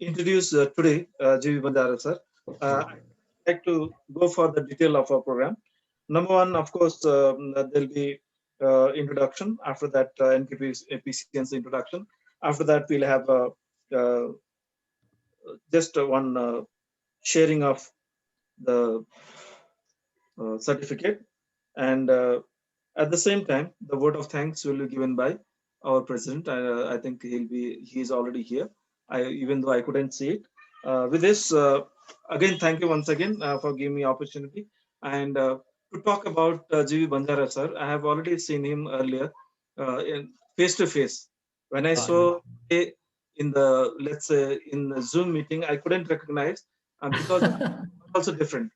introduce today G.V. Bandara sir. I'd like to go for the detail of our program. Number one, of course, there'll be introduction. After that, NQPCN's introduction. After that, we'll have uh, just one sharing of the certificate, and at the same time, the vote of thanks will be given by our president. I think he's already here. Even though I couldn't see it. With this, again, thank you once again for giving me opportunity and to talk about G.V. Banjara sir. I have already seen him earlier in face to face. When I saw in the, let's say, in the Zoom meeting, I couldn't recognize because also different.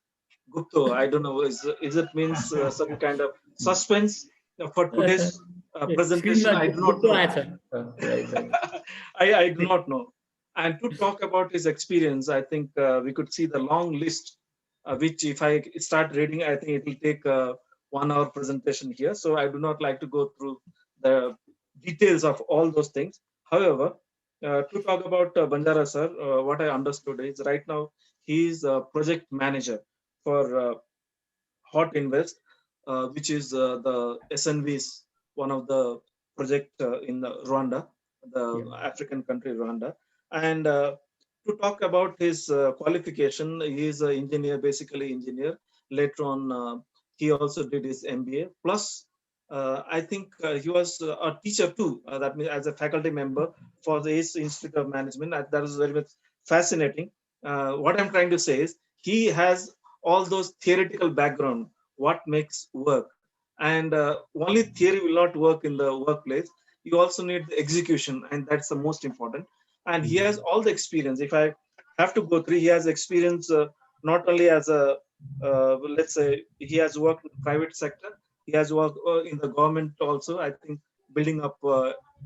Gupto, I don't know. Is it means some kind of suspense for today's presentation? I do not Good to know. answer. Right, right. I do not know. And to talk about his experience, I think we could see the long list, which if I start reading, I think it will take 1 hour presentation here. So I do not like to go through the details of all those things. However, to talk about Banjara sir, what I understood is right now he is a project manager for Hot Invest, which is the SNV's one of the project in Rwanda, Yeah. the African country Rwanda. And to talk about his qualification, he is an engineer, basically engineer. Later on, he also did his MBA. Plus, I think he was a teacher too. That means as a faculty member for the ACE Institute of Management. That is very much fascinating. What I'm trying to say is he has all those theoretical background, what makes work, and only theory will not work in the workplace. You also need the execution, and that's the most important. And he has all the experience. If I have to go through, he has experience not only as a let's say he has worked in the private sector, he has worked in the government also, I think, building up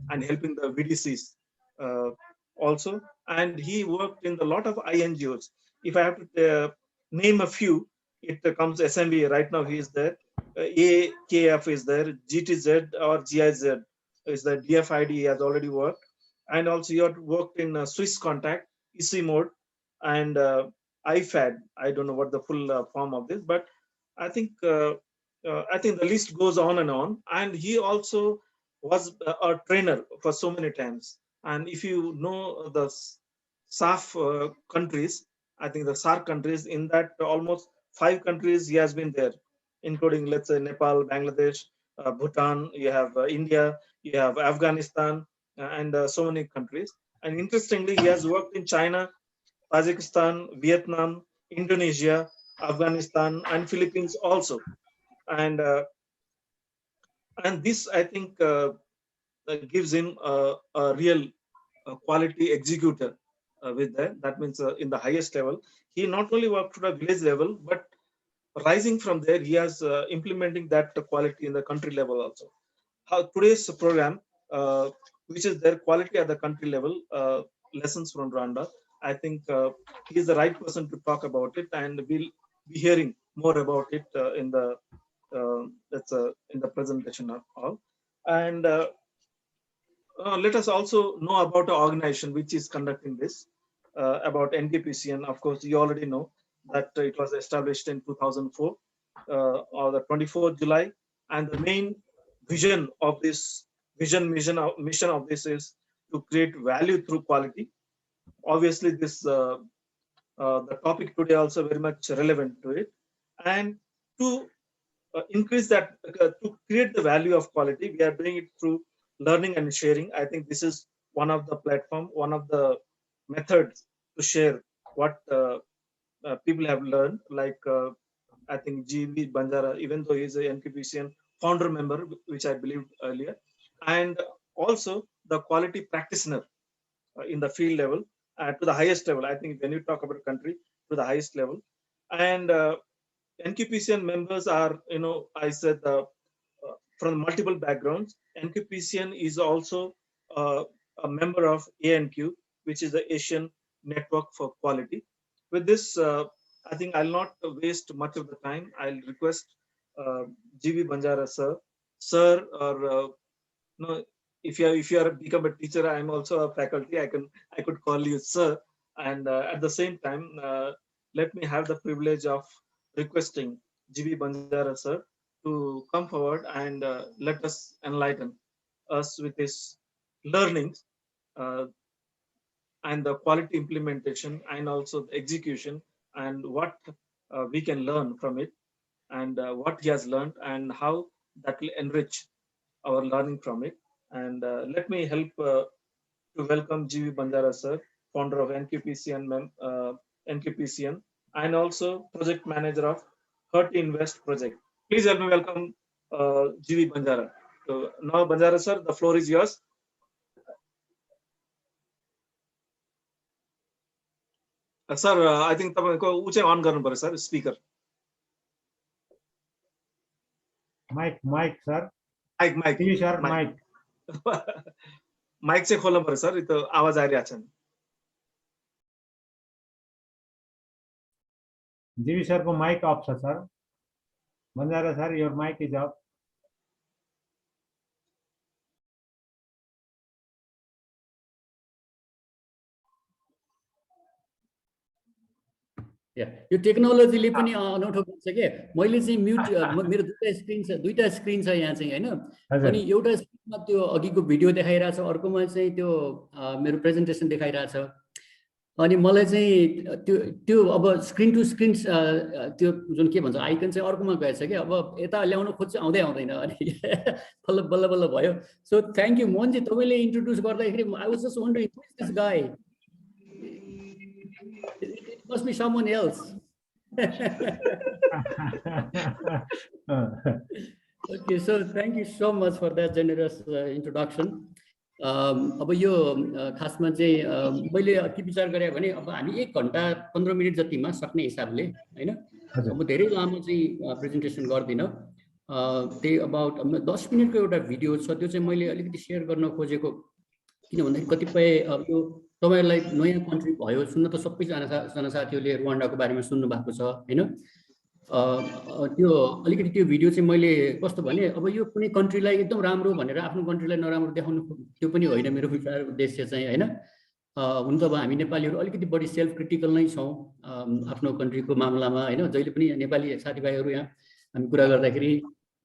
and helping the VDCs uh, also. And he worked in a lot of INGOs. If I have to name a few, it comes SMB. Right now he is there. AKF is there. GTZ or GIZ is the DFID. He has already worked, and also he had worked in Swiss Contact, EC Mode, and IFAD. I don't know what the full form of this, but I think I think the list goes on and on. And he also was a trainer for so many times. And if you know the SAF countries, I think the SARC countries, in that almost 5 countries he has been there, including, let's say, Nepal, Bangladesh, Bhutan, you have India, you have Afghanistan, and so many countries. And interestingly, he has worked in China, Tajikistan, Vietnam, Indonesia, Afghanistan, and Philippines also. And this, I think, gives him a real quality executor with that. That means in the highest level, he not only worked at a village level, but rising from there, he has implementing that quality in the country level also. How today's program, which is their quality at the country level, lessons from Rwanda. I think he is the right person to talk about it, and we'll be hearing more about it in the that's in the presentation of all. And let us also know about the organization which is conducting this, about NQPCN. Of course, you already know that it was established in 2004, or the 24th July. And the main vision of this mission of this is to create value through quality. Obviously, this the topic today also very much relevant to it. And to increase that, to create the value of quality, we are doing it through learning and sharing. I think this is one of the platform, one of the methods to share what people have learned. Like I think GB Banjara, even though he is a NQPCN founder member, which I believed earlier, and also the quality practitioner in the field level, to the highest level. I think when you talk about country, to the highest level. And NQPCN members are, I said, from multiple backgrounds. NQPCN is also a member of ANQ, which is the Asian Network for Quality. With this, I think I'll not waste much of the time. I'll request GB Banjara sir, or no, if you are become a teacher, I'm also a faculty. I could call you sir. And at the same time, let me have the privilege of requesting GB Banjara sir to come forward and let us enlighten us with his learnings, uh, and the quality implementation and also the execution, and what we can learn from it, and what he has learned and how that will enrich our learning from it. And let me help to welcome GB Banjara sir, founder of NQPCN, and also project manager of Herty Invest project. Please help me welcome GB Banjara. So now, Banjara sir, the floor is yours. Sir, I think तपाईँको उ चाहिँ अन गर्नु पर्यो sir, speaker. Mic sir. Mic. Sir, mic. Mic चाहिँ खोल्नु पर्यो sir, त्यो आवाज आइरहेको छ नि. जीवी sir को mic off छ sir. Banjara sir, your mic is off. यो टेक्नोलोजीले पनि अनौठो गर्छ के. मैले चाहिँ म्युट मेरो दुईटा स्क्रिन छ यहाँ चाहिँ हैन. अनि एउटा स्क्रिनमा त्यो अघिको भिडियो देखाइरहेछ, अर्कोमा चाहिँ त्यो मेरो प्रेजेन्टेसन देखाइरहेछ. अनि मलाई चाहिँ त्यो अब स्क्रिन टु स्क्रिन त्यो जुन के भन्छ आइकन चाहिँ अर्कोमा गएछ के. अब यता ल्याउन खोज्छ, आउँदैन. अनि बल्ल बल्ल भयो. सो थ्याङ्क यू मोहनजी, तपाईँले इन्ट्रोड्युस गर्दाखेरि I was just wondering who is this guy. It must be someone else. Okay, so thank you so much for that generous introduction. अब यो खासमा चाहिँ मैले के विचार गरेँ भने अब हामी 1 घण्टा 15 मिनट जतिमा सक्ने हिसाबले हैन. अब धेरै लामो चाहिँ प्रेजेन्टेसन गर्दिनँ. त्यही अबाउट 10 मिनटको एउटा भिडियो छ, त्यो चाहिँ मैले अलिकति सेयर गर्न खोजेको. किन भन्दाखेरि कतिपय यो तपाईहरुलाई नयाँ कन्ट्री भयो सुन्न त सबैजना साथीहरूले रुवान्डाको बारेमा सुन्नु भएको छ हैन. त्यो अलिकति त्यो भिडियो चाहिँ मैले कस्तो भने अब यो कुनै कन्ट्रीलाई एकदम राम्रो भनेर आफ्नो कन्ट्रीलाई नराम्रो देखाउनु त्यो पनि होइन मेरो विचार उद्देश्य चाहिँ हैन. हुन त अब हामी नेपालीहरू अलिकति बढी सेल्फ क्रिटिकल नै छौँ आफ्नो कन्ट्रीको मामलामा हैन. जहिले पनि नेपाली साथीभाइहरू यहाँ हामी कुरा गर्दाखेरि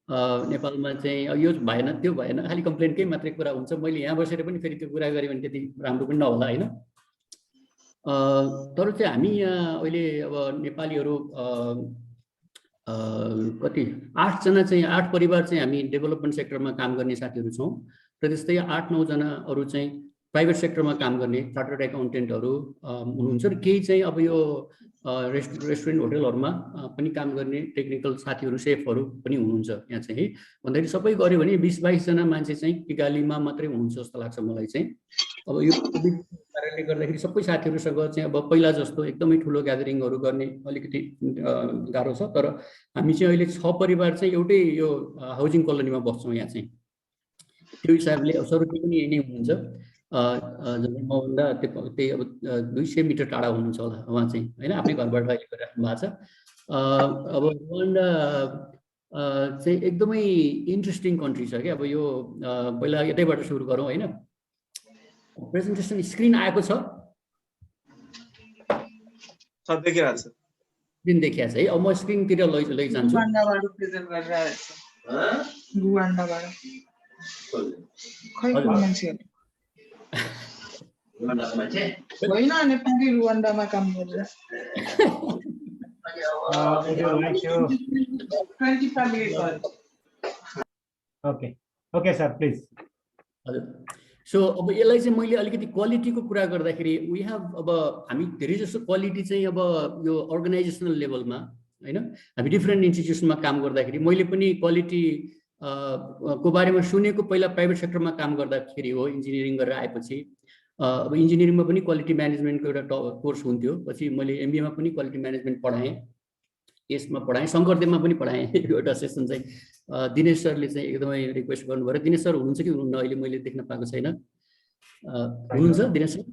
नेपालमा चाहिँ यो भएन त्यो भएन खालि कम्प्लेनकै मात्रै कुरा हुन्छ. मैले यहाँ बसेर पनि फेरि त्यो कुरा गरेँ भने त्यति राम्रो पनि नहोला हैन. तर चाहिँ हामी यहाँ अहिले अब नेपालीहरू कति 8 जना चाहिँ 8 परिवार चाहिँ हामी डेभलपमेन्ट सेक्टरमा काम गर्ने साथीहरू छौँ र त्यस्तै 8-9 जना अरू चाहिँ प्राइभेट सेक्टरमा काम गर्ने चार्टर्ड एकाउन्टेन्टहरू हुनुहुन्छ र केही चाहिँ अब यो रेस्टुरेन्ट होटलहरुमा पनि काम गर्ने टेक्निकल साथीहरू सेफहरू पनि हुनुहुन्छ यहाँ चाहिँ. भन्दाखेरि सबै गर्यो भने 20-22 जना मान्छे चाहिँ किगालीमा मात्रै हुनुहुन्छ जस्तो लाग्छ मलाई चाहिँ. अब यो कोभिड कारणले गर्दाखेरि सबै साथीहरूसँग चाहिँ अब पहिला जस्तो एकदमै ठुलो ग्यादरिङहरू गर्ने अलिकति गाह्रो छ. तर हामी चाहिँ अहिले 6 परिवार चाहिँ एउटै यो हाउसिङ कोलोनीमा बस्छौँ यहाँ चाहिँ. त्यो हिसाबले सरोजी पनि यही नै हुनुहुन्छ. मभन्दा त्यही अब 200 मिटर टाढा हुनुहुन्छ होला उहाँ चाहिँ हैन. आफ्नै घरबाट अहिले गरिराख्नु भएको छ. अब रुवान्डा चाहिँ एकदमै इन्ट्रेस्टिङ कन्ट्री छ क्या. अब यो पहिला यतैबाट सुरु गरौँ हैन. प्रेजेन्टेसन स्क्रिन आएको छ, सब देखिरहेको छ, स्क्रिन देखिया छ है. अब म स्क्रिनतिर लैजान्छु. रुवान्डाबाट प्रेजेन्ट गरिरहेछ. रुवान्डाबाट खै को मान्छेहरु होइन नेपाली रुवान्डामा काम गरेर 25 years. Okay sir, please. हजुर. सो अब यसलाई चाहिँ मैले अलिकति क्वालिटीको कुरा गर्दाखेरि वी हेभ अब हामी धेरै जस्तो क्वालिटी चाहिँ अब यो अर्गनाइजेसनल लेभलमा हैन हामी डिफ्रेन्ट इन्स्टिट्युसनमा काम गर्दाखेरि मैले पनि क्वालिटी को बारेमा सुनेको पहिला प्राइभेट सेक्टरमा काम गर्दाखेरि हो. इन्जिनियरिङ गरेर आएपछि अब इन्जिनियरिङमा पनि क्वालिटी म्यानेजमेन्टको एउटा कोर्स हुन्थ्यो. पछि मैले एमबीएमा पनि क्वालिटी म्यानेजमेन्ट पढाएँ, यसमा पढाएँ, शङ्करदेवमा पनि पढाएँ. एउटा सेसन चाहिँ दिनेश सरले चाहिँ एकदमै रिक्वेस्ट गर्नुभयो. दिनेश सर हुनुहुन्छ कि हुनुहुन्न अहिले मैले देख्न पाएको छैन. हुनुहुन्छ दिनेश सर?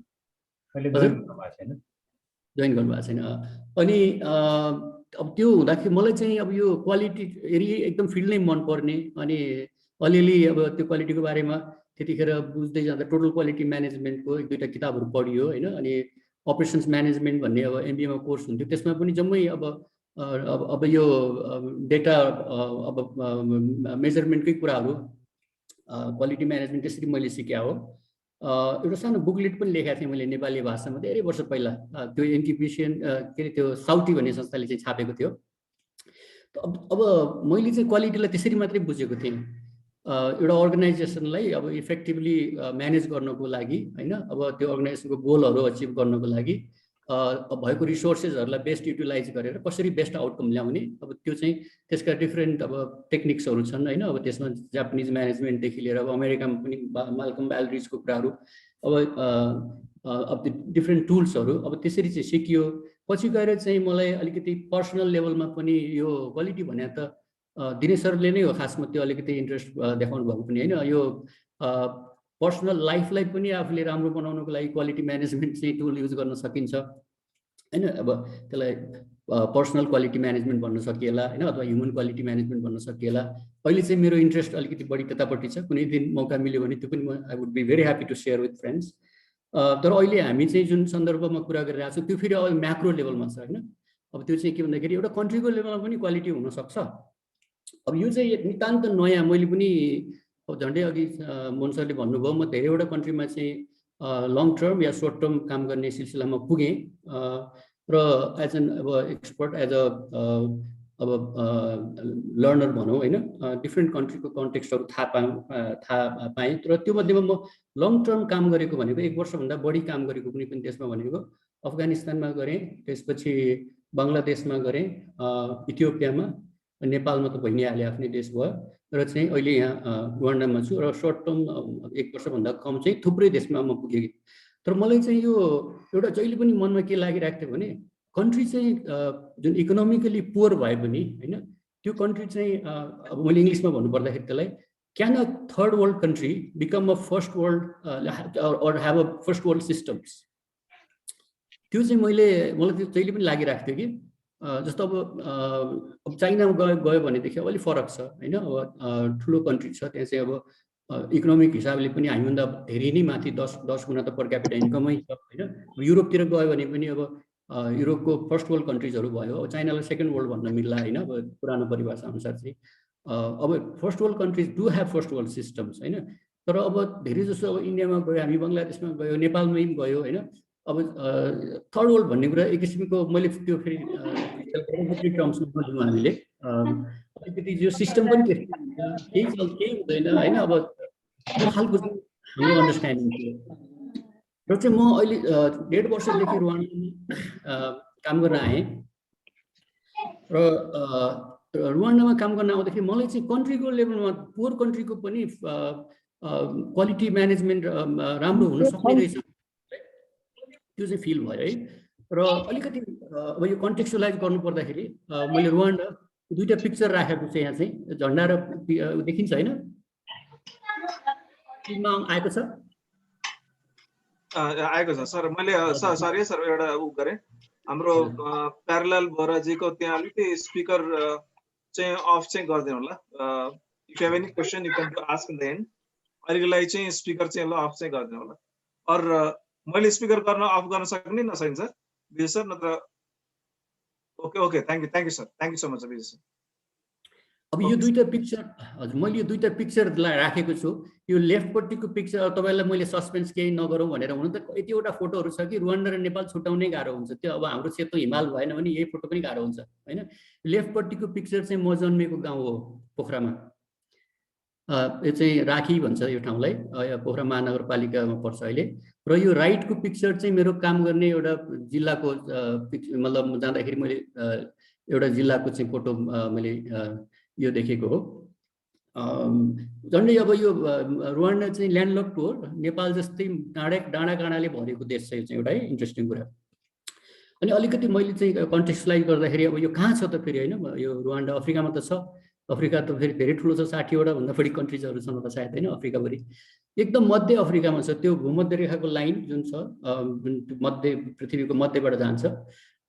जोइन गर्नुभएको छैन. अनि अब त्यो हुँदाखेरि मलाई चाहिँ अब यो क्वालिटी एरिया एकदम फिल्ड नै मनपर्ने. अनि अलिअलि अब त्यो क्वालिटीको बारेमा त्यतिखेर बुझ्दै जाँदा टोटल क्वालिटी म्यानेजमेन्टको 1-2टा किताबहरू पढियो हैन. अनि अपरेसन्स म्यानेजमेन्ट भन्ने अब एमबिएमा कोर्स हुन्थ्यो, त्यसमा पनि जम्मै अब यो डेटा अब मेजरमेन्टकै कुराहरू क्वालिटी म्यानेजमेन्ट त्यसरी मैले सिकेँ हो। एउटा सानो बुकलेट पनि लेखेको थिएँ मैले नेपाली भाषामा धेरै वर्ष पहिला, त्यो एनक्युपिसिएन के अरे त्यो साउटी भन्ने संस्थाले चाहिँ छापेको थियो। अब मैले चाहिँ क्वालिटीलाई त्यसरी मात्रै बुझेको थिएँ, एउटा अर्गनाइजेसनलाई अब इफेक्टिभली म्यानेज गर्नको लागि होइन, अब त्यो अर्गनाइजेसनको गोलहरू अचिभ गर्नको लागि भएको रिसोर्सेसहरूलाई बेस्ट युटिलाइज गरेर कसरी बेस्ट आउटकम ल्याउने, अब त्यो चाहिँ त्यसका डिफ्रेन्ट अब टेक्निक्सहरू छन् होइन। अब त्यसमा जापानिज म्यानेजमेन्टदेखि लिएर अब अमेरिकामा पनि माल्कम एल्ड्रिजको कुराहरू, अब त्यो डिफ्रेन्ट टुल्सहरू अब त्यसरी चाहिँ सिकियो। पछि गएर चाहिँ मलाई अलिकति पर्सनल लेभलमा पनि यो क्वालिटी भने त दिनेश सरले नै हो खासमा त्यो अलिकति इन्ट्रेस्ट देखाउनु भएको पनि होइन। यो पर्सनल लाइफलाई पनि आफूले राम्रो बनाउनको लागि क्वालिटी म्यानेजमेन्ट चाहिँ टुल युज गर्न सकिन्छ होइन। अब त्यसलाई पर्सनल क्वालिटी म्यानेजमेन्ट भन्न सकिएला होइन, अथवा ह्युमन क्वालिटी म्यानेजमेन्ट भन्न सकिएला। अहिले चाहिँ मेरो इन्ट्रेस्ट अलिकति बढी त्यतापट्टि छ, कुनै दिन मौका मिल्यो भने त्यो पनि I would be very happy to share with friends. तर अहिले हामी चाहिँ जुन सन्दर्भमा कुरा गरिरहेको छौँ त्यो फेरि अब म्याक्रो लेभलमा छ होइन। अब त्यो चाहिँ के भन्दाखेरि एउटा कन्ट्रीको लेभलमा पनि क्वालिटी हुनसक्छ। अब यो चाहिँ नितान्त नयाँ, मैले पनि झन्डै अघि मोहन सरले भन्नुभयो, म धेरैवटा कन्ट्रीमा चाहिँ लङ टर्म या सर्ट टर्म काम गर्ने सिलसिलामा पुगेँ र एज एन अब एक्सपर्ट एज अ अब लर्नर भनौँ होइन, डिफ्रेन्ट कन्ट्रीको कन्टेक्स्टहरू थाहा पाएँ। तर त्यो मध्येमा म लङ टर्म काम गरेको भनेको 1 वर्षभन्दा बढी काम गरेको कुनै पनि देशमा भनेको अफगानिस्तानमा गरेँ, त्यसपछि बङ्गलादेशमा गरेँ, इथियोपियामा, नेपालमा त भइ नै हाल्यो, आफ्नै देश भयो, र चाहिँ अहिले यहाँ रुवान्डामा छु। र सर्ट टर्म 1 वर्षभन्दा कम चाहिँ थुप्रै देशमा म पुगेँ। तर मलाई चाहिँ यो एउटा जहिले पनि मनमा के लागिरहेको थियो भने कन्ट्री चाहिँ जुन इकोनोमिकली पुवर भए पनि होइन, त्यो कन्ट्री चाहिँ अब मैले इङ्ग्लिसमा भन्नुपर्दाखेरि त्यसलाई can a third world country become a first world or have a first world systems. त्यो चाहिँ मलाई त्यो जहिले पनि लागिरहेको थियो कि जस्तो अब चाइनामा गयो भनेदेखि अब अलिक फरक छ होइन। अब ठुलो कन्ट्री छ, त्यहाँ चाहिँ अब इकोनोमिक हिसाबले पनि हामीभन्दा धेरै नै माथि 10 गुणा त पर क्यापिटा इन्कमै छ होइन। युरोपतिर गयो भने पनि अब युरोपको फर्स्ट वर्ल्ड कन्ट्रिजहरू भयो, अब चाइनालाई सेकेन्ड वर्ल्ड भन्न मिल्ला होइन। अब पुरानो परिभाषा अनुसार चाहिँ अब first world countries do have first world systems होइन। तर अब धेरै जसो अब इन्डियामा गयो, हामी बङ्गलादेशमा गयो, नेपालमै गयो होइन। अब थर्ड वर्ल्ड भन्ने कुरा एक किसिमको मैले त्यो फेरि टर्म्समा बुझ्यौँ हामीले, अलिकति यो सिस्टम पनि त्यस्तो हुन्छ, केही हुँदैन होइन। अब त्यो खालको चाहिँ हाम्रो अन्डरस्ट्यान्डिङ थियो। र चाहिँ म अहिले 1.5 वर्षदेखि रुवान्डामा काम गर्न आएँ र रुवान्डामा काम गर्न आउँदाखेरि मलाई चाहिँ कन्ट्रीको लेभलमा पुवर कन्ट्रीको पनि क्वालिटी म्यानेजमेन्ट राम्रो हुन सक्ने रहेछ, त्यो चाहिँ फिल भयो है। र अलिकति अब यो कन्टेक्स्चुलाइज गर्नु पर्दाखेरि मैले रुवान्डा 2टा पिक्चर राखेको छु यहाँ चाहिँ, झन्डा र देखिन्छ होइन, आएको छ आएको छ सर। मैले सरी सर एउटा गरेँ, हाम्रो प्यारलल भराजीको त्यहाँ अलिकति स्पिकर चाहिँ अफ चाहिँ गरिदिनु होला। If you have any question you can ask in the and. अहिलेको लागि चाहिँ स्पिकर चाहिँ ल अफ चाहिँ गरिदिनु होला। अरू मैले स्पिकर गर्न अफ गर्न सक्ने नसकिन्छ सर विजय सर, नत्र okay thank you sir, thank you so much Vijay sir. अब यो 2टा पिक्चर हजुर मैले यो 2टा पिक्चर राखेको छु। यो लेफ्टपट्टिको पिक्चर तपाईँलाई मैले सस्पेन्स केही नगरौँ भनेर, हुन त यतिवटा फोटोहरू छ कि रुवान्डा र नेपाल छुट्याउनै गाह्रो हुन्छ। त्यो अब हाम्रो सेतो हिमाल भएन भने यही फोटो पनि गाह्रो हुन्छ होइन। लेफ्टपट्टिको पिक्चर चाहिँ म जन्मेको गाउँ हो पोखरामा, यो चाहिँ राखी भन्छ यो ठाउँलाई, पोखरा महानगरपालिकामा पर्छ अहिले। र यो राइटको पिक्चर चाहिँ मेरो काम गर्ने एउटा जिल्लाको मतलब जाँदाखेरि मैले एउटा जिल्लाको चाहिँ फोटो मैले यो देखेको हो। झन्डै अब यो रुवान्डा चाहिँ ल्यान्डलक्ड हो, नेपाल जस्तै डाँडा काँडाले भरेको देश छ। यो चाहिँ एउटा है इन्ट्रेस्टिङ कुरा। अनि अलिकति मैले चाहिँ कन्टेक्स्टलाइज गर्दाखेरि अब यो कहाँ छ त फेरि होइन, यो रुवान्डा अफ्रिकामा त छ। अफ्रिका त फेरि धेरै ठुलो छ, 60वटा भन्दा बढी कन्ट्रिजहरू छन् होला सायद होइन अफ्रिकाभरि। एकदम मध्य अफ्रिकामा छ, त्यो भूमध्य रेखाको लाइन जुन छ जुन मध्य पृथ्वीको मध्यबाट जान्छ,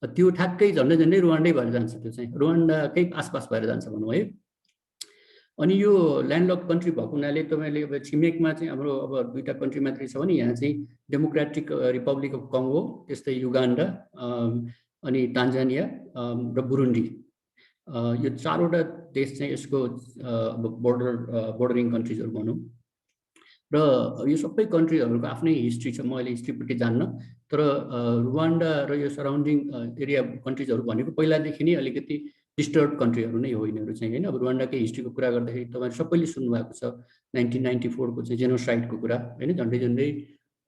त्यो ठ्याक्कै झन्डै रुवान्डै भएर जान्छ। त्यो चाहिँ रुवान्डाकै आसपास भएर जान्छ भनौँ है। अनि यो ल्यान्डलक कन्ट्री भएको हुनाले तपाईँले अब छिमेकमा चाहिँ हाम्रो अब दुईटा कन्ट्री मात्रै छ भने यहाँ चाहिँ डेमोक्रेटिक रिपब्लिक अफ कङ्गो, त्यस्तै युगान्डा, अनि तान्जानिया र बुरुन्डी, यो चारवटा देश चाहिँ यसको अब बोर्डरिङ कन्ट्रिजहरू भनौँ। र यो सबै कन्ट्रीहरूको आफ्नै हिस्ट्री छ, म अहिले हिस्ट्रीपट्टि जान्न, तर रुवान्डा र यो सराउन्डिङ एरिया कन्ट्रिजहरू भनेको पहिलादेखि नै अलिकति डिस्टर्ब कन्ट्रीहरू नै हो यिनीहरू चाहिँ होइन। अब रुवान्डाकै हिस्ट्रीको कुरा गर्दाखेरि तपाईँहरू सबैले सुन्नुभएको छ 1994 को चाहिँ जेनोसाइडको कुरा होइन। झन्डै झन्डै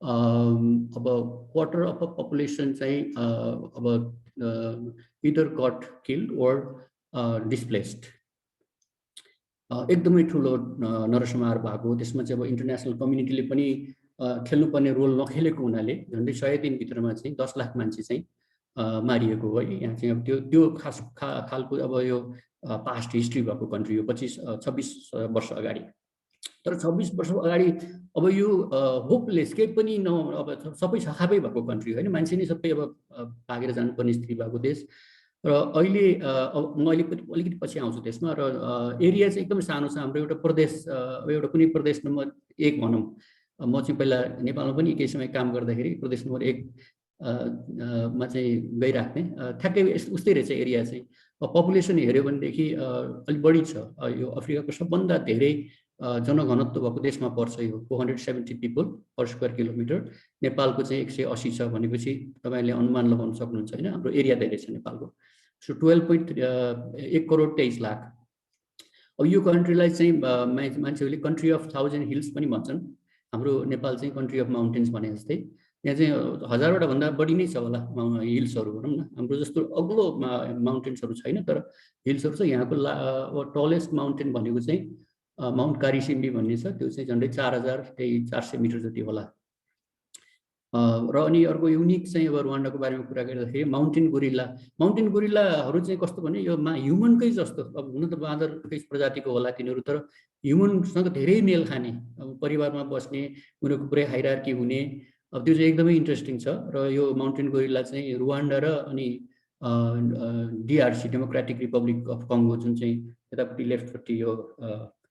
अब क्वार्टर अफ पपुलेसन चाहिँ अब इदर गट किल्ड ओर डिस्प्लेस्ड, एकदमै ठुलो नरसंहार भएको। त्यसमा चाहिँ अब इन्टरनेसनल कम्युनिटीले पनि खेल्नुपर्ने रोल नखेलेको हुनाले झन्डै 100 दिनभित्रमा चाहिँ 10 लाख मान्छे चाहिँ मारिएको हो है। यहाँ चाहिँ अब त्यो खालको अब यो पास्ट हिस्ट्री भएको कन्ट्री हो 26 वर्ष अगाडि। तर 26 वर्ष अगाडि अब यो होपलेस केही पनि अब सबै सखाबै भएको कन्ट्री होइन, मान्छे नै सबै अब भागेर जानुपर्ने स्थिति भएको देश। र अहिले अब म अलिकति पछि आउँछु त्यसमा। र एरिया चाहिँ एकदमै सानो छ हाम्रो। एउटा प्रदेश एउटा कुनै प्रदेश नम्बर 1 भनौँ, म चाहिँ पहिला नेपालमा पनि केही समय काम गर्दाखेरि प्रदेश नम्बर 1 मा चाहिँ गइराख्ने, ठ्याक्कै उस्तै रहेछ एरिया चाहिँ। पपुलेसन हेऱ्यो भनेदेखि अलिक बढी छ, यो अफ्रिकाको सबभन्दा धेरै जनघनत्व भएको देशमा पर्छ यो, 470 पिपल पर स्क्वायर किलोमिटर। नेपालको चाहिँ 180 छ भनेपछि तपाईँले अनुमान लगाउन सक्नुहुन्छ होइन, हाम्रो एरिया धेरै छ नेपालको। सो 1 करोड 23 लाख। अब यो कन्ट्रीलाई चाहिँ मान्छेहरूले कन्ट्री अफ 1000 हिल्स पनि भन्छन्। हाम्रो नेपाल चाहिँ कन्ट्री अफ माउन्टेन्स भने जस्तै। यहाँ चाहिँ 1000वटा भन्दा बढी नै छ होला हिल्सहरू भनौँ न। हाम्रो जस्तो अग्लो माउन्टेन्सहरू छैन, तर हिल्सहरू छ। यहाँको टलेस्ट माउन्टेन भनेको चाहिँ माउन्ट कारिसिम्बी भन्ने छ, त्यो चाहिँ झन्डै 4400 मिटर जति होला। र अनि अर्को युनिक चाहिँ अब रुवान्डाको बारेमा कुरा गर्दाखेरि माउन्टेन गोरिल्लाहरू चाहिँ कस्तो भने यो ह्युमनकै जस्तो, अब हुन त बाँदरकै प्रजातिको होला तिनीहरू, तर ह्युमनसँग धेरै मेल खाने, अब परिवारमा बस्ने, उनीहरूको पुरै हाइरार्की हुने, अब त्यो चाहिँ एकदमै इन्ट्रेस्टिङ छ। र यो माउन्टेन गोरिल्ला चाहिँ रुवान्डा र अनि डिआरसी डेमोक्रेटिक रिपब्लिक अफ कङ्गो जुन चाहिँ यतापट्टि लेफ्टपट्टि यो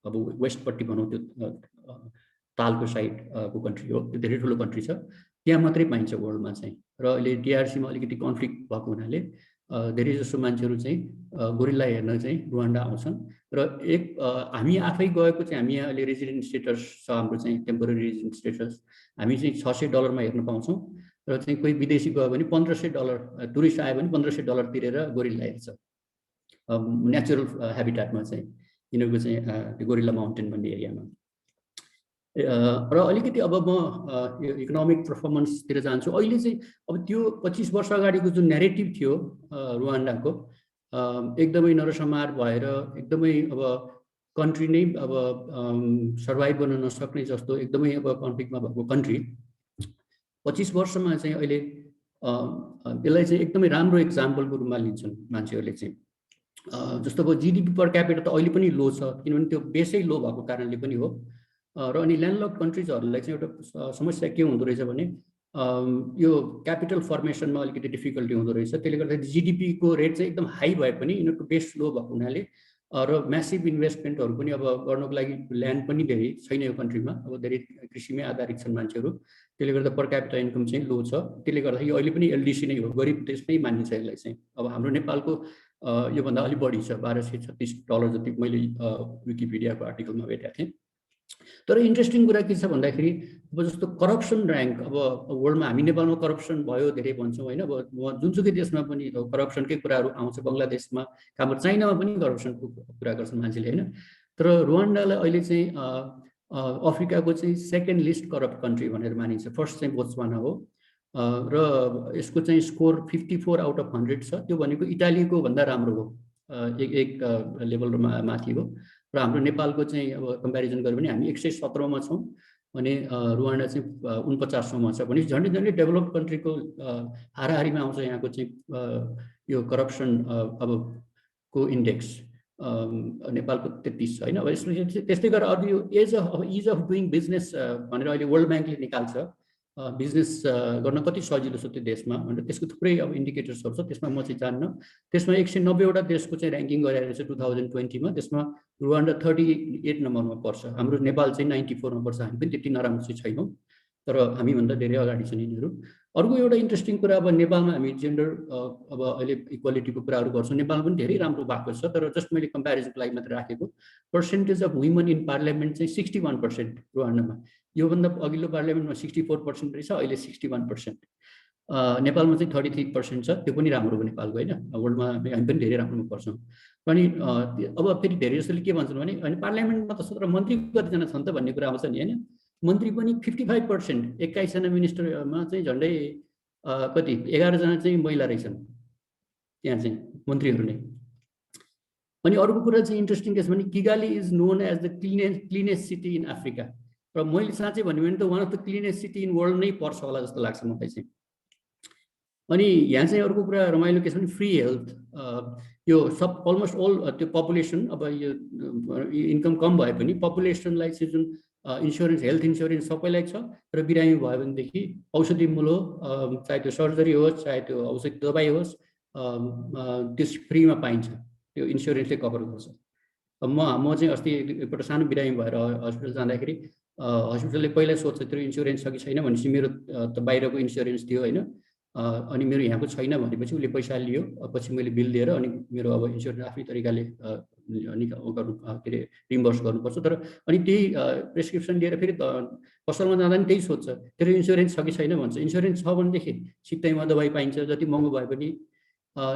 अब वेस्टपट्टि भनौँ त्यो तालको साइडको कन्ट्री हो, त्यो धेरै ठुलो कन्ट्री छ, त्यहाँ मात्रै पाइन्छ वर्ल्डमा चाहिँ। र अहिले डिआरसीमा अलिकति कन्फ्लिक्ट भएको हुनाले धेरै जसो मान्छेहरू चाहिँ गोरिल्ला हेर्न चाहिँ रुवान्डा आउँछन्। र हामी आफै गएको चाहिँ हामी यहाँ अहिले रेजिडेन्ट स्टेटस छ हाम्रो चाहिँ, टेम्पोररी रेजिडेन्ट स्टेटस। हामी चाहिँ $600 हेर्न पाउँछौँ। र चाहिँ कोही विदेशी गयो भने $1500, टुरिस्ट आयो भने $1500 तिरेर गोरिल्ला हेर्छ नेचुरल हेबिटाटमा चाहिँ, यिनीहरूको चाहिँ त्यो गोरिल्ला माउन्टेन भन्ने एरियामा। र अलिकति अब म यो इकोनोमिक पर्फर्मेन्सतिर जान्छु। अहिले चाहिँ अब त्यो 25 वर्ष अगाडिको जुन न्यारेटिभ थियो रुवान्डाको, एकदमै नरसंहार भएर एकदमै अब कन्ट्री नै अब सर्भाइभ गर्न नसक्ने जस्तो एकदमै अब कन्फ्लिक्टमा भएको कन्ट्री 25 वर्षमा चाहिँ अहिले यसलाई चाहिँ एकदमै राम्रो एक्जाम्पलको रूपमा लिन्छन् मान्छेहरूले चाहिँ। जस्तो अब जिडिपी पर क्यापिटल त अहिले पनि लो छ, किनभने त्यो बेसै लो भएको कारणले पनि हो। र अनि ल्यान्डलक कन्ट्रिजहरूलाई चाहिँ एउटा समस्या के हुँदो रहेछ भने यो क्यापिटल फर्मेसनमा अलिकति डिफिकल्टी हुँदो रहेछ। त्यसले गर्दाखेरि जिडिपीको रेट चाहिँ एकदम हाई भए पनि यिनीहरूको बेस लो भएको हुनाले र म्यासिभ इन्भेस्टमेन्टहरू पनि अब गर्नको लागि ल्यान्ड पनि धेरै छैन यो कन्ट्रीमा, अब धेरै कृषिमै आधारित छन् मान्छेहरू। त्यसले गर्दा पर क्यापिटल इन्कम चाहिँ लो छ। त्यसले गर्दाखेरि अहिले पनि एलडिसी नै हो, गरिब देश नै मानिन्छ यसलाई चाहिँ। अब हाम्रो नेपालको योभन्दा अलिक बढी छ, $1236 जति मैले विकिपिडियाको आर्टिकलमा भेटेको थिएँ। तर इन्ट्रेस्टिङ कुरा के छ भन्दाखेरि अब जस्तो करप्सन ऱ्याङ्क, अब वर्ल्डमा हामी नेपालमा करप्सन भयो धेरै भन्छौँ होइन। अब जुनसुकै देशमा पनि करप्सनकै कुराहरू आउँछ, बङ्गलादेशमा, हाम्रो चाइनामा पनि करप्सनको कुरा गर्छन् मान्छेले होइन। तर रुवान्डालाई अहिले चाहिँ अफ्रिकाको चाहिँ सेकेन्ड लिस्ट करप्ट कन्ट्री भनेर मानिन्छ। फर्स्ट चाहिँ बोत्सवाना हो र यसको चाहिँ स्कोर 54 आउट अफ 100 छ। त्यो भनेको इटालीको भन्दा राम्रो हो, एक लेभलमा माथि हो। र हाम्रो नेपालको चाहिँ अब कम्पेरिजन गऱ्यो भने हामी 117मा छौँ भने रुवान्डा चाहिँ 49औँमा छ। भने झन्डै झन्डै डेभलप्ड कन्ट्रीको हाराहारीमा आउँछ यहाँको चाहिँ यो करप्सन अब को इन्डेक्स। नेपालको 33 छ होइन। अब यसमा त्यस्तै गरेर अब यो इज अफ डुइङ बिजनेस भनेर अहिले वर्ल्ड ब्याङ्कले निकाल्छ। बिजनेस गर्न कति सजिलो छ त्यो देशमा भनेर त्यसको थुप्रै अब इन्डिकेटर्सहरू छ त्यसमा म चाहिँ जान्न त्यसमा 190वटा देशको चाहिँ ऱ्याङ्किङ गरेर चाहिँ 2020 मा त्यसमा रुवान्डा 38 नम्बरमा पर्छ हाम्रो नेपाल चाहिँ 94 मा पर्छ हामी पनि त्यति नराम्रो चाहिँ छैनौँ तर हामीभन्दा धेरै अगाडि छन् यिनीहरू अर्को एउटा इन्ट्रेस्टिङ कुरा अब नेपालमा हामी जेन्डर अब अहिले इक्वालिटीको कुराहरू गर्छौँ नेपालमा पनि धेरै राम्रो भएको छ तर जस्ट मैले कम्पेरिजनको लागि मात्र राखेको percentage of women in parliament चाहिँ 61% रुवान्डामा योभन्दा अघिल्लो पार्लियामेन्टमा 64% रहेछ अहिले 61%। नेपालमा चाहिँ 33% छ त्यो पनि राम्रो हो नेपालको होइन वर्ल्डमा हामी पनि धेरै राम्रोमा पर्छौँ अनि अब फेरि धेरै जसोले के भन्छन् भने अनि पार्लियामेन्टमा त सत्र मन्त्री कतिजना छन् त भन्ने कुरा आउँछ नि होइन मन्त्री पनि 55% 21जना मिनिस्टरमा चाहिँ झन्डै कति 11जना चाहिँ महिला रहेछन् त्यहाँ चाहिँ मन्त्रीहरू नै अनि अर्को कुरा चाहिँ इन्ट्रेस्टिङ के छ भने Kigali is known as the cleanest city in Africa र मैले साँच्चै भन्यो भने त one of the cleanest city in world नै पर्छ होला जस्तो लाग्छ मलाई चाहिँ अनि यहाँ चाहिँ अर्को कुरा रमाइलो के छ भने फ्री हेल्थ यो सब अलमोस्ट अल त्यो पपुलेसन अब यो इन्कम कम भए पनि पपुलेसनलाई चाहिँ जुन इन्स्योरेन्स हेल्थ इन्स्योरेन्स सबैलाई छ र बिरामी भयो भनेदेखि औषधि मूल्य चाहे त्यो सर्जरी होस् चाहे त्यो औषधि दबाई होस् त्यो फ्रीमा पाइन्छ त्यो इन्स्योरेन्सले कभर गर्छ म चाहिँ अस्ति एकपल्ट सानो बिरामी भएर हस्पिटल जाँदाखेरि हस्पिटलले पहिला सोध्छ त्यो इन्स्योरेन्स छ कि छैन भनेपछि मेरो त बाहिरको इन्स्योरेन्स थियो होइन अनि मेरो यहाँको छैन भनेपछि उसले पैसा लियो पछि मैले बिल दिएर अनि मेरो अब इन्स्योरेन्स आफ्नै तरिकाले गर्नु के अरे रिम्बर्स गर्नुपर्छ तर अनि त्यही प्रेसक्रिप्सन लिएर फेरि पसलमा जाँदा पनि त्यही सोध्छ तेरो इन्स्योरेन्स छ कि छैन भन्छ इन्स्योरेन्स छ भनेदेखि सित्तैमा दबाई पाइन्छ जति महँगो भए पनि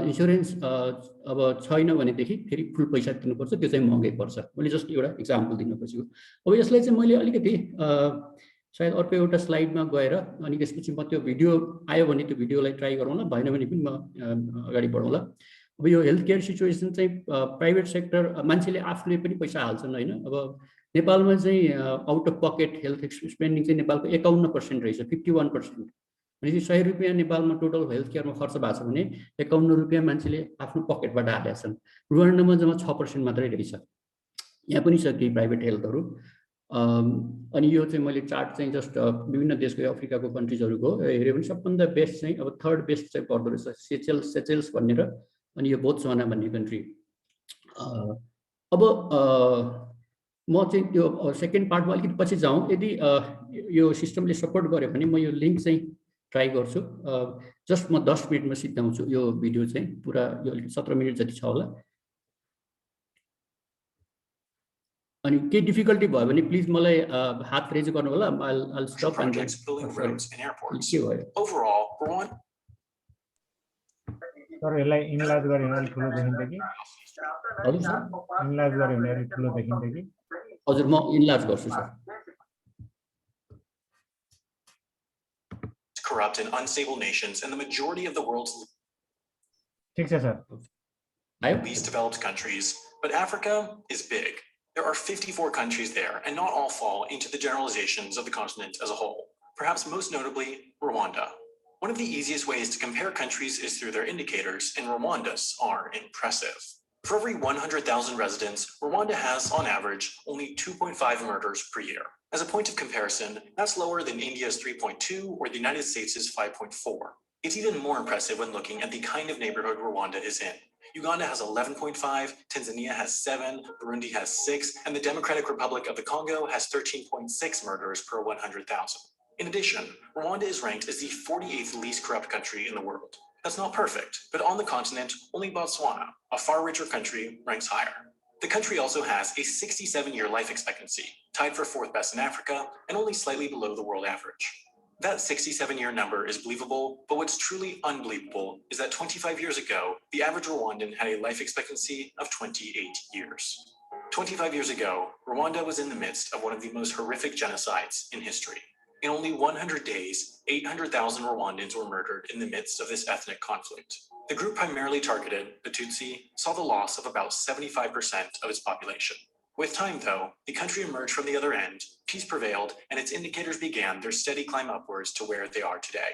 इन्स्योरेन्स अब छैन भनेदेखि फेरि फुल पैसा तिर्नुपर्छ त्यो चाहिँ महँगै पर्छ मैले जस्ट एउटा इक्जाम्पल दिन खोजेको अब यसलाई चाहिँ मैले अलिकति सायद अर्को एउटा स्लाइडमा गएर अनि त्यसपछि म त्यो भिडियो आयो भने त्यो भिडियोलाई ट्राई गरौँला भएन भने पनि म अगाडि बढौँला अब यो हेल्थ केयर सिचुएसन चाहिँ प्राइभेट सेक्टर मान्छेले आफूले पनि पैसा हाल्छन् होइन अब नेपालमा चाहिँ out of pocket health spending चाहिँ नेपालको 51% रहेछ 51% भनेपछि 100 रुपियाँ नेपालमा टोटल हेल्थ केयरमा खर्च भएको छ भने 51 रुपियाँ मान्छेले आफ्नो पकेटबाट हालेका छन् रुवान्डामा जम्मा 6% मात्रै रहेछ यहाँ पनि छ केही प्राइभेट हेल्थहरू अनि यो चाहिँ मैले चार्ट चाहिँ जस्ट विभिन्न देशको अफ्रिकाको कन्ट्रिजहरूको हेऱ्यो भने सबभन्दा बेस्ट चाहिँ अब थर्ड बेस्ट चाहिँ पर्दो रहेछ सेचेल्स भनेर अनि यो बोत्सवाना भन्ने कन्ट्री अब म चाहिँ त्यो सेकेन्ड पार्टमा अलिकति पछि जाउँ यदि यो सिस्टमले सपोर्ट गर्यो भने म यो लिङ्क चाहिँ ट्राई गर्छु जस्ट म 10 मिनटमा सिद्धाउँछु यो भिडियो चाहिँ पुरा यो 17 मिनट जति छ होला अनि के डिफिकल्टी भयो भने प्लिज मलाई हात रेज गर्नु होला I'll stop and then overall sir यसलाई इनलार्ज गरे भने ठुलो देखिन्छ कि हजुर सर इनलार्ज गरे भने ठुलो देखिन्छ कि हजुर म इनलार्ज गर्छु sir corrupt and unstable nations and the majority of the world's ठीक छ sir least developed countries but Africa is big. There are 54 countries there, and not all fall into the generalizations of the continent as a whole. Perhaps most notably, Rwanda. One of the easiest ways to compare countries is through their indicators, and Rwanda's are impressive. For every 100,000 residents, Rwanda has, on average, only 2.5 murders per year. As a point of comparison, that's lower than India's 3.2 or the United States' 5.4. It's even more impressive when looking at the kind of neighborhood Rwanda is in. Uganda has 11.5, Tanzania has 7, Burundi has 6, and the Democratic Republic of the Congo has 13.6 murders per 100,000. In addition, Rwanda is ranked as the 48th least corrupt country in the world. That's not perfect, but on the continent, only Botswana, a far richer country, ranks higher. The country also has a 67-year life expectancy, tied for 4th best in Africa, and only slightly below the world average. That 67-year number is believable, but what's truly unbelievable is that 25 years ago, the average Rwandan had a life expectancy of 28 years. 25 years ago, Rwanda was in the midst of one of the most horrific genocides in history. In only 100 days, 800,000 Rwandans were murdered in the midst of this ethnic conflict. The group primarily targeted, the Tutsi, saw the loss of about 75% of its population. With time, though, the country emerged from the other end, peace prevailed, and its indicators began their steady climb upwards to where they are today.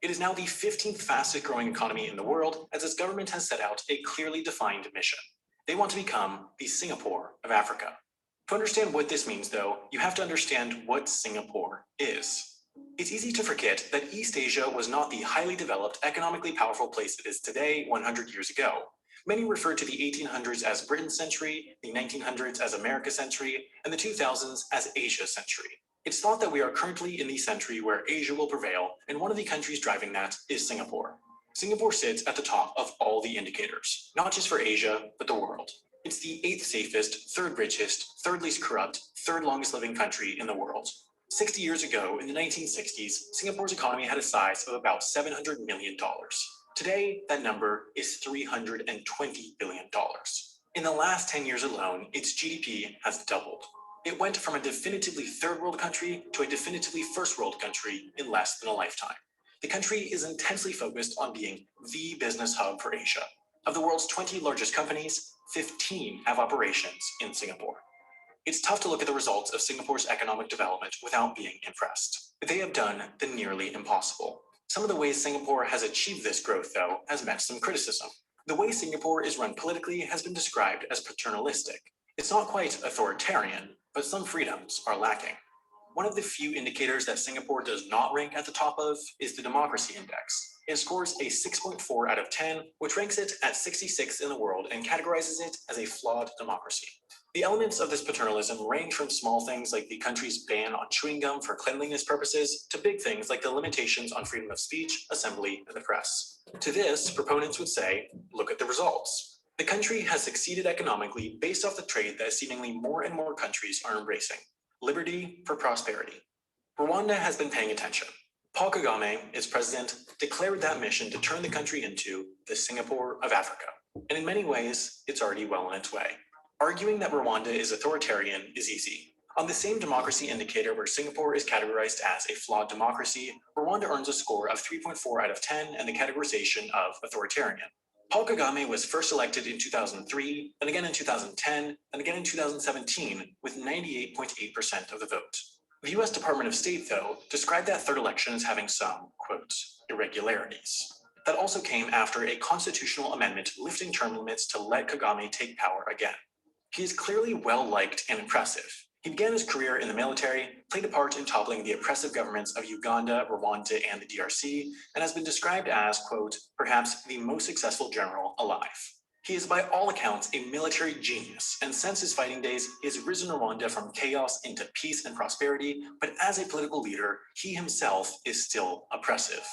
It is now the 15th fastest growing economy in the world, as its government has set out a clearly defined mission. They want to become the Singapore of Africa. To understand what this means, though, you have to understand what Singapore is. It's easy to forget that East Asia was not the highly developed, economically powerful place it is today 100 years ago. Many refer to the 1800s as Britain's century, the 1900s as America's century, and the 2000s as Asia's century. It's thought that we are currently in the century where Asia will prevail, and one of the countries driving that is Singapore. Singapore sits at the top of all the indicators, not just for Asia, but the world. It's the 8th safest, 3rd richest, 3rd least corrupt, 3rd longest living country in the world. 60 years ago, in the 1960s, Singapore's economy had a size of about $700 million. Today, that number is $320 billion. In the last 10 years alone, its GDP has doubled. It went from a definitively third world country to a definitively first world country in less than a lifetime. The country is intensely focused on being the business hub for Asia. Of the world's 20 largest companies, 15 have operations in Singapore. It's tough to look at the results of Singapore's economic development without being impressed. They have done the nearly impossible. Some of the ways Singapore has achieved this growth, though, has met some criticism. The way Singapore is run politically has been described as paternalistic. It's not quite authoritarian, but some freedoms are lacking. One of the few indicators that Singapore does not rank at the top of is the Democracy Index. It scores a 6.4 out of 10, which ranks it at 66th in the world and categorizes it as a flawed democracy. The elements of this paternalism range from small things like the country's ban on chewing gum for cleanliness purposes to big things like the limitations on freedom of speech, assembly, and the press. To this, proponents would say, look at the results. The country has succeeded economically based off the trait that seemingly more and more countries are embracing: liberty for prosperity. Rwanda has been paying attention. Paul Kagame, its president, declared that mission to turn the country into the Singapore of Africa. And in many ways, it's already well on its way. Arguing that Rwanda is authoritarian is easy. On the same democracy indicator where Singapore is categorized as a flawed democracy, Rwanda earns a score of 3.4 out of 10 and the categorization of authoritarian. Paul Kagame was first elected in 2003, then again in 2010, and again in 2017 with 98.8% of the vote. The US Department of State, though, described that third election as having some, quote, irregularities. That also came after a constitutional amendment lifting term limits to let Kagame take power again. He is clearly well-liked and impressive. He began his career in the military, played a part in toppling the oppressive governments of Uganda, Rwanda, and the DRC, and has been described as, quote, perhaps the most successful general alive. He is by all accounts a military genius, and since his fighting days, he has risen Rwanda from chaos into peace and prosperity, but as a political leader, he himself is still oppressive.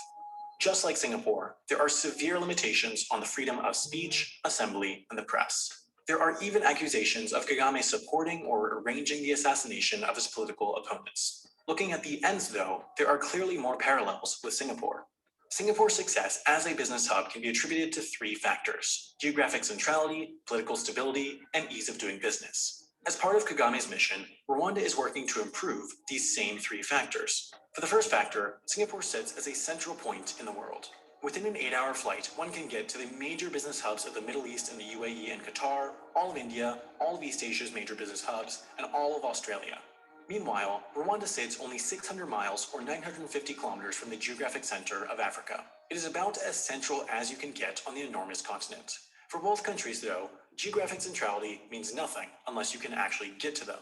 Just like Singapore, there are severe limitations on the freedom of speech, assembly, and the press. There are even accusations of Kagame supporting or arranging the assassination of his political opponents. Looking at the ends, though, there are clearly more parallels with Singapore. Singapore's success as a business hub can be attributed to 3 factors: geographic centrality, political stability, and ease of doing business. As part of Kagame's mission, Rwanda is working to improve these same 3 factors. For the first factor, Singapore sits as a central point in the world. Within an 8-hour flight, one can get to the major business hubs of the Middle East and the UAE and Qatar, all of India, all of East Asia's major business hubs, and all of Australia. Meanwhile, Rwanda sits only 600 miles or 950 kilometers from the geographic center of Africa. It is about as central as you can get on the enormous continent. For both countries, though, geographic centrality means nothing unless you can actually get to them.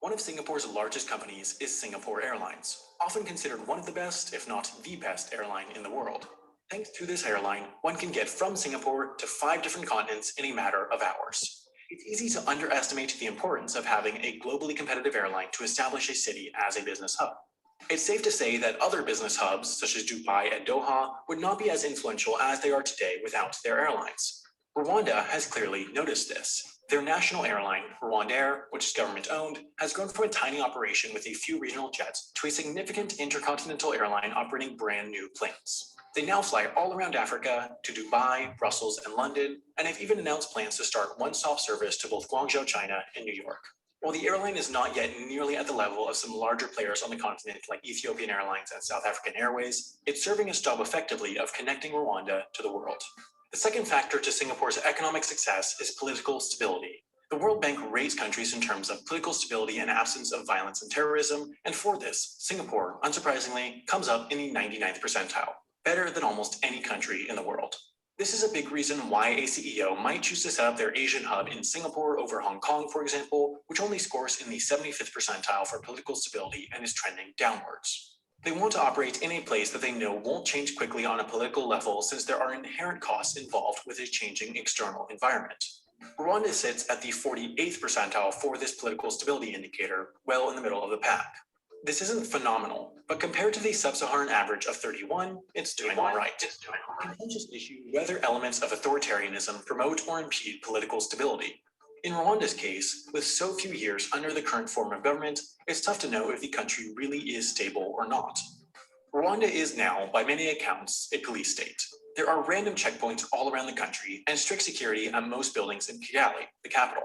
One of Singapore's largest companies is Singapore Airlines, often considered one of the best, if not the best, airline in the world. Thanks to this airline, one can get from Singapore to 5 different continents in a matter of hours. It's easy to underestimate the importance of having a globally competitive airline to establish a city as a business hub. It's safe to say that other business hubs, such as Dubai and Doha, would not be as influential as they are today without their airlines. Rwanda has clearly noticed this. Their national airline, Rwandair, which is government-owned, has grown from a tiny operation with a few regional jets to a significant intercontinental airline operating brand new planes. They now fly all around Africa, to Dubai, Brussels, and London, and have even announced plans to start one-stop service to both Guangzhou, China, and New York. While the airline is not yet nearly at the level of some larger players on the continent like Ethiopian Airlines and South African Airways, it's serving its job effectively of connecting Rwanda to the world. The second factor to Singapore's economic success is political stability. The World Bank rates countries in terms of political stability and absence of violence and terrorism, and for this, Singapore, unsurprisingly, comes up in the 99th percentile, better than almost any country in the world. This is a big reason why a CEO might choose to set up their Asian hub in Singapore over Hong Kong, for example, which only scores in the 75th percentile for political stability and is trending downwards. They want to operate in a place that they know won't change quickly on a political level, since there are inherent costs involved with a changing external environment. Rwanda sits at the 48th percentile for this political stability indicator, well in the middle of the pack. This isn't phenomenal, but compared to the sub-Saharan average of 31, it's doing all right. The contentious issue whether elements of authoritarianism promote or impede political stability. In Rwanda's case, with so few years under the current form of government, it's tough to know if the country really is stable or not. Rwanda is now, by many accounts, a police state. There are random checkpoints all around the country and strict security at most buildings in Kigali, the capital.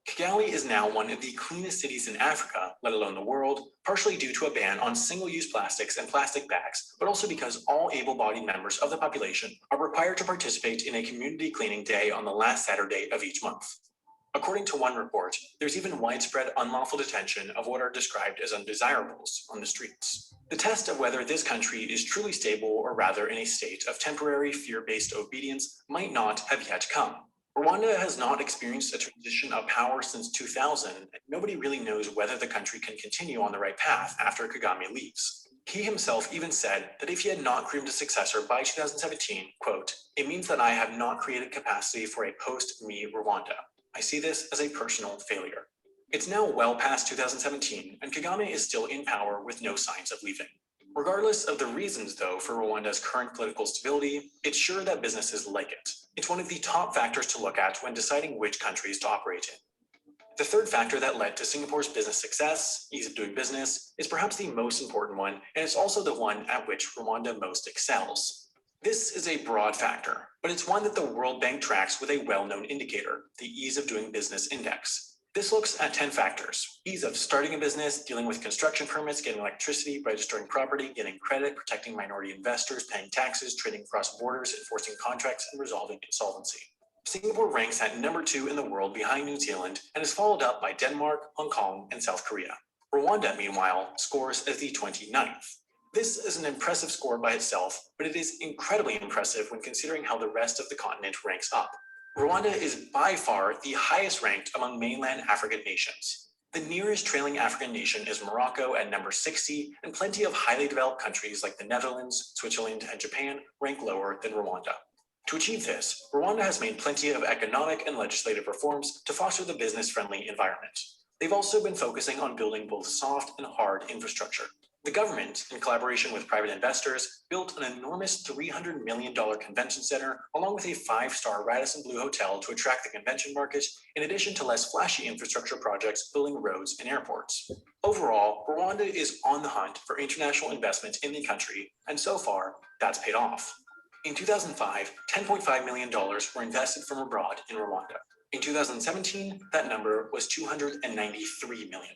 Kigali is now one of the cleanest cities in Africa, let alone the world, partially due to a ban on single-use plastics and plastic bags, but also because all able-bodied members of the population are required to participate in a community cleaning day on the last Saturday of each month. According to one report, there's even widespread unlawful detention of what are described as undesirables on the streets. The test of whether this country is truly stable, or rather in a state of temporary fear-based obedience, might not have yet come. Rwanda has not experienced a transition of power since 2000, and nobody really knows whether the country can continue on the right path after Kagame leaves. He himself even said that if he had not groomed a successor by 2017, quote, "It means that I have not created capacity for a post-me Rwanda. I see this as a personal failure." It's now well past 2017, and Kagame is still in power with no signs of leaving. Regardless of the reasons, though, for Rwanda's current political stability, it's sure that businesses like it. It's one of the top factors to look at when deciding which countries to operate in. The third factor that led to Singapore's business success, ease of doing business, is perhaps the most important one, and it's also the one at which Rwanda most excels. This is a broad factor, but it's one that the World Bank tracks with a well-known indicator, the Ease of Doing Business Index. This looks at 10 factors: ease of starting a business, dealing with construction permits, getting electricity, registering property, getting credit, protecting minority investors, paying taxes, trading cross borders, enforcing contracts, and resolving insolvency. Singapore ranks at number 2 in the world behind New Zealand and is followed up by Denmark, Hong Kong, and South Korea. Rwanda, meanwhile, scores as the 29th. This is an impressive score by itself, but it is incredibly impressive when considering how the rest of the continent ranks up. Rwanda is by far the highest ranked among mainland African nations. The nearest trailing African nation is Morocco at number 60, and plenty of highly developed countries like the Netherlands, Switzerland, and Japan rank lower than Rwanda. To achieve this, Rwanda has made plenty of economic and legislative reforms to foster the business-friendly environment. They've also been focusing on building both soft and hard infrastructure. The government, in collaboration with private investors, built an enormous $300 million convention center, along with a 5-star Radisson Blu hotel to attract the convention market, in addition to less flashy infrastructure projects building roads and airports. Overall, Rwanda is on the hunt for international investment in the country, and so far, that's paid off. In 2005, $10.5 million were invested from abroad in Rwanda. In 2017, that number was $293 million.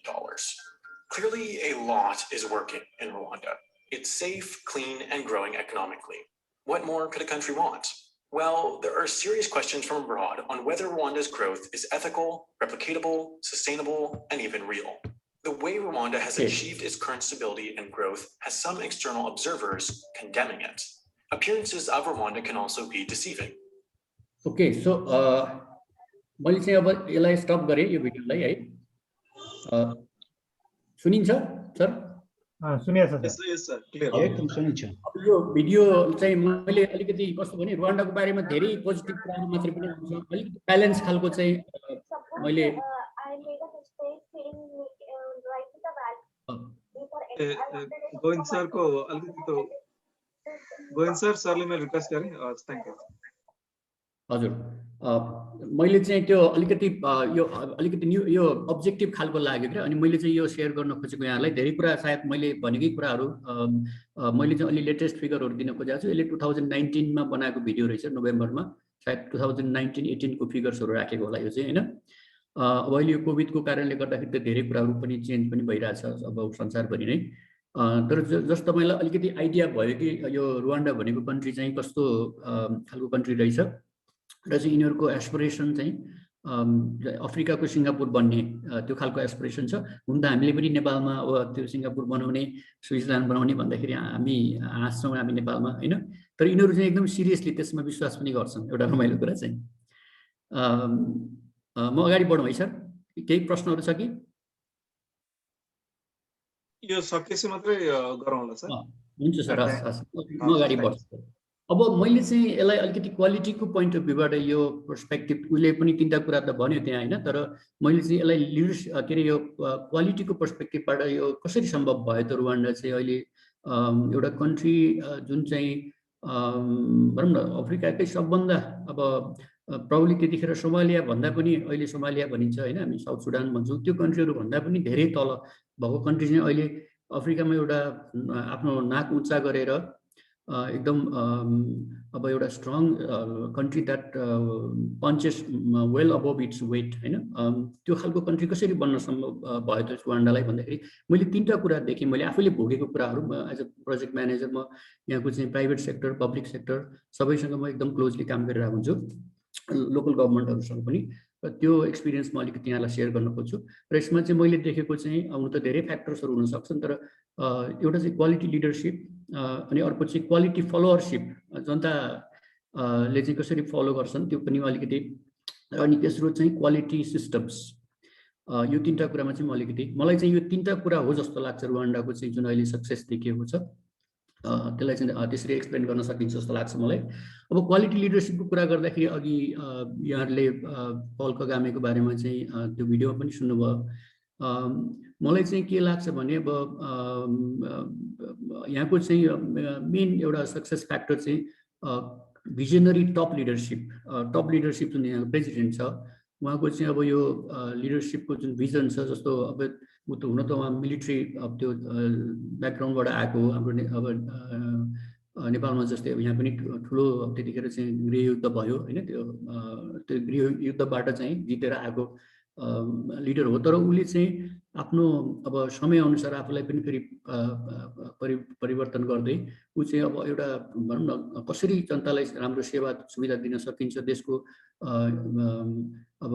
Clearly, a lot is working in Rwanda. It's safe, clean, and growing economically. What more could a country want? Well, there are serious questions from abroad on whether Rwanda's growth is ethical, replicatable, sustainable, and even real. The way Rwanda has achieved its current stability and growth has some external observers condemning it. Appearances of Rwanda can also be deceiving. Okay, so मैले चाहिँ अब यसलाई stop गरेँ यो भिडियोलाई है सुनिन्छ sir सुनिएछ सर Yes, sir. Clear. एकदम सुनिन्छ अब यो भिडियो चाहिँ मैले अलिकति कस्तो भने रुवान्डाको बारेमा धेरै पोजिटिभ कुराहरू मात्रै पनि आउँछ अलिकति ब्यालेन्स खालको चाहिँ मैले गोविंद सर को अलिकति तो गोविंद सर सरले मैले रिक्वेस्ट गरेँ थ्यांक यू हजुर मैले चाहिँ त्यो अलिकति यो अलिकति न्यू यो अब्जेक्टिभ खालको लाग्यो के अनि मैले चाहिँ यो शेयर गर्न खोजेको यहाँलाई धेरै कुरा सायद मैले भनेकै कुराहरू मैले चाहिँ अलि लेटेस्ट फिगरहरू दिन खोजेको छु यसले 2019 मा बनाएको भिडियो रहेछ नोभेम्बरमा सायद 2019-18 को फिगर्सहरू राखेको होला यो चाहिँ हैन अब अहिले यो कोभिडको कारणले गर्दाखेरि त धेरै कुराहरू पनि चेन्ज पनि भइरहेछ अब संसारभरि नै तर जस्ट तपाईलाई अलिकति आइडिया भयो कि यो रुवान्डा भनेको कन्ट्री चाहिँ कस्तो खालको कन्ट्री रहेछ र चाहिँ यिनीहरुको एस्पिरेसन चाहिँ अफ्रिकाको सिंगापुर बन्ने त्यो खालको एस्पिरेसन छ हुन त हामीले पनि नेपालमा त्यो सिंगापुर बनाउने स्विजरल्यान्ड बनाउने भन्दाखेरि हामी हाँस्छौं हामी नेपालमा हैन तर यिनीहरु चाहिँ एकदम सिरियसली त्यसमा विश्वास पनि गर्छन् एउटा रमाइलो कुरा चाहिँ म अगाडि बढौँ है सर केही प्रश्नहरु छ कि यो सकेपछि मात्रै गरौँ होला सर। हुन्छ सर, हस् हस्, म अगाडि Thanks. बढ्छु। अब मैले चाहिँ यसलाई अलिकति क्वालिटीको पोइन्ट अफ भ्यूबाट यो पर्सपेक्टिभ उसले पनि 3टा कुरा त भन्यो त्यहाँ होइन, तर मैले चाहिँ यसलाई लिडरसिप के अरे यो क्वालिटीको पर्सपेक्टिभबाट यो कसरी सम्भव भयो त रुवान्डा चाहिँ अहिले एउटा कन्ट्री जुन चाहिँ भनौँ न अफ्रिकाकै सबभन्दा अब प्रब्ली त्यतिखेर सोमालिया भन्दा पनि अहिले सोमालिया भनिन्छ होइन, हामी साउथ सुडान भन्छौँ, त्यो कन्ट्रीहरू भन्दा पनि धेरै तल भएको कन्ट्री चाहिँ अहिले अफ्रिकामा एउटा आफ्नो नाक उच्चा गरेर एकदम अब एउटा strong country that punches well above its weight होइन, त्यो खालको कन्ट्री कसरी बन्न सम्भव भयो त रुवान्डालाई भन्दाखेरि मैले 3टा कुरा देखेँ। मैले आफैले भोगेको कुराहरू, एज अ प्रोजेक्ट म्यानेजर म यहाँको चाहिँ प्राइभेट सेक्टर पब्लिक सेक्टर सबैसँग म एकदम क्लोजली काम गरिरहेको हुन्छु, लोकल गभर्मेन्टहरूसँग पनि। त्यो एक्सपिरियन्स म अलिकति यहाँलाई सेयर गर्न खोज्छु। र यसमा चाहिँ मैले देखेको चाहिँ आउनु त धेरै फ्याक्टर्सहरू हुन सक्छन्, तर एउटा चाहिँ क्वालिटी लिडरसिप अनि अर्को चाहिँ क्वालिटी फलोअरसिप, जनताले चाहिँ कसरी फलो गर्छन् त्यो पनि अलिकति, अनि तेस्रो चाहिँ क्वालिटी सिस्टम्स। यो 3टा कुरामा चाहिँ म अलिकति, मलाई चाहिँ यो 3टा कुरा हो जस्तो लाग्छ रुवान्डाको चाहिँ जुन अहिले सक्सेस देखिएको छ, त्यसलाई चाहिँ त्यसरी एक्सप्लेन गर्न सकिन्छ जस्तो लाग्छ मलाई। अब क्वालिटी लिडरसिपको कुरा गर्दाखेरि अघि यहाँहरूले पल कगामेको बारेमा चाहिँ त्यो भिडियोमा पनि सुन्नुभयो। मलाई चाहिँ के लाग्छ भने अब यहाँको चाहिँ मेन एउटा सक्सेस फ्याक्टर चाहिँ भिजनरी टप लिडरसिप जुन यहाँको प्रेसिडेन्ट छ उहाँको चाहिँ अब यो लिडरसिपको जुन भिजन छ, जस्तो अब ऊ त हुन त उहाँ मिलिट्री अब त्यो ब्याकग्राउन्डबाट आएको हो, हाम्रो अब नेपालमा जस्तै अब यहाँ पनि ठुलो त्यतिखेर चाहिँ गृहयुद्ध भयो होइन, त्यो गृहयुद्धबाट चाहिँ जितेर आएको लिडर हो, तर उसले चाहिँ आफ्नो अब समयअनुसार आफूलाई पनि फेरि परिवर्तन गर्दै ऊ चाहिँ अब एउटा भनौँ न कसरी जनतालाई राम्रो सेवा सुविधा दिन सकिन्छ, देशको अब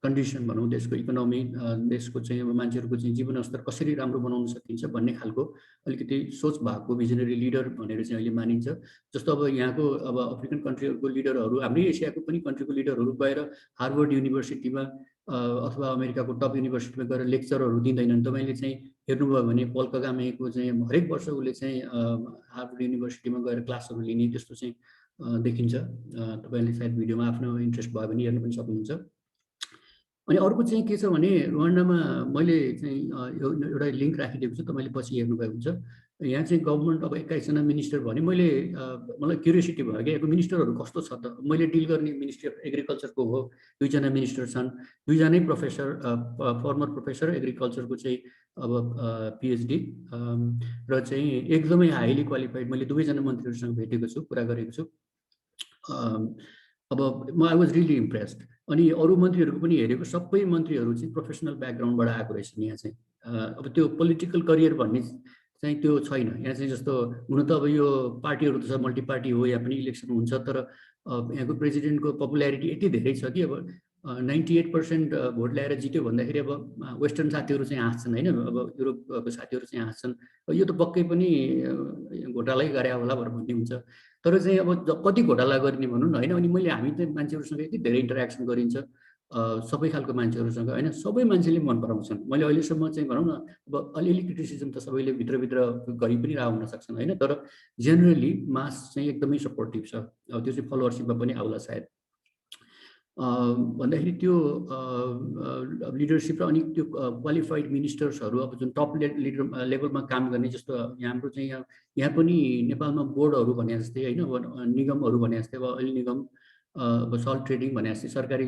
कन्डिसन भनौँ, देशको इकोनोमी, देशको चाहिँ अब मान्छेहरूको चाहिँ जीवनस्तर कसरी राम्रो बनाउन सकिन्छ भन्ने खालको अलिकति सोच भएको भिजनरी लिडर भनेर चाहिँ अहिले मानिन्छ। जस्तो अब यहाँको अब अफ्रिकन कन्ट्रीहरूको लिडरहरू, हाम्रै एसियाको पनि कन्ट्रीको लिडरहरू गएर हार्वर्ड युनिभर्सिटीमा अथवा अमेरिकाको टप युनिभर्सिटीमा गएर लेक्चरहरू दिँदैनन्। तपाईँले चाहिँ हेर्नुभयो भने पल कगामेको चाहिँ हरेक वर्ष उसले चाहिँ हार्वर्ड युनिभर्सिटीमा गएर क्लासहरू लिने त्यस्तो चाहिँ देखिन्छ। तपाईँले सायद भिडियोमा आफ्नो इन्ट्रेस्ट भयो भने हेर्न पनि सक्नुहुन्छ। अनि अर्को चाहिँ के छ भने रुवान्डामा मैले चाहिँ एउटा लिङ्क राखिदिएको छु, तपाईँले पछि हेर्नुभएको हुन्छ। यहाँ चाहिँ गभर्मेन्ट अब 21जना मिनिस्टर भने मलाई क्युरियोसिटी भयो कि यहाँको मिनिस्टरहरू कस्तो छ त। मैले डिल गर्ने मिनिस्ट्री अफ एग्रिकल्चरको हो, 2जना मिनिस्टर छन्, 2जनै प्रोफेसर, फर्मर प्रोफेसर एग्रिकल्चरको चाहिँ अब पिएचडी र चाहिँ एकदमै हाइली क्वालिफाइड। मैले 2जना मन्त्रीहरूसँग भेटेको छु, कुरा गरेको छु। अब आई वाज रियली इम्प्रेस्ड। अनि अरू मन्त्रीहरूको पनि हेरेको, सबै मन्त्रीहरू चाहिँ प्रोफेसनल ब्याकग्राउन्डबाट आएको रहेछन् यहाँ चाहिँ। अब त्यो पोलिटिकल करियर भन्ने चाहिँ त्यो छैन यहाँ चाहिँ। जस्तो हुन त अब यो पार्टीहरू त छ, मल्टी पार्टी हो, यहाँ पनि इलेक्सन हुन्छ, तर यहाँको प्रेसिडेन्टको पपुल्यारिटी यति धेरै छ कि अब 98% भोट ल्याएर जित्यो भन्दाखेरि अब वेस्टर्न साथीहरू चाहिँ हाँस्छन् होइन, अब युरोपको साथीहरू चाहिँ हाँस्छन्, यो त पक्कै पनि घोटालै गरे होला भनेर भन्ने हुन्छ। तर चाहिँ अब कति घोटाला गर्ने भनौँ न होइन। अनि हामी चाहिँ मान्छेहरूसँग यति धेरै इन्टरेक्सन गरिन्छ सबै खालको मान्छेहरूसँग होइन, सबै मान्छेले मन पराउँछन्। मैले अहिलेसम्म चाहिँ भनौँ न अब अलिअलि क्रिटिसिजम त सबैले भित्रभित्र गरि पनि हुन सक्छन् होइन, तर जेनरली मास चाहिँ एकदमै सपोर्टिभ छ। अब त्यो चाहिँ फलोअरसिपमा पनि आउला सायद। भन्दाखेरि त्यो लिडरसिप र अनि त्यो क्वालिफाइड मिनिस्टर्सहरू अब जुन टप लिडर लेभलमा काम गर्ने, जस्तो हाम्रो चाहिँ यहाँ पनि नेपालमा बोर्डहरू भने जस्तै होइन, निगमहरू भने जस्तै अब ऐल निगम, अब सल्ट ट्रेडिङ भने जस्तै सरकारी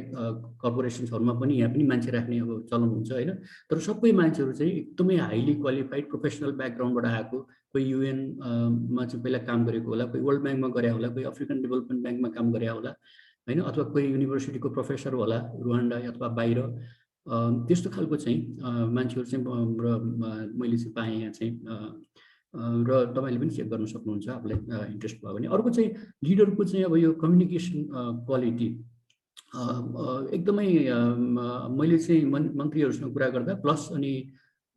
कर्पोरेसन्सहरूमा पनि यहाँ पनि मान्छे राख्ने अब चलन हुन्छ होइन। तर सबै मान्छेहरू चाहिँ एकदमै हाइली क्वालिफाइड प्रोफेसनल ब्याकग्राउन्डबाट आएको, कोही युएनमा चाहिँ पहिला काम गरेको होला, कोही वर्ल्ड ब्याङ्कमा गरे होला, कोही अफ्रिकन डेभलपमेन्ट ब्याङ्कमा काम गरे होला होइन, अथवा कोही युनिभर्सिटीको प्रोफेसर होला रुवान्डा अथवा बाहिर, त्यस्तो खालको चाहिँ मान्छेहरू चाहिँ मैले चाहिँ पाएँ यहाँ चाहिँ। र तपाईँले पनि चेक गर्न सक्नुहुन्छ आफूलाई इन्ट्रेस्ट भयो भने। अर्को चाहिँ लिडरको चाहिँ अब यो कम्युनिकेसन क्वालिटी एकदमै मैले चाहिँ मन्त्रीहरूसँग कुरा गर्दा प्लस अनि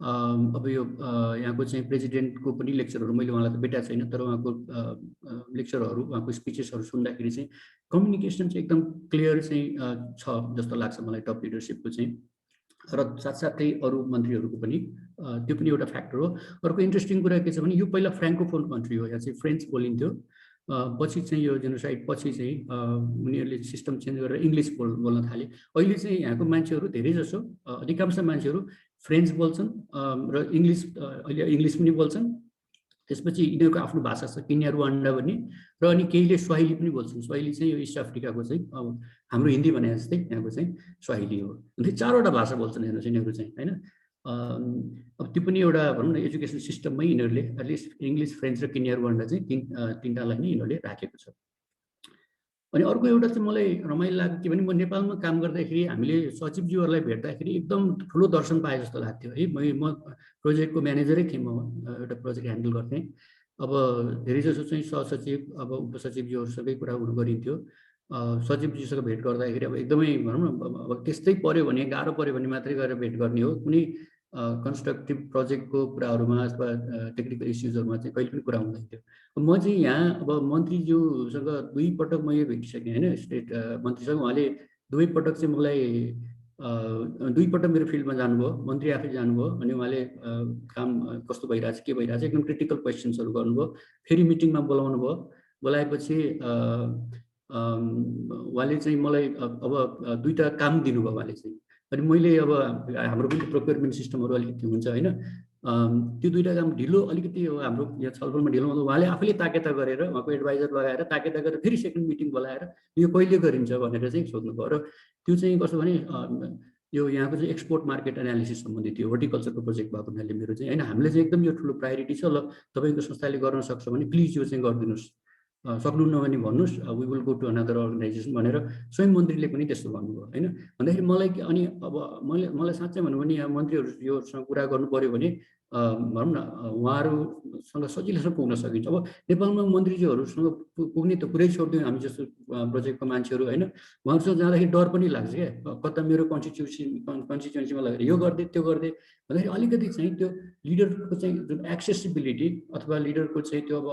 अब यो यहाँको चाहिँ प्रेसिडेन्टको पनि लेक्चरहरू मैले उहाँलाई त भेटेको छैन, तर उहाँको लेक्चरहरू उहाँको स्पिचेसहरू सुन्दाखेरि चाहिँ कम्युनिकेसन चाहिँ एकदम क्लियर चाहिँ छ जस्तो लाग्छ मलाई टप लिडरसिपको चाहिँ। र साथसाथै अरू मन्त्रीहरूको पनि त्यो पनि एउटा फ्याक्टर हो। अर्को इन्ट्रेस्टिङ कुरा के छ भने यो पहिला फ्रेङ्कोफोन कन्ट्री हो, यहाँ चाहिँ फ्रेन्च बोलिन्थ्यो, पछि चाहिँ यो जेनोसाइड पछि चाहिँ उनीहरूले सिस्टम चेन्ज गरेर इङ्ग्लिस बोल्न थाले। अहिले चाहिँ यहाँको मान्छेहरू धेरै जसो अधिकांश मान्छेहरू फ्रेन्च बोल्छन् र इङ्ग्लिस अहिले इङ्ग्लिस पनि बोल्छन्। त्यसपछि यिनीहरूको आफ्नो भाषा छ केन्या रुवान्डा भन्ने, र अनि केहीले स्वाहिली पनि बोल्छन्। स्वाहिली चाहिँ यो इस्ट अफ्रिकाको चाहिँ अब हाम्रो हिन्दी भने जस्तै यहाँको चाहिँ स्वाहिली हो। अनि 4वटा भाषा बोल्छन् हेर्नुहोस् यिनीहरू चाहिँ, होइन। अब त्यो पनि एउटा भनौँ न एजुकेसन सिस्टममै यिनीहरूले एटलिस्ट इङ्ग्लिस, फ्रेन्च र केन्या रुवान्डा चाहिँ तिनवटालाई नै यिनीहरूले राखेको छ। अनि अर्को एउटा चाहिँ मलाई रमाइलो लाग्यो के भने म नेपालमा काम गर्दाखेरि हामीले सचिवज्यूहरूलाई भेट्दाखेरि एकदम ठुलो दर्शन पाए जस्तो लाग्थ्यो है। म प्रोजेक्टको म्यानेजरै थिएँ, म एउटा प्रोजेक्ट ह्यान्डल गर्थेँ। अब धेरै जसो चाहिँ सहसचिव अब उपसचिवज्यूहरूसँगै कुरा गरिन्थ्यो। सचिवज्यूसँग भेट गर्दाखेरि अब एकदमै भनौँ न अब त्यस्तै पऱ्यो भने, गाह्रो पऱ्यो भने मात्रै गएर भेट गर्ने हो। कुनै कन्स्ट्रक्टिभ प्रोजेक्टको कुराहरूमा अथवा टेक्निकल इस्युजहरूमा चाहिँ कहिले पनि कुरा हुँदैन थियो। म चाहिँ यहाँ अब मन्त्रीज्यूसँग 2 पटक मैले भेटिसकेँ, होइन, स्टेट मन्त्रीसँग। उहाँले 2 पटक चाहिँ मलाई 2 पटक मेरो फिल्डमा जानुभयो, मन्त्री आफै जानुभयो। अनि उहाँले काम कस्तो भइरहेछ, के भइरहेछ, एकदम क्रिटिकल क्वेसन्सहरू गर्नुभयो। फेरि मिटिङमा बोलाउनु भयो। बोलाएपछि उहाँले चाहिँ मलाई अब 2टा काम दिनुभयो उहाँले चाहिँ। अनि मैले अब हाम्रो पनि प्रोक्योरमेन्ट सिस्टमहरू अलिकति हुन्छ, होइन, त्यो 2टा काम ढिलो अलिकति हाम्रो यहाँ छलफलमा ढिलो हुँदा उहाँले आफैले ताकेता गरेर उहाँको एडभाइजर लगाएर ताकेता गरेर फेरि सेकेन्ड मिटिङ बोलाएर यो कहिले गरिन्छ भनेर चाहिँ सोध्नुभयो। र त्यो चाहिँ कस्तो भने यो यहाँको चाहिँ एक्सपोर्ट मार्केट एनालिसिस सम्बन्धी थियो, हर्टिकल्चरको प्रोजेक्ट भएको हुनाले मेरो चाहिँ, होइन, हामीले चाहिँ एकदम यो ठुलो प्रायोरिटी छ, ल तपाईँको संस्थाले गर्न सक्छ भने प्लिज यो चाहिँ गरिदिनुहोस्, सक्नुहुन्न भने भन्नुहोस्, we will go to another organisation भनेर स्वयं मन्त्रीले पनि त्यस्तो भन्नुभयो, होइन। भन्दाखेरि मलाई अनि अब मलाई साँच्चै भन्नु भने यहाँ मन्त्रीहरू योसँग कुरा गर्नु पऱ्यो भने भनौँ न उहाँहरूसँग सजिलोसँग पुग्न सकिन्छ। अब नेपालमा मन्त्रीज्यूहरूसँग पुग्ने त कुरै छोडिदिउँ, हामी जस्तो प्रोजेक्टको मान्छेहरू, होइन, उहाँहरूसँग जाँदाखेरि डर पनि लाग्छ क्या, कता मेरो कन्स्टिट्युन्सीमा लगेर यो गरिदिए त्यो गरिदिए भन्दाखेरि अलिकति चाहिँ त्यो लिडरको चाहिँ जुन एक्सेसिबिलिटी अथवा लिडरको चाहिँ त्यो अब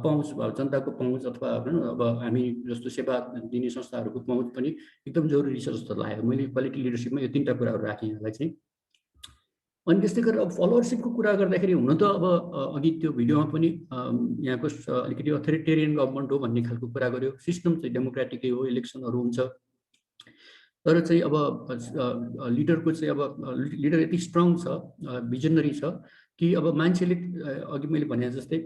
पहुँच, जनताको पहुँच अथवा भनौँ अब हामी जस्तो सेवा दिने संस्थाहरूको पहुँच पनि एकदम जरुरी छ जस्तो लाग्यो। मैले क्वालिटी लिडरसिपमा यो 3टा कुराहरू राखेँ यहाँलाई चाहिँ। अनि त्यस्तै गरेर अब फलोअरसिपको कुरा गर्दाखेरि हुन त अब अघि त्यो भिडियोमा पनि यहाँको अलिकति अथोरिटेरियन गभर्मेन्ट हो भन्ने खालको कुरा गर्यो। सिस्टम चाहिँ डेमोक्रेटिकै हो, इलेक्सनहरू हुन्छ, तर चाहिँ अब लिडरको चाहिँ अब लिडर यति स्ट्रङ छ, भिजनरी छ कि अब मान्छेले अघि मैले भने जस्तै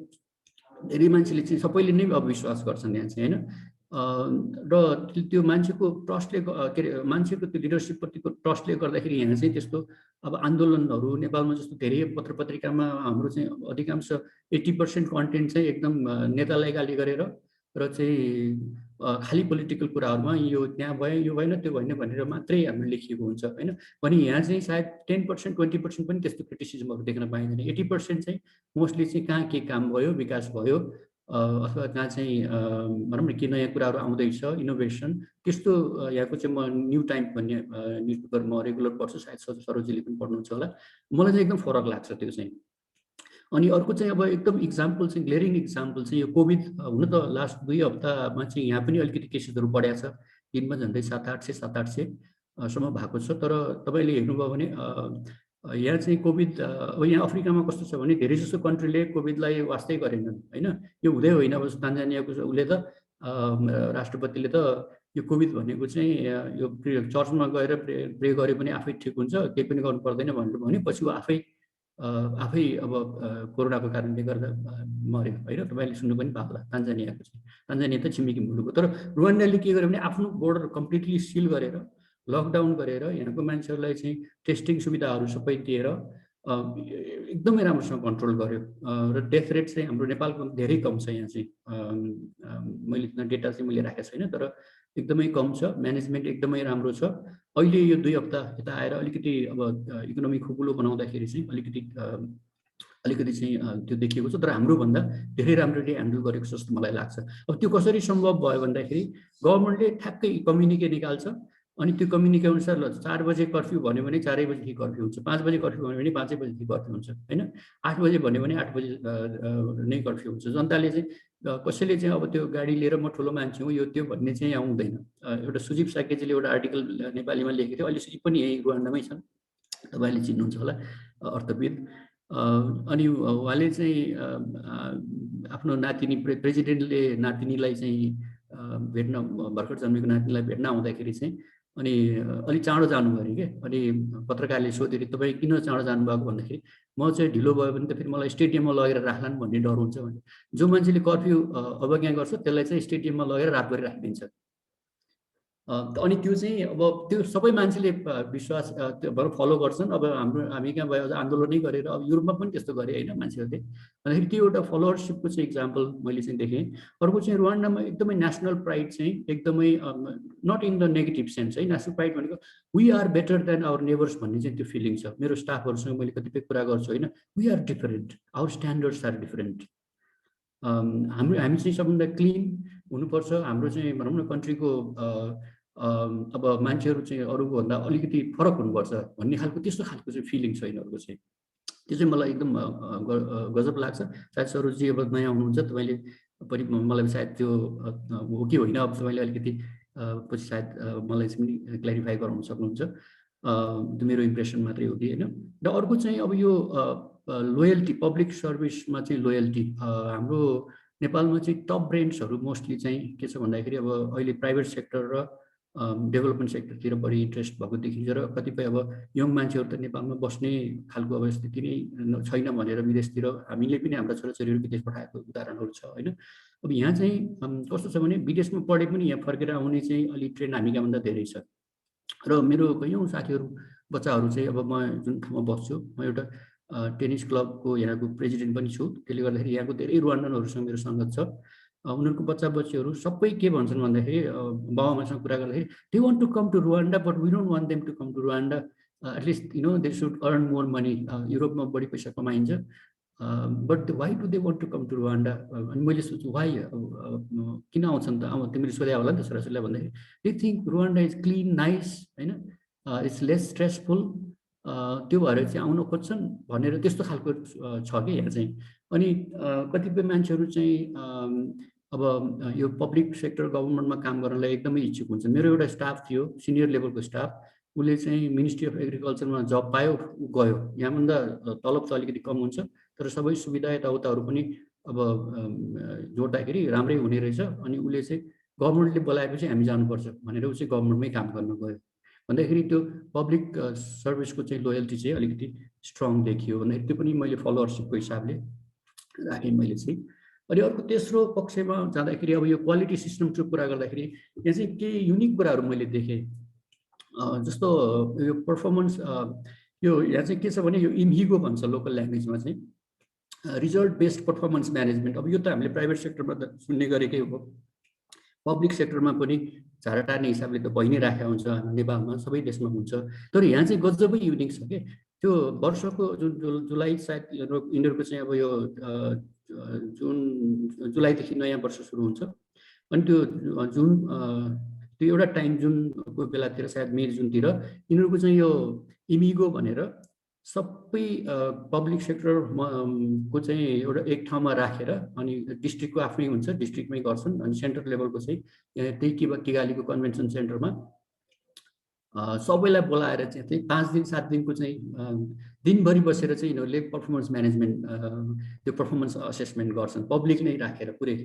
धेरै मान्छेले चाहिँ सबैले नै अब विश्वास गर्छन् यहाँ चाहिँ, होइन। र त्यो मान्छेको ट्रस्टले के अरे मान्छेको त्यो लिडरसिपप्रतिको ट्रस्टले गर्दाखेरि यहाँ चाहिँ त्यस्तो अब आन्दोलनहरू नेपालमा जस्तो धेरै पत्र पत्रिकामा हाम्रो चाहिँ अधिकांश 80% कन्टेन्ट चाहिँ एकदम नेतालाई गाली गरेर र चाहिँ खालि पोलिटिकल कुराहरूमा यो त्यहाँ भयो, यो भएन, त्यो भएन भनेर मात्रै हाम्रो लेखिएको हुन्छ, होइन। भने यहाँ चाहिँ सायद 10% 20% पनि त्यस्तो क्रिटिसिजमहरू देख्न पाइँदैन। 80% चाहिँ मोस्टली चाहिँ कहाँ के काम भयो, विकास भयो, अथवा कहाँ चाहिँ भनौँ न के नयाँ कुराहरू आउँदैछ, इनोभेसन, त्यस्तो यहाँको चाहिँ म न्यू टाइम भन्ने न्युज पेपर म रेगुलर पढ्छु, सायद सरोजीले पनि पढ्नुहुन्छ होला। मलाई चाहिँ एकदम फरक लाग्छ त्यो चाहिँ। अनि अर्को चाहिँ अब एकदम इक्जाम्पल चाहिँ ग्लेरिङ इक्जाम्पल चाहिँ यो कोभिड हुन त लास्ट 2 हप्तामा चाहिँ यहाँ पनि अलिकति केसेसहरू बढ्या छ, दिनमा झन्डै 700-800 सम्म भएको छ। तर तपाईँले हेर्नुभयो भने यहाँ चाहिँ कोभिड अब यहाँ अफ्रिकामा कस्तो छ भने धेरै जसो कन्ट्रीले कोभिडलाई वास्तै गरेनन्, होइन। यो हुँदै होइन। अब तान्जानियाको उसले त राष्ट्रपतिले त यो कोभिड भनेको चाहिँ यो चर्चमा गएर प्रे गरे पनि आफै ठिक हुन्छ, केही पनि गर्नु पर्दैन भनेर भने पछि ऊ आफै अब कोरोनाको कारणले गर्दा मर्यो, होइन। तपाईँले सुन्नु पनि पाउला तान्जानियाको चाहिँ। तान्जानिया त छिमेकी मुलुक हो, तर रुवान्डाले के गर्यो भने आफ्नो बोर्डर कम्प्लिटली सिल गरेर लकडाउन गरेर यहाँको मान्छेहरूलाई चाहिँ टेस्टिङ सुविधाहरू सबै दिएर एकदमै राम्रोसँग कन्ट्रोल गर्यो। र डेथ रेट चाहिँ हाम्रो नेपालको धेरै कम छ यहाँ चाहिँ। मैले डेटा चाहिँ मैले राखेको छैन, तर एकदमै कम छ, म्यानेजमेन्ट एकदमै राम्रो छ। अहिले यो 2 हप्ता यता आएर अलिकति अब इकोनोमी खुकुलो बनाउँदाखेरि चाहिँ अलिकति चाहिँ त्यो देखिएको छ, तर हाम्रोभन्दा धेरै राम्ररी ह्यान्डल गरेको जस्तो मलाई लाग्छ। अब त्यो कसरी सम्भव भयो भन्दाखेरि गभर्मेन्टले ठ्याक्कै कम्युनिके निकाल्छ, अनि त्यो कम्युनिके अनुसार ल 4 बजे कर्फ्यू भन्यो भने 4 बजेदेखि कर्फ्यू हुन्छ, 5 बजे कर्फ्यू भन्यो भने 5 बजेदेखि कर्फ्यू हुन्छ, होइन। 8 बजे भन्यो भने 8 बजे नै कर्फ्यू हुन्छ। जनताले चाहिँ कसैले चाहिँ अब त्यो गाडी लिएर म ठुलो मान्छे हुँ यो त्यो भन्ने चाहिँ आउँदैन। एउटा सुजीव साकेजीले एउटा आर्टिकल नेपालीमा लेखेको थियो, अहिले सुजीव पनि यही रुवान्डामै छन्, तपाईँले चिन्नुहुन्छ होला। अर्थविद। अनि उहाँले चाहिँ आफ्नो नातिनी प्रेसिडेन्टले नातिनीलाई चाहिँ भेट्न भर्खर जन्मेको नातिनीलाई भेट्न आउँदाखेरि चाहिँ अनि अलि चाँडो जानुभयो अरे के। अनि पत्रकारले सोध्यो तपाईँ किन चाँडो जानुभएको भन्दाखेरि म चाहिँ ढिलो भयो भने त फेरि मलाई स्टेडियममा लगेर राख्लान् भन्ने डर हुन्छ भने। जो मान्छेले कर्फ्यू अवज्ञा गर्छ त्यसलाई चाहिँ स्टेडियममा लगेर रातभरि राखिदिन्छ। अनि त्यो चाहिँ अब त्यो सबै मान्छेले विश्वास त्यो फलो गर्छन्। अब हामी कहाँ भयो आन्दोलनै गरेर अब युरोपमा पनि त्यस्तो गरे होइन मान्छेहरूले। भन्दाखेरि त्यो एउटा फलोअरसिपको चाहिँ इक्जाम्पल मैले चाहिँ देखेँ। अर्को चाहिँ रुवान्डामा एकदमै नेसनल प्राइड चाहिँ एकदमै not in the negative sense है। नेसनल प्राइड भनेको we are better than our neighbours भन्ने चाहिँ त्यो फिलिङ छ। मेरो स्टाफहरूसँग मैले कतिपय कुरा गर्छु होइन, we are different, our standards are different. हामी चाहिँ सबभन्दा क्लिन हुनुपर्छ। हाम्रो चाहिँ भनौँ न कन्ट्रीको अब मान्छेहरू चाहिँ अरूको भन्दा अलिकति फरक हुनुपर्छ भन्ने खालको त्यस्तो खालको चाहिँ फिलिङ छ यिनीहरूको चाहिँ। त्यो चाहिँ मलाई एकदम गजब लाग्छ। सायद सरोजी अब नयाँ हुनुहुन्छ, तपाईँले पनि मलाई सायद त्यो हो कि होइन अब तपाईँले अलिकति पछि सायद मलाई चाहिँ क्ल्यारिफाई गराउन सक्नुहुन्छ। त्यो मेरो इम्प्रेसन मात्रै हो कि होइन। र अर्को चाहिँ अब यो लोयल्टी, पब्लिक सर्भिसमा चाहिँ लोयल्टी हाम्रो नेपालमा चाहिँ टप ब्रान्ड्सहरू मोस्टली चाहिँ के छ भन्दाखेरि अब अहिले प्राइभेट सेक्टर र डेभलपमेन्ट सेक्टरतिर बढी इन्ट्रेस्ट भएको देखिन्छ। र कतिपय अब यङ मान्छेहरू त नेपालमा बस्ने खालको अब स्थिति नै छैन भनेर विदेशतिर हामीले पनि हाम्रा छोराछोरीहरू विदेश पठाएको उदाहरणहरू छ होइन। अब यहाँ चाहिँ कस्तो छ भने विदेशमा पढे पनि यहाँ फर्केर आउने चाहिँ अलिक ट्रेन्ड हामी कहाँभन्दा धेरै छ। र मेरो कयौँ साथीहरू बच्चाहरू चाहिँ अब म जुन ठाउँमा बस्छु म एउटा टेनिस क्लबको यहाँको प्रेसिडेन्ट पनि छु। त्यसले गर्दाखेरि यहाँको धेरै रुवान्डनहरूसँग मेरो सङ्गत छ। उनीहरूको बच्चा बच्चीहरू सबै के भन्छन् भन्दाखेरि बाबुआमासँग कुरा गर्दाखेरि they want to come to Rwanda but we don't want them to come to Rwanda, at least you know they should earn more money. युरोपमा बढी पैसा कमाइन्छ but why do they want to come to Rwanda. अनि मैले सोच्छु why किन आउँछन् त, अब तिमीले सोध्या होला नि त छोराछोरीलाई भन्दाखेरि they think Rwanda is clean nice होइन, इट्स लेस स्ट्रेसफुल, त्यो भएर चाहिँ आउन खोज्छन् भनेर त्यस्तो खालको छ कि यहाँ चाहिँ। अनि कतिपय मान्छेहरू चाहिँ अब यो पब्लिक सेक्टर गभर्मेन्टमा काम गर्नलाई एकदमै इच्छुक हुन्छ। मेरो एउटा स्टाफ थियो सिनियर लेभलको स्टाफ, उसले चाहिँ मिनिस्ट्री अफ एग्रिकल्चरमा जब पायो गयो। यहाँभन्दा तलब त अलिकति कम हुन्छ तर सबै सुविधा यताउताहरू पनि अब जोड्दाखेरि राम्रै हुने रहेछ। अनि उसले चाहिँ गभर्मेन्टले बोलाएपछि हामी जानुपर्छ भनेर ऊ चाहिँ गभर्मेन्टमै काम गर्न गयो। भन्दाखेरि त्यो पब्लिक सर्भिसको चाहिँ लोयल्टी चाहिँ अलिकति स्ट्रङ देखियो भन्दाखेरि त्यो पनि मैले फलोअरसिपको हिसाबले राखेँ मैले चाहिँ। अनि अर्को तेस्रो पक्षमा जाँदाखेरि अब यो क्वालिटी सिस्टमको कुरा गर्दाखेरि यहाँ चाहिँ केही युनिक कुराहरू मैले देखेँ। जस्तो यो पर्फर्मेन्स यो यहाँ चाहिँ के छ भने यो इम्हिगो भन्छ लोकल ल्याङ्ग्वेजमा चाहिँ रिजल्ट बेस्ड पर्फर्मेन्स म्यानेजमेन्ट। अब यो त हामीले प्राइभेट सेक्टरमा त सुन्ने गरेकै हो, पब्लिक सेक्टरमा पनि झारा टार्ने हिसाबले त भइ नै राखेको हुन्छ नेपालमा, सबै देशमा हुन्छ। तर यहाँ चाहिँ गजबै युनिक छ कि त्यो वर्षको जुन जुलाई सायद यिनीहरूको चाहिँ अब यो जुलाईदेखि नयाँ वर्ष सुरु हुन्छ। अनि त्यो जुन त्यो एउटा टाइम जुनको बेलातिर सायद मे जुनतिर यिनीहरूको चाहिँ यो इमिगो भनेर सबै पब्लिक सेक्टर को चाहिँ एउटा एक ठाउँमा राखेर अनि डिस्ट्रिक्टको आफ्नै हुन्छ, डिस्ट्रिक्टमै गर्छन्। अनि सेन्ट्रल लेभलको चाहिँ त्यही किगालीको कन्भेन्सन सेन्टरमा सबैलाई बोलाएर चाहिँ 5 दिन 7 दिनको चाहिँ दिनभरि बसेर चाहिँ यिनीहरूले पर्फर्मेन्स म्यानेजमेन्ट त्यो पर्फर्मेन्स असेसमेन्ट गर्छन् पब्लिक नै राखेर। पुरै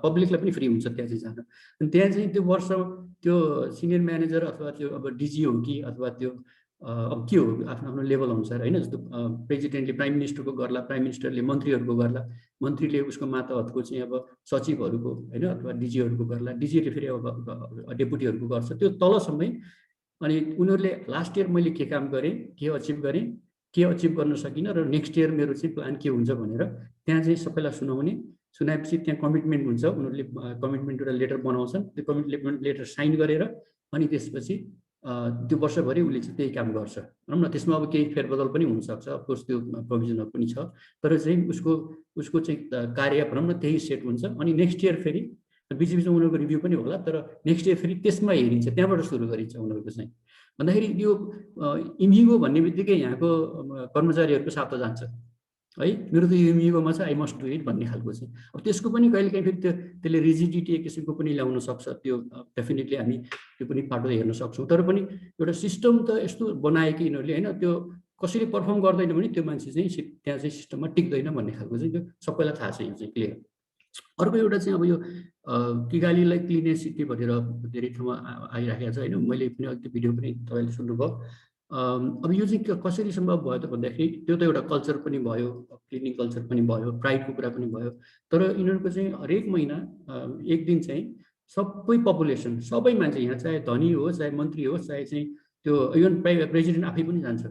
पब्लिकलाई पनि फ्री हुन्छ त्यहाँ चाहिँ जान। अनि त्यहाँ चाहिँ त्यो वर्ष त्यो सिनियर म्यानेजर अथवा त्यो अब डिजी हो कि अथवा त्यो अब के हो आफ्नो आफ्नो लेभल अनुसार होइन। जस्तो प्रेसिडेन्टले प्राइम मिनिस्टरको गर्ला, प्राइम मिनिस्टरले मन्त्रीहरूको गर्ला, मन्त्रीले उसको मातहतको चाहिँ अब सचिवहरूको होइन अथवा डिजीहरूको गर्ला, डिजीले फेरि अब डेपुटीहरूको गर्छ त्यो तलसम्मै। अनि उनीहरूले लास्ट इयर मैले के काम गरेँ, के अचिभ गरेँ, के अचिभ गर्न सकिनँ र नेक्स्ट इयर मेरो चाहिँ प्लान के हुन्छ भनेर त्यहाँ चाहिँ सबैलाई सुनाएपछि त्यहाँ कमिटमेन्ट हुन्छ। उनीहरूले कमिटमेन्ट एउटा लेटर बनाउँछन्, त्यो कमिटमेन्ट लेटर साइन गरेर अनि त्यसपछि त्यो वर्षभरि उसले चाहिँ त्यही काम गर्छ भनौँ न। त्यसमा अब केही फेरबदल पनि हुनसक्छ, अफकोर्स त्यो प्रोभिजनहरू पनि छ, तर चाहिँ उसको चाहिँ कार्य भनौँ न त्यही सेट हुन्छ। अनि नेक्स्ट इयर फेरि बिचबिचमा उनीहरूको रिभ्यू पनि होला, तर नेक्स्ट इयर फेरि त्यसमा हेरिन्छ, त्यहाँबाट सुरु गरिन्छ उनीहरूको चाहिँ। भन्दाखेरि यो इमिगो भन्ने बित्तिकै यहाँको कर्मचारीहरूको सातो जान्छ है, मेरो त यो इमिगोमा छ आई मस्ट डु इट भन्ने खालको चाहिँ। अब त्यसको पनि कहिलेकाहीँ फेरि त्यसले रिजिडिटी एक किसिमको पनि ल्याउन सक्छ, त्यो डेफिनेटली हामी त्यो पनि पाटो हेर्न सक्छौँ। तर पनि एउटा सिस्टम त यस्तो बनायो कि यिनीहरूले होइन, त्यो कसैले पर्फर्म गर्दैन भने त्यो मान्छे चाहिँ त्यहाँ चाहिँ सिस्टममा टिक्दैन भन्ने खालको चाहिँ त्यो सबैलाई थाहा छ, यो चाहिँ क्लियर। अर्को एउटा चाहिँ अब यो किगालीलाई क्लिनेस्ट सिटी भनेर धेरै ठाउँमा आइराखेको छ होइन। मैले पनि अघि भिडियो पनि तपाईँले सुन्नुभयो। अब यो चाहिँ कसरी सम्भव भयो त भन्दाखेरि त्यो त एउटा कल्चर पनि भयो, क्लिनिङ कल्चर पनि भयो, प्राइडको कुरा पनि भयो। तर यिनीहरूको चाहिँ हरेक महिना एक दिन चाहिँ सबै पपुलेसन, सबै मान्छे, यहाँ चाहे धनी होस्, चाहे मन्त्री होस्, चाहे चाहिँ त्यो इभन प्रेसिडेन्ट आफै पनि जान्छ,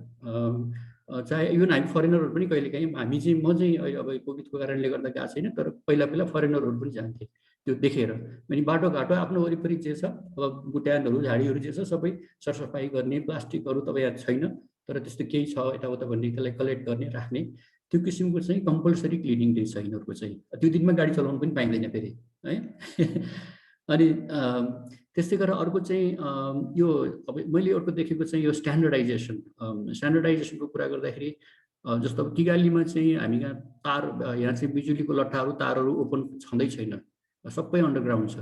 चाहे इभन हामी फरेनरहरू पनि कहिलेकाहीँ, हामी चाहिँ म चाहिँ अहिले अब कोभिडको कारणले गर्दा गएको छैन, तर पहिला फरेनरहरू पनि जान्थे त्यो देखेर। अनि बाटोघाटो आफ्नो वरिपरि जे छ, अब बुट्यानहरू, झाडीहरू जे छ सबै सरसफाइ गर्ने, प्लास्टिकहरू तपाईँ यहाँ छैन तर त्यस्तो केही छ यताउता भन्ने त्यसलाई कलेक्ट गर्ने, राख्ने, त्यो किसिमको चाहिँ कम्पलसरी क्लिनिङ डे छ यिनीहरूको चाहिँ। त्यो दिनमा गाडी चलाउनु पनि पाइँदैन फेरि है। अनि त्यस्तै गरेर अर्को चाहिँ यो अब मैले अर्को देखेको चाहिँ यो स्ट्यान्डर्डाइजेसनको कुरा गर्दाखेरि जस्तो अब किगालीमा चाहिँ हामी यहाँ चाहिँ बिजुलीको लट्ठाहरू, तारहरू ओपन छँदै छैन, सबै अन्डरग्राउन्ड छ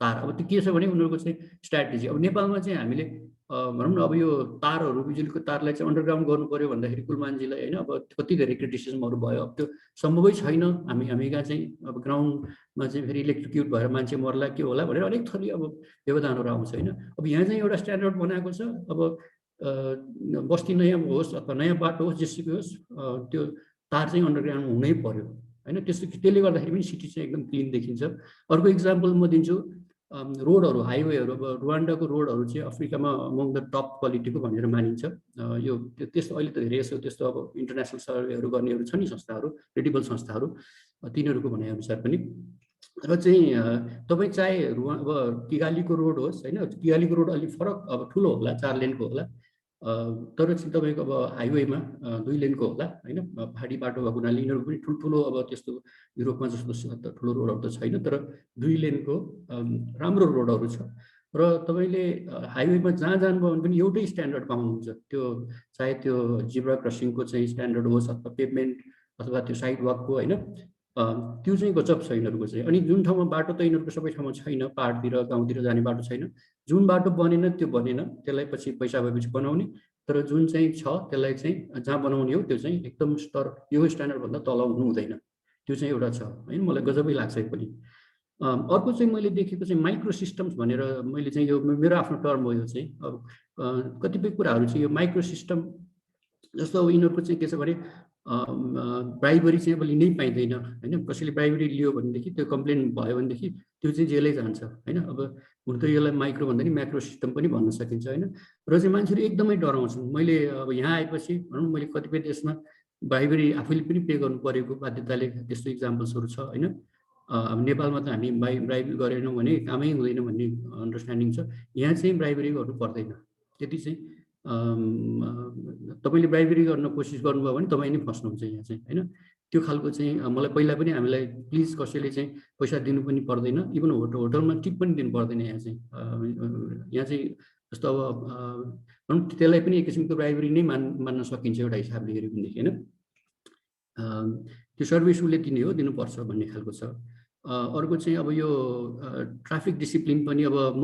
तार। अब त्यो के छ भने उनीहरूको चाहिँ स्ट्राटेजी। अब नेपालमा चाहिँ हामीले भनौँ न अब यो तारहरू, बिजुलीको तारलाई चाहिँ अन्डरग्राउन्ड गर्नु पर्यो भन्दाखेरि कुलमानजीलाई होइन अब कति धेरै क्रिटिसिजमहरू भयो। अब त्यो सम्भवै छैन। हामी कहाँ चाहिँ अब ग्राउन्डमा चाहिँ फेरि इलेक्ट्रिक्युट भएर मान्छे मर्ला के होला भनेर अनेक थरी अब व्यवधानहरू आउँछ होइन। अब यहाँ चाहिँ एउटा स्ट्यान्डर्ड बनाएको छ। अब बस्ती नयाँ होस् अथवा नयाँ बाटो होस्, जेसुकै होस्, त्यो तार चाहिँ अन्डरग्राउन्ड हुनै पर्यो होइन। त्यसले गर्दाखेरि पनि सिटी चाहिँ एकदम क्लिन देखिन्छ। अर्को इक्जाम्पल म दिन्छु, रोडहरू, हाइवेहरू। अब रुवान्डाको रोडहरू चाहिँ अफ्रिकामा अमङ द टप क्वालिटीको भनेर मानिन्छ। यो त्यस्तो अहिले त धेरै यसो त्यस्तो अब इन्टरनेसनल सर्वेहरू गर्नेहरू छ नि संस्थाहरू, क्रेडिबल संस्थाहरू, तिनीहरूको भनाइअनुसार पनि। र चाहिँ तपाईँ चाहे अब किगालीको रोड होस् होइन, किगालीको रोड अलिक फरक अब ठुलो होला, 4 लेनको होला, तर चाहिँ तपाईँको अब हाइवेमा 2 लेनको होला होइन। पहाडी बाटो भएको हुनाले यिनीहरू पनि ठुल्ठुलो अब त्यस्तो युरोपमा जस्तो ठुलो रोडहरू त छैन, तर 2 लेनको राम्रो रोडहरू छ। र तपाईँले हाइवेमा जहाँ जानुभयो भने पनि एउटै स्ट्यान्डर्ड पाउनुहुन्छ। त्यो चाहे त्यो जिब्रा क्रसिङको चाहिँ स्ट्यान्डर्ड होस् अथवा पेभमेन्ट अथवा त्यो साइड वकको होइन, त्यो चाहिँ गजब छ यिनीहरूको चाहिँ। अनि जुन ठाउँमा बाटो त यिनीहरूको सबै ठाउँमा छैन, पाहाडतिर गाउँतिर जाने बाटो छैन, जुन बाटो बनेन त्यो बनेन, त्यसलाई पछि पैसा भएपछि बनाउने। तर जुन चाहिँ छ त्यसलाई चाहिँ जहाँ बनाउने हो त्यो चाहिँ एकदम स्तर यो स्ट्यान्डर्डभन्दा तल हुनु हुँदैन। त्यो चाहिँ एउटा छ होइन, मलाई गजबै लाग्छ यो पनि। अर्को चाहिँ मैले देखेको चाहिँ माइक्रो सिस्टम्स भनेर, मैले चाहिँ यो मेरो आफ्नो टर्म हो यो चाहिँ। अब कतिपय कुराहरू चाहिँ यो माइक्रो सिस्टम जस्तो अब यिनीहरूको चाहिँ के छ भने ब्राइबरी चाहिँ अब लिनै पाइँदैन होइन। कसैले ब्राइबरी लियो भनेदेखि त्यो कम्प्लेन भयो भनेदेखि त्यो चाहिँ जेलै जान्छ होइन। अब हुन त यसलाई माइक्रो भन्दा नि म्याक्रो सिस्टम पनि भन्न सकिन्छ होइन। र चाहिँ मान्छेहरू एकदमै डराउँछन्। मैले अब यहाँ आएपछि भनौँ मैले कतिपय देशमा ब्राइबरी आफैले पनि पे गर्नु परेको बाध्यताले त्यस्तो इक्जाम्पल्सहरू छ होइन। अब नेपालमा त हामी ब्राइब गरेनौँ भने कामै हुँदैन भन्ने अन्डरस्ट्यान्डिङ छ। यहाँ चाहिँ ब्राइबरी गर्नु पर्दैन, त्यति चाहिँ तपाईँले ब्राइबरी गर्न कोसिस गर्नुभयो भने तपाईँ नै फस्नुहुन्छ यहाँ चाहिँ होइन। त्यो खालको चाहिँ मलाई पहिला पनि हामीलाई प्लिज कसैले चाहिँ पैसा दिनु पनि पर्दैन, इभन होटलमा टिप पनि दिनु पर्दैन यहाँ चाहिँ। यहाँ चाहिँ जस्तो अब त्यसलाई पनि एक किसिमको ब्राइबरी नै मान्न सकिन्छ एउटा हिसाबले हेऱ्यो भनेदेखि होइन। त्यो सर्भिस उसले दिने हो, दिनुपर्छ भन्ने खालको छ। अर्को चाहिँ अब यो ट्राफिक डिसिप्लिन पनि अब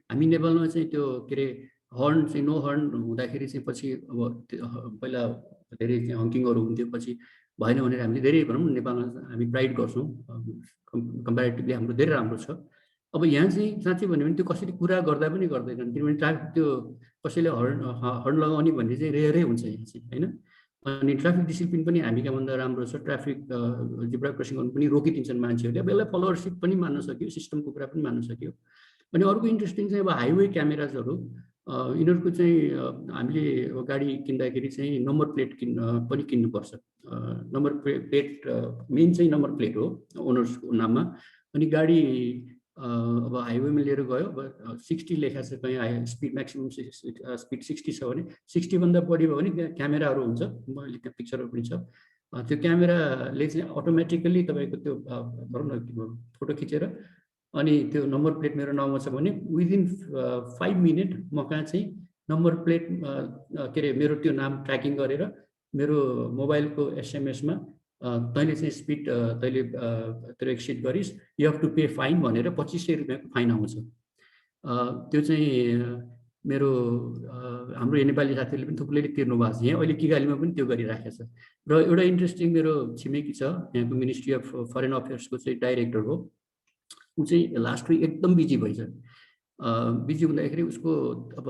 हामी नेपालमा चाहिँ त्यो के अरे हर्न चाहिँ नो हर्न हुँदाखेरि चाहिँ पछि अब पहिला धेरै हङ्किङहरू हुन्थ्यो, पछि भएन भनेर हामीले धेरै भनौँ नेपालमा हामी प्राइड गर्छौँ, कम्पेरिटिभली हाम्रो धेरै राम्रो छ। अब यहाँ चाहिँ साँच्चै भन्यो भने त्यो कसैले कुरा गर्दा पनि गर्दैनन्, किनभने त्यो कसैले हर्न लगाउने भन्ने चाहिँ रेयरै हुन्छ यहाँ चाहिँ होइन। अनि ट्राफिक डिसिप्लिन पनि हामी कहाँ भन्दा राम्रो छ। ट्राफिक जिब्रा क्रसिङ गर्नु पनि रोकिदिन्छन् मान्छेहरूले। अब यसलाई फलोवरसिप पनि मान्न सक्यो, सिस्टमको कुरा पनि मान्न सक्यो। अनि अर्को इन्ट्रेस्टिङ चाहिँ अब हाइवे क्यामेराजहरू, यिनीहरूको चाहिँ हामीले गाडी किन्दाखेरि चाहिँ नम्बर प्लेट पनि किन्नुपर्छ। नम्बर प्लेट मेन चाहिँ नम्बर प्लेट हो ओनर्सको नाममा। अनि गाडी अब हाइवेमा लिएर गयो, अब 60 लेखा छ, कहीँ स्पिड म्याक्सिमम् स्पिड 60 छ भने 60 भन्दा बढी भयो भने त्यहाँ क्यामेराहरू हुन्छ, मैले त्यहाँ पिक्चरहरू पनि छ। त्यो क्यामेराले चाहिँ अटोमेटिकली तपाईँको त्यो भनौँ न फोटो खिचेर अनि त्यो नम्बर प्लेट मेरो नाउँमा छ भने विदिन 5 मिनट म कहाँ चाहिँ नम्बर प्लेट के अरे मेरो त्यो नाम ट्र्याकिङ गरेर मेरो मोबाइलको एसएमएसमा तैँले चाहिँ स्पिड तैँले तेरो एक्सिड गरिस्, you have to pay fine भनेर 2500 रुपियाँको फाइन आउँछ। त्यो चाहिँ मेरो हाम्रो नेपाली साथीहरूले पनि थुप्रैले तिर्नु भएको छ। यहाँ अहिले किगालीमा पनि त्यो गरिराखेको छ। र एउटा इन्ट्रेस्टिङ मेरो छिमेकी छ, यहाँको मिनिस्ट्री अफ फरेन अफेयर्सको चाहिँ डाइरेक्टर हो। ऊ चाहिँ लास्ट विक एकदम बिजी भएछ। बिजी हुँदाखेरि उसको अब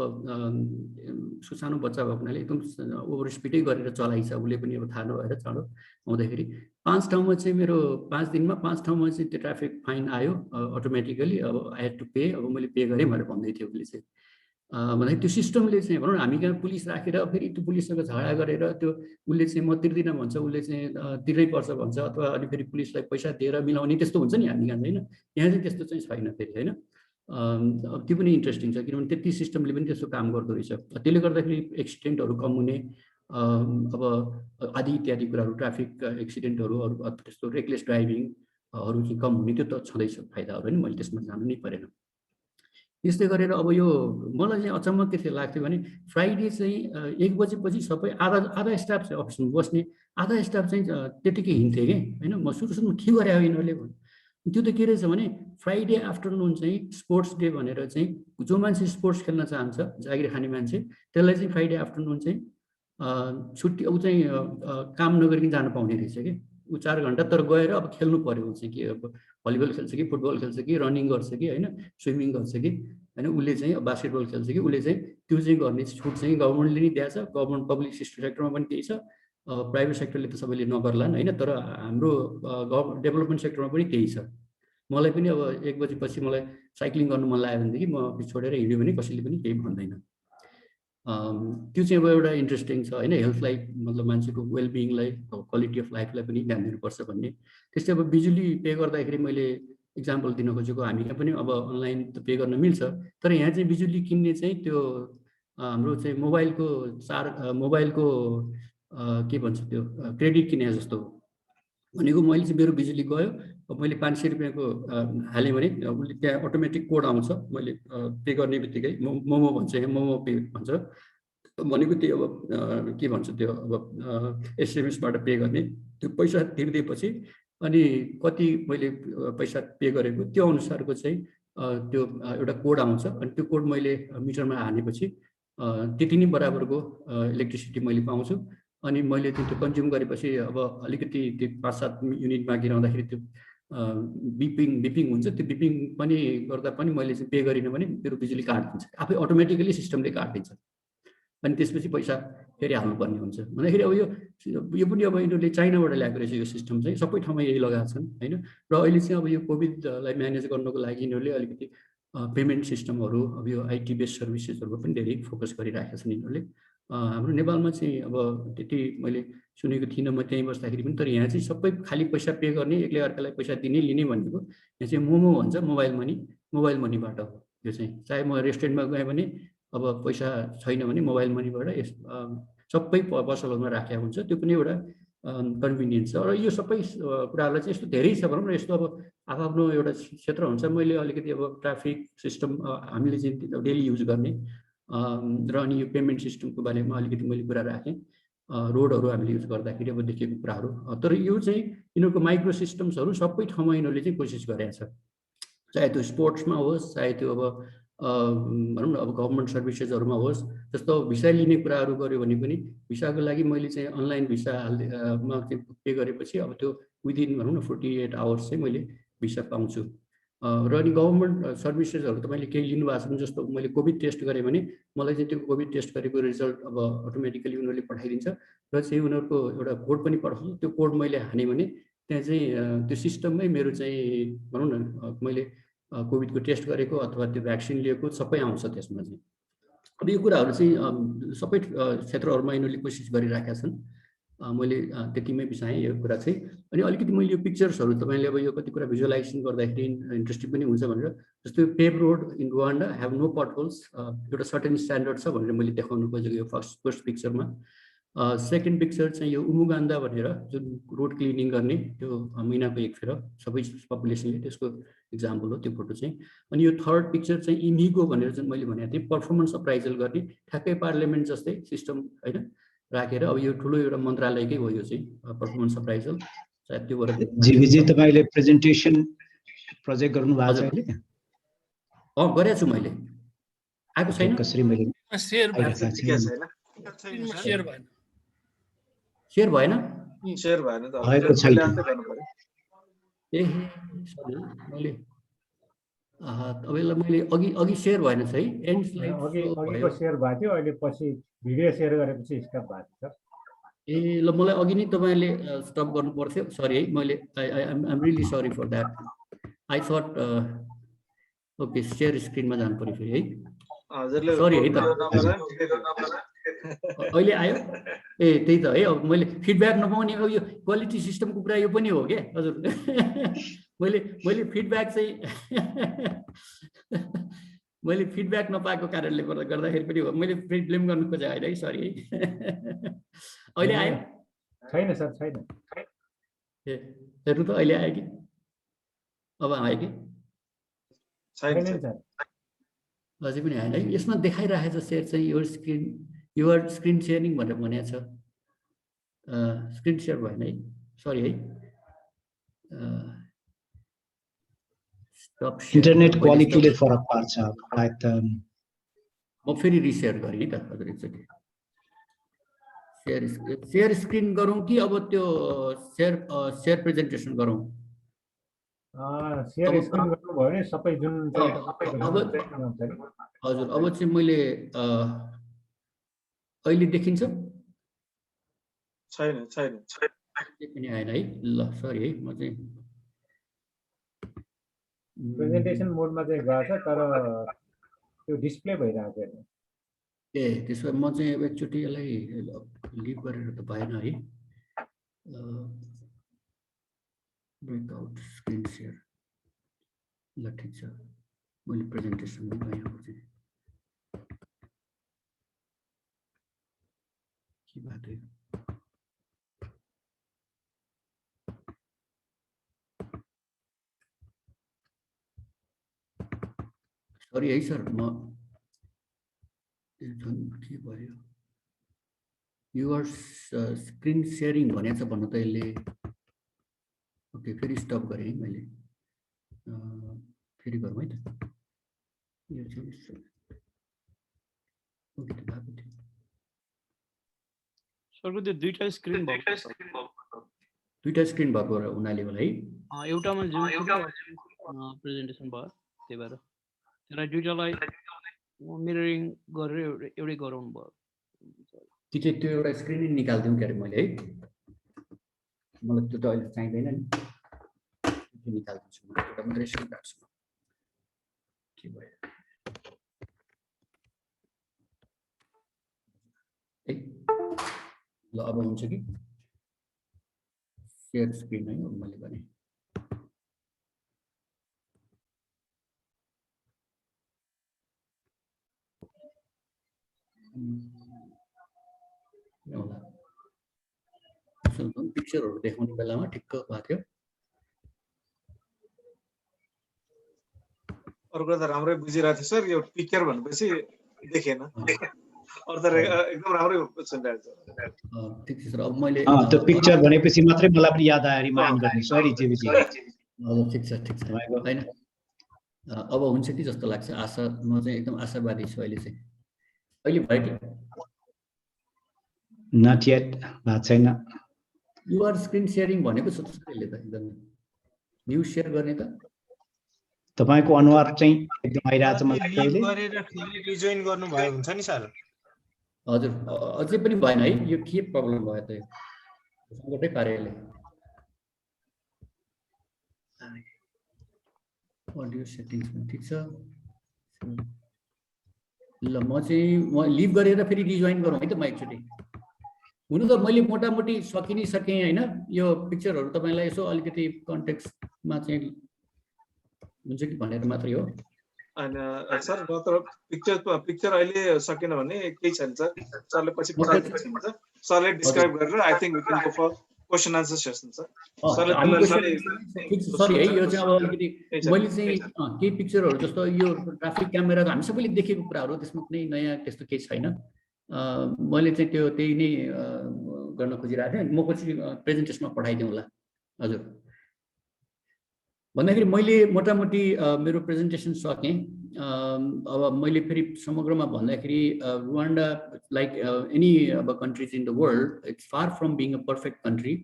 उसको सानो बच्चा भएको हुनाले एकदम ओभर स्पिडै गरेर चलाइछ। उसले पनि अब थाहा नभएर चाँडो आउँदाखेरि 5 ठाउँमा चाहिँ मेरो 5 दिनमा 5 ठाउँमा चाहिँ त्यो ट्राफिक फाइन आयो अटोमेटिकली। अब आई हेड टु पे, अब मैले पे गरेँ भनेर भन्दै थियो उसले चाहिँ। भन्दाखेरि त्यो सिस्टमले चाहिँ भनौँ न हामी कहाँ पुलिस राखेर फेरि त्यो पुलिससँग झगडा गरेर त्यो उसले चाहिँ म तिर्दिनँ भन्छ, उसले चाहिँ तिर्नै पर्छ भन्छ, अथवा अनि फेरि पुलिसलाई पैसा दिएर मिलाउने त्यस्तो हुन्छ नि हामी कहाँ होइन। यहाँ चाहिँ त्यस्तो चाहिँ छैन फेरि होइन। त्यो पनि इन्ट्रेस्टिङ छ किनभने त्यति सिस्टमले पनि त्यस्तो काम गर्दो रहेछ। त्यसले गर्दाखेरि एक्सिडेन्टहरू कम हुने, अब आदि इत्यादि कुराहरू, ट्राफिक एक्सिडेन्टहरू अरू त्यस्तो रेकलेस ड्राइभिङहरू चाहिँ कम हुने त्यो त छँदैछ फाइदाहरू होइन। मैले त्यसमा जानु नै परेन। यस्तै गरेर अब यो मलाई चाहिँ अचम्म के लाग्थ्यो भने फ्राइडे चाहिँ 1 बजेपछि सबै आधा स्टाफ चाहिँ अफिसमा बस्ने, आधा स्टाफ चाहिँ त्यतिकै हिँड्थे कि होइन। म सुरुमा के गरे यिनीहरूले त्यो त के रहेछ भने फ्राइडे आफ्टरनुन चाहिँ स्पोर्ट्स डे भनेर चाहिँ जो मान्छे स्पोर्ट्स खेल्न चाहन्छ, जागिर खाने मान्छे, त्यसलाई चाहिँ फ्राइडे आफ्टरनुन चाहिँ छुट्टी, ऊ चाहिँ काम नगरिकन जानु पाउने रहेछ कि। ऊ 4 घन्टा तर गएर अब खेल्नु पर्यो। ऊ चाहिँ कि अब भलिबल खेल्छ कि फुटबल खेल्छ कि रनिङ गर्छ कि होइन, स्विमिङ गर्छ कि होइन, उसले चाहिँ बास्केटबल खेल्छ कि उसले चाहिँ त्यो चाहिँ गर्ने छुट चाहिँ गभर्मेन्टले नै दिएको छ। गभर्मेन्ट पब्लिक सेक्टरमा पनि त्यही छ, प्राइभेट सेक्टरले त सबैले नगर्लान् होइन। तर हाम्रो डेभलपमेन्ट सेक्टरमा पनि त्यही छ। मलाई पनि अब 1 बजेपछि मलाई साइक्लिङ गर्नु मन लाग्यो भनेदेखि म छोडेर हिँड्यो भने कसैले पनि केही भन्दैन। त्यो चाहिँ अब एउटा इन्ट्रेस्टिङ छ होइन। हेल्थलाई मतलब मान्छेको वेलबिङलाई, क्वालिटी अफ लाइफलाई पनि ध्यान दिनुपर्छ भन्ने। त्यस्तै अब बिजुली पे गर्दाखेरि मैले इक्जाम्पल दिन खोजेको, हामी यहाँ पनि अब अनलाइन त पे गर्न मिल्छ, तर यहाँ चाहिँ बिजुली किन्ने चाहिँ त्यो हाम्रो चाहिँ मोबाइलको के भन्छ त्यो क्रेडिट किने जस्तो भनेको। मैले चाहिँ मेरो बिजुली गयो, अब मैले 500 रुपियाँको हालेँ भने उसले त्यहाँ अटोमेटिक कोड आउँछ। मैले पे गर्ने बित्तिकै मोमो भन्छ, यहाँ मोमो पे भन्छ भनेको। त्यो अब के भन्छ त्यो अब एसएमएसबाट पे गर्ने, त्यो पैसा तिर्दिएपछि अनि कति मैले पैसा पे गरेको त्यो अनुसारको चाहिँ त्यो एउटा कोड आउँछ। अनि त्यो कोड मैले मिटरमा हानेपछि त्यति नै बराबरको इलेक्ट्रिसिटी मैले पाउँछु। अनि मैले त्यो कन्ज्युम गरेपछि अब अलिकति त्यो 5-7 युनिट बाँकी रहँदाखेरि त्यो बिपिङ हुन्छ। त्यो बिपिङ पनि गर्दा पनि मैले चाहिँ पे गरिनँ भने मेरो बिजुली काटिदिन्छ, आफै अटोमेटिकली सिस्टमले काटिदिन्छ। अनि त्यसपछि पैसा फेरि हाल्नुपर्ने हुन्छ भन्दाखेरि अब यो पनि अब यिनीहरूले चाइनाबाट ल्याएको रहेछ यो सिस्टम चाहिँ। सबै ठाउँमा यही लगाएको छन् होइन। र अहिले चाहिँ अब यो कोभिडलाई म्यानेज गर्नको लागि यिनीहरूले अलिकति पेमेन्ट सिस्टमहरू, अब यो आइटी बेस्ड सर्भिसेसहरू पनि धेरै फोकस गरिराखेका छन् यिनीहरूले। हाम्रो नेपालमा चाहिँ अब त्यति मैले सुनेको थिइनँ म त्यहीँ बस्दाखेरि पनि। तर यहाँ चाहिँ सबै खालि पैसा पे गर्ने, एकले अर्कालाई पैसा दिने लिने भनेको यहाँ चाहिँ मोमो भन्छ, मोबाइल मनीबाट हो यो चाहिँ। चाहे म रेस्टुरेन्टमा गएँ भने अब पैसा छैन भने मोबाइल मनीबाट सबै पसलहरूमा राखेको हुन्छ। त्यो पनि एउटा कन्भिनियन्स छ। र यो सबै कुराहरूलाई चाहिँ यस्तो धेरै छ भनौँ न। यस्तो अब आफ्नो एउटा क्षेत्र हुन्छ। मैले अलिकति अब ट्राफिक सिस्टम हामीले चाहिँ डेली युज गर्ने र अनि यो पेमेन्ट सिस्टमको बारेमा अलिकति मैले कुरा राखेँ। रोडहरू हामीले युज गर्दाखेरि अब देखेको कुराहरू। तर यो चाहिँ यिनीहरूको माइक्रो सिस्टम्सहरू सबै ठाउँमा यिनीहरूले चाहिँ कोसिस गरेको छ। चाहे त्यो स्पोर्ट्समा होस्, चाहे त्यो अब भनौँ न अब गभर्मेन्ट सर्भिसेसहरूमा होस्। जस्तो भिसा लिने कुराहरू गऱ्यो भने पनि भिसाको लागि मैले चाहिँ अनलाइन भिसामा पे गरेपछि अब त्यो विदिन भनौँ न 48 आवर्स चाहिँ मैले भिसा पाउँछु। र अनि गभर्मेन्ट सर्भिसेसहरू तपाईँले केही लिनुभएको छ भने, जस्तो मैले कोभिड टेस्ट गरेँ भने मलाई चाहिँ त्यो कोभिड टेस्ट गरेको रिजल्ट अब अटोमेटिकली उनीहरूले पठाइदिन्छ। र चाहिँ उनीहरूको एउटा कोड पनि पठाउँछ। त्यो कोड मैले हानेँ भने त्यहाँ चाहिँ त्यो सिस्टममै मेरो चाहिँ भनौँ न मैले कोभिडको टेस्ट गरेको अथवा त्यो भ्याक्सिन लिएको सबै आउँछ त्यसमा चाहिँ। अब यो कुराहरू चाहिँ सबै क्षेत्रहरूमा यिनीहरूले कोसिस गरिराखेका छन्। मैले त्यतिमै बिसाएँ यो कुरा चाहिँ। अनि अलिकति मैले यो पिक्चर्सहरू तपाईँले अब यो कति कुरा भिजुअलाइजेसन गर्दाखेरि इन्ट्रेस्टिङ पनि हुन्छ भनेर, जस्तो paved road in Rwanda have no potholes, एउटा सर्टेन स्ट्यान्डर्ड छ भनेर मैले देखाउनु खोजेको यो फर्स्ट पिक्चरमा। सेकेन्ड पिक्चर चाहिँ यो उमुगान्दा भनेर जुन रोड क्लिनिङ गर्ने त्यो महिनाको एक फेर सबै पपुलेसनले, त्यसको इक्जाम्पल हो त्यो फोटो चाहिँ। अनि यो थर्ड पिक्चर चाहिँ इमिगो भनेर जुन मैले भनेको थिएँ पर्फर्मेन्स अप्राइजल गर्ने, ठ्याक्कै पार्लियामेन्ट जस्तै सिस्टम होइन राखेर। अब यो ठुलो एउटा मन्त्रालयकै हो यो चाहिँ पर्फर्मेन्स अप्राइजल। सायद त्यो जीवीजी तपाईले प्रेजेन्टेसन प्रोजेक्ट गर्नु भएको छ अहिले? गरेको छु मैले। आएको छैन कसरी मैले शेयर भएन आइरहेको छैन। शेयर भएन शेयर भएन शेयर भएन त भएको छैन। गर्नु पर्यो ए सरी मैले तपाईँलाई मैले अघि शेयर भएन है एन्ड स्लाइड अघिको सेयर भएको थियो, अहिले पछि भिडियो सेयर गरेपछि स्टप भएको छ। ए ल मलाई अघि नै तपाईँले स्टप गर्नु पर्थ्यो सरी है मैले I'm really sorry for that I thought okay share स्क्रिनमा जानु पर्यो फेरि है हजुरले सरी है त अहिले आयो ए त्यही त है अब मैले फिडब्याक नपाउने अब यो क्वालिटी सिस्टमको कुरा यो पनि हो क्या हजुर मैले फिडब्याक चाहिँ मैले फिडब्याक नपाएको कारणले गर्दाखेरि पनि हो मैले ब्लेम गर्नु खोजेँ होइन है सरी है अहिले आयो छैन सर छैन। ए हेर्नु त अहिले आयो कि अब आयो कि छैन सर। अझै पनि आएन है यसमा देखाइरहेको छ सेयर चाहिँ युवर स्क्रिन सेयरिङ भनेर भनेको छ स्क्रिन सेयर भएन है सरी है इन्टरनेट क्वालिटीले फरक पार्छ। म फेरि रिसेयर गरेँ नि त हजुर एकचोटि सेयर स्क्रिन गरौँ कि अब त्यो सेयर प्रेजेन्टेसन गरौँ सेयर स्क्रिन गर्नुभयो भने सबै जुन हजुर अब चाहिँ मैले अहिले देखिन्छ छैन पनि आएन है ल सरी है म चाहिँ प्रेजेन्टेसन मोडमा चाहिँ गएको छ तर त्यो डिस्प्ले भइरहेको छैन। ए त्यसो भए म चाहिँ एकचोटि यसलाई लिभ गरेर त भएन है ब्रेकआउट स्क्रिन सेयर ल ठिक छ मैले प्रेजेन्टेसन गएँ अब चाहिँ के भएको थियो सरी है सर म के भयो युवर स्क्रिन सेयरिङ भनेको छ भन्नु त यसले ओके फेरि स्टप गरेँ है मैले फेरि गरौँ है त यो चाहिँ ओके त भएको थियो सरको त्यो दुईटा स्क्रिन भएको हुनाले होला है एउटामा प्रेजेन्टेसन भयो त्यही भएर त्यसलाई दुईटालाई मिररिङ गरेर एउटै गराउनु भयो त्यो एउटा स्क्रिन निकालिदिउँ के अरे मैले है मलाई त्यो त अहिले चाहिँदैन नि निकालिदिन्छु म एउटा मात्रै स्क्रिन राख्छु के भयो है ल अब हुन्छ कि सेयर स्क्रिन है मैले भने पिक्चरहरू देखाउने बेलामा ठिक्क भएको थियो अर्को त राम्रै बुझिरहेको थियो सर यो पिक्चर भनेपछि देखेन अरू त एकदम राम्रै सुनिरहेको छ ठिक छ सर अब मैले त्यो पिक्चर भनेपछि मात्रै मलाई पनि याद आयो रिमाइन्ड गर्ने सरी जेबीजी हजुर ठिक छ हैन अब हुन्छ कि जस्तो लाग्छ आशा म चाहिँ एकदम आशावादी छु अहिले चाहिँ अहिले भयो कि नट येट भएको छैन युआर स्क्रिन सेयरिङ भनेको छ त्यसले त एकदम न्युज सेयर गर्ने त तपाईको अनुहार चाहिँ एकदम आइरहेछ मलाई लिभ गरेर फेरि रिजोइन गर्नु भयो हुन्छ नि सर हजुर अझै पनि भएन है यो के प्रब्लम भयो त यो सङ्कटै पारेले अडियो सेटिङ्समा ठिक छ ल म लिभ गरेर फेरि रिजोइन गरौँ है त म एकचोटि हुनु त मैले मोटामोटी सकि नै सकेँ होइन यो पिक्चरहरू तपाईँलाई यसो अलिकति कन्टेक्स्टमा चाहिँ हुन्छ कि भनेर मात्रै हो अनि सर नत्र पिक्चर अहिले सकेन भने केही छैन सर सरले पछि पठाइदिनुहुन्छ सरले डिस्क्राइब गरेर I think we can go for question answer session sir सरले सरी है यो चाहिँ अब अलिकति मैले चाहिँ केही पिक्चरहरू जस्तो यो ट्राफिक क्यामेरा हामी सबैले देखेको कुराहरू त्यसमा कुनै नयाँ त्यस्तो केही छैन मैले चाहिँ त्यही नै गर्न खोजिरहेको थिएँ म पछि प्रेजेन्टेसनमा पठाइदिउँ होला हजुर भन्दाखेरि मैले मोटामोटी मेरो प्रेजेन्टेसन सकेँ अब मैले फेरि समग्रमा भन्दाखेरि रुवान्डा लाइक एनी अब countries in the world it's far from being a perfect country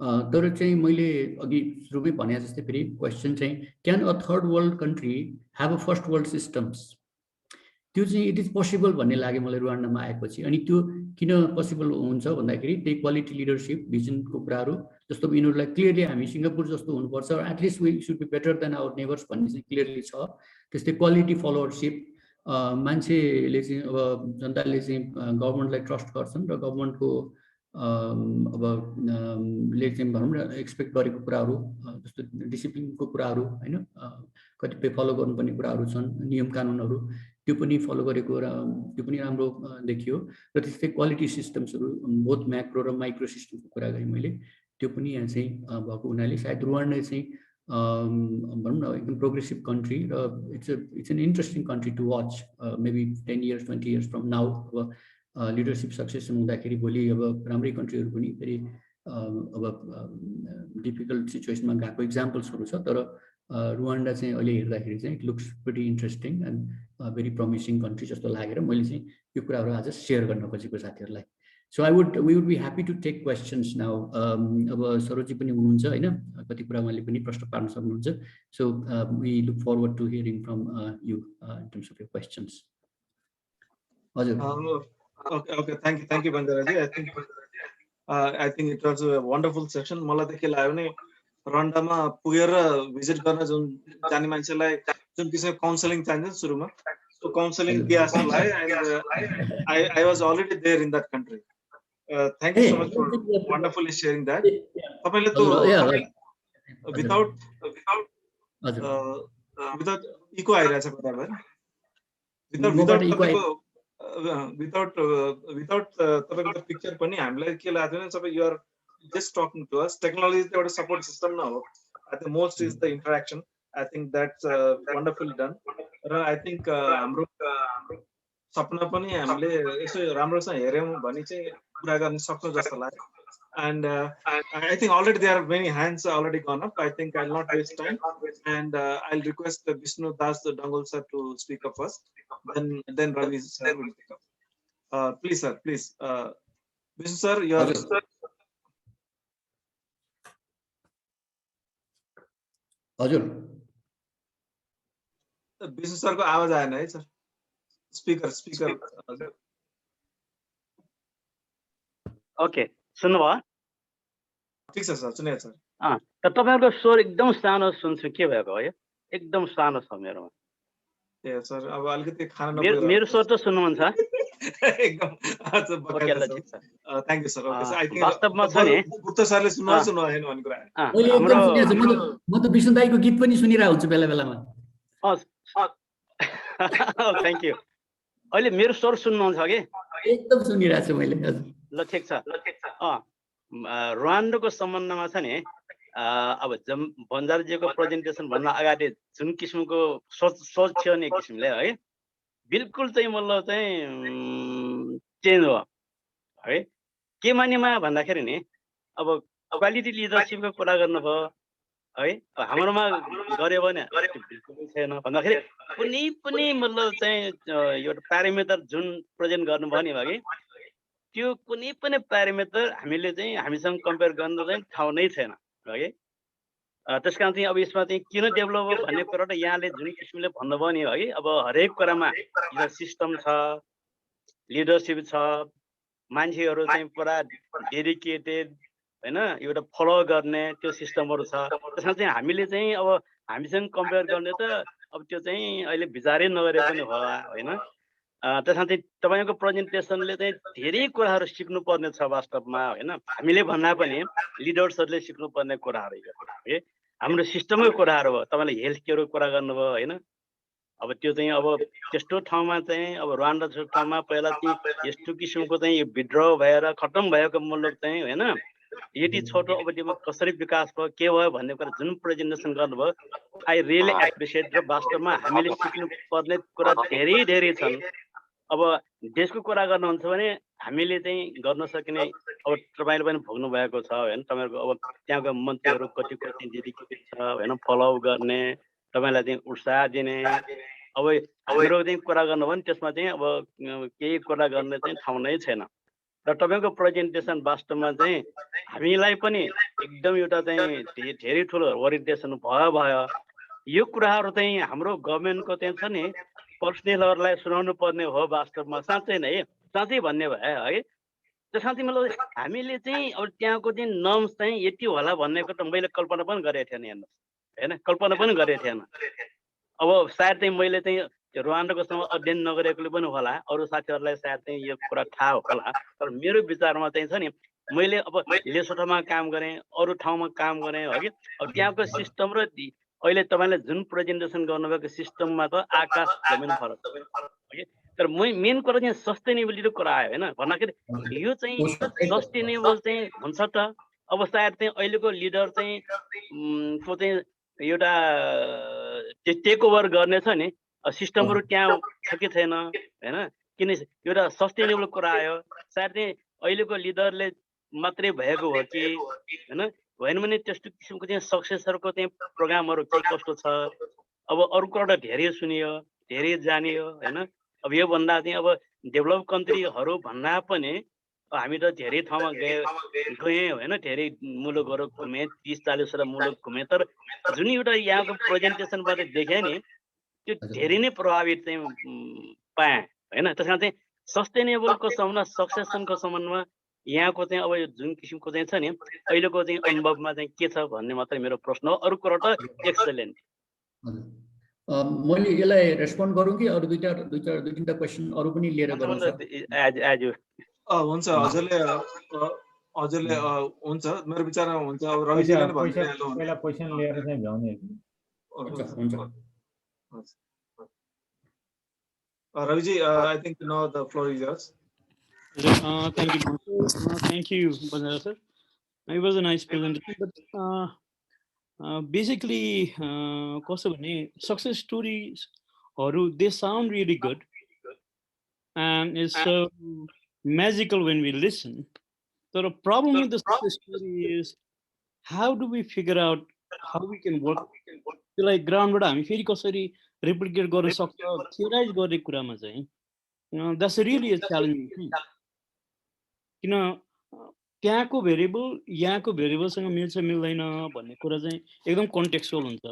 तर चाहिँ मैले अघि सुरुमै भने जस्तै फेरि क्वेसन चाहिँ can a third world country have a first world systems त्यो चाहिँ इट इज पोसिबल भन्ने लाग्यो मलाई रुवान्डामा आएपछि अनि त्यो किन पोसिबल हुन्छ भन्दाखेरि त्यही क्वालिटी लिडरसिप भिजनको कुराहरू जस्तो यिनीहरूलाई क्लियरली हामी सिङ्गापुर जस्तो हुनुपर्छ at least we should be better than our neighbours भन्ने चाहिँ क्लियरली छ त्यस्तै क्वालिटी फलोवरसिप मान्छेले चाहिँ अब जनताले चाहिँ गभर्मेन्टलाई ट्रस्ट गर्छन् र गभर्मेन्टको अब ले चाहिँ भनौँ न एक्सपेक्ट गरेको कुराहरू जस्तो डिसिप्लिनको कुराहरू होइन कतिपय फलो गर्नुपर्ने कुराहरू छन् नियम कानुनहरू त्यो पनि फलो गरेको र त्यो पनि राम्रो देखियो र त्यस्तै क्वालिटी सिस्टम्सहरू बोथ म्याक्रो र माइक्रो सिस्टमको कुरा गरेँ मैले त्यो पनि यहाँ चाहिँ भएको हुनाले सायद रुवान्डा चाहिँ भनौँ न एकदम प्रोग्रेसिभ कन्ट्री र it's an interesting country to watch maybe 10 years 20 years from now अब लिडरसिप सक्सेसन हुँदाखेरि भोलि अब राम्रै कन्ट्रीहरू पनि फेरि अब डिफिकल्ट सिचुएसनमा गएको इक्जाम्पल्सहरू छ तर रुवान्डा चाहिँ अहिले हेर्दाखेरि चाहिँ it looks pretty interesting and very promising country जस्तो लागेर मैले चाहिँ यो कुराहरू आज सेयर गर्न खोजेको साथीहरूलाई so we would be happy to take questions now अब सरोजी पनि हुनुहुन्छ होइन कति कुरा उहाँले पनि प्रश्न पार्न सक्नुहुन्छ so we look forward to hearing from you in terms of your questions हजुर Okay, thank you Bandaraji. I think it was a wonderful session. मलाई त के लाग्यो भने रन्डामा पुगेर भिजिट गर्न जुन जाने मान्छेलाई जुन किसिमको काउन्सिलिङ चाहिन्छ सुरुमा त्यो काउन्सिलिङ दिए जस्तो लाग्यो and I was already there in that country. Thank you so much for wonderfully sharing that. तपाईले त without इको आइरहेछ बराबर without तपाईँको त पिक्चर पनि हामीलाई के लाग्दैन सबै you are just talking to us technology त एउटा सपोर्ट सिस्टम न हो I think most is the interaction I think that's wonderfully done र आई थिंक हाम्रो सपना पनि हामीले यसो राम्रोसँग हेर्यौं भने चाहिँ पुरा गर्न सक्छौं जस्तो लाग्यो and I think already there are many hands already gone up. I think I'll not waste time and I'll request Vishnu Das Dangol sir to speak up first, then Ravi sir will speak up. Please sir, please Vishnu sir, you are हजुर Vishnu sir को आवाज आएन है sir speaker okay सुन्नुभयो ठीक छ sir सुनेको छ त तपाईहरुको स्वर एकदम सानो सुन्छु के भएको हो यो एकदम सानो छ मेरोमा ए सर अब अलिकति खाना मेरो स्वर त सुन्नुहुन्छ एकदम अच्छा ओके ल ठीक छ thank you sir okay sir I think वास्तवमा छ नि गुप्ता सरले सुन्नु हैन भन्ने कुरा मैले एकदम सुनेछु म त विष्णु दाइको गीत पनि सुनिरा हुन्छु बेला बेलामा थ्यांक यू अहिले मेरो स्वर सुन्नुहुन्छ के एकदम सुनिरा छु मैले हजुर ल ठीक छ रुवान्डाको सम्बन्धमा छ नि अब बन्जारजीको प्रेजेन्टेसन भन्न अगाडि जुन किसिमको सोच थियो नि किसिमले है बिल्कुल चाहिँ मतलब चाहिँ चेन्ज हो है के मानेमा भन्दाखेरि नि अब क्वालिटी लिडरसिपको कुरा गर्नुभयो है हाम्रोमा गर्यो भने बिल्कुल छैन भन्दाखेरि कुनै पनि मतलब चाहिँ एउटा प्यारामिटर जुन प्रेजेन्ट गर्नुभयो नि भाइ त्यो कुनै पनि प्यारामिटर हामीले चाहिँ हामीसँग कम्पेयर गर्न चाहिँ ठाउँ नै छैन है त्यसकारण चाहिँ अब यसमा चाहिँ किन डेभलप हो भन्ने कुरा त यहाँले जुन किसिमले भन्नुभयो नि है अब हरेक कुरामा यो सिस्टम छ लिडरसिप छ मान्छेहरू चाहिँ पुरा डेडिकेटेड हैन एउटा फलो गर्ने त्यो सिस्टमहरु छ त्यसमा चाहिँ हामीले चाहिँ अब हामीसँग कम्पेयर गर्ने त अब त्यो चाहिँ अहिले विचारै नगरे पनि होला हैन त्यसमा चाहिँ तपाईको प्रेजेन्टेसनले चाहिँ धेरै कुराहरू सिक्नु पर्ने छ वास्तवमा हैन हामीले भन्दा पनि लिडर्सहरुले सिक्नु पर्ने कुराहरू है हाम्रो सिस्टमको कुराहरू हो तपाईले हेल्थ केयरको कुरा गर्नुभयो हैन अब त्यो चाहिँ अब त्यस्तो ठाउँमा चाहिँ अब रुवान्डा जस्तो ठाउँमा पहिला चाहिँ यस्तो किसिमको चाहिँ विड्र भएर खतम भएको मुलुक चाहिँ हैन यति छोटो अवधिमा कसरी विकास भयो के भयो भन्ने कुरा जुन प्रेजेन्टेसन गर्नुभयो आई रियली एप्रिसिएट र वास्तवमा हामीले सिक्नु पर्ने कुरा धेरै छन् अब देशको कुरा गर्नुहुन्छ भने हामीले चाहिँ गर्न सकिने अब तपाईले पनि भोग्नु भएको छ हैन तपाईहरुको अब त्यहाँको मन्त्रीहरु कति डेडिकेटेड छ हैन फलो गर्ने तपाईँलाई चाहिँ उत्साह दिने अब हाम्रो चाहिँ कुरा गर्नु भने त्यसमा चाहिँ अब केही कुरा गर्ने चाहिँ ठाउँ नै छैन र तपाईँको प्रेजेन्टेसन वास्तवमा चाहिँ हामीलाई पनि एकदम एउटा चाहिँ धेरै ठुलो ओरिएन्टेसन भयो यो कुराहरू चाहिँ हाम्रो गभर्मेन्टको चाहिँ छ नि पर्सनलहरूलाई सुनाउनु पर्ने हो वास्तवमा साँच्चै नै साँच्चै भन्ने भए है त्यो साँच्चै मतलब हामीले चाहिँ अब त्यहाँको चाहिँ नर्म्स चाहिँ यति होला भन्नेको त मैले कल्पना पनि गरेको थिएन हेर्नुहोस् होइन कल्पना पनि गरेको थिएन अब सायद चाहिँ मैले चाहिँ रुवान्डाको समय अध्ययन नगरेकोले पनि होला अरू साथीहरूलाई सायद चाहिँ यो कुरा थाहा होला तर मेरो विचारमा चाहिँ छ नि मैले अब लेसोटोमा काम गरेँ अरू ठाउँमा काम गरेँ हो कि अब त्यहाँको सिस्टम र अहिले तपाईँले जुन प्रेजेन्टेसन गर्नुभएको सिस्टममा त आकाश जमिन फरक छ तर मेन कुरा चाहिँ सस्टेनेबिलिटीको कुरा आयो होइन भन्दाखेरि यो चाहिँ सस्टेनेबल चाहिँ हुन्छ त अब सायद चाहिँ अहिलेको लिडर चाहिँ को चाहिँ एउटा टेक ओभर गर्ने छ नि सिस्टमहरू त्यहाँ छ कि छैन होइन किन एउटा सस्टेनेबल कुरा आयो सायद चाहिँ अहिलेको लिडरले मात्रै भएको हो कि होइन होइन भने त्यस्तो किसिमको चाहिँ सक्सेसरको चाहिँ प्रोग्रामहरू के कस्तो छ अब अरू कुरा धेरै सुनियो धेरै जानियो होइन अब योभन्दा चाहिँ अब डेभलप कन्ट्रीहरू भन्दा पनि हामी त धेरै ठाउँमा गएँ होइन धेरै मुलुकहरू घुमेँ 30-40 मुलुक घुमेँ तर जुन एउटा यहाँको प्रेजेन्टेसनबाट देखेँ नि त्यो धेरै नै प्रभावित चाहिँ पाएँ होइन त्यसमा चाहिँ सस्टेनेबलको सम्बन्धमा सक्सेसनको सम्बन्धमा यहाँको चाहिँ अब यो जुन किसिमको चाहिँ छ नि अहिलेको चाहिँ अनुभवमा चाहिँ के छ भन्ने मात्रै मेरो प्रश्न हो अरू कुरा त एक्सलेन्ट मैले यसलाई रेस्पोन्ड गरौँ कि अरू दुई तीनटा क्वेसन अरू पनि लिएर गरौँ हुन्छ हजुरले हुन्छ मेरो विचारमा हुन्छ अब रविजीले नै भनिदिनु पहिला क्वेसन लिएर चाहिँ भ्याउने हुन्छ Raviji, I think now the floor is yours. Thank you, thank you, Bandara sir. It was a nice presentation, but basically, success stories, they sound really good, and it's so magical when we listen. So the problem with the success story is, how do we figure out how we can work? Like ground, हामी फेरि कसरी replicate गर्न सक्छ theorize गर्ने कुरामा चाहिँ that's really a challenging thing. किन त्यहाँको भेरिएबल यहाँको भेरिएबलसँग मिल्छ मिल्दैन भन्ने कुरा चाहिँ एकदम कन्टेक्स्चुअल हुन्छ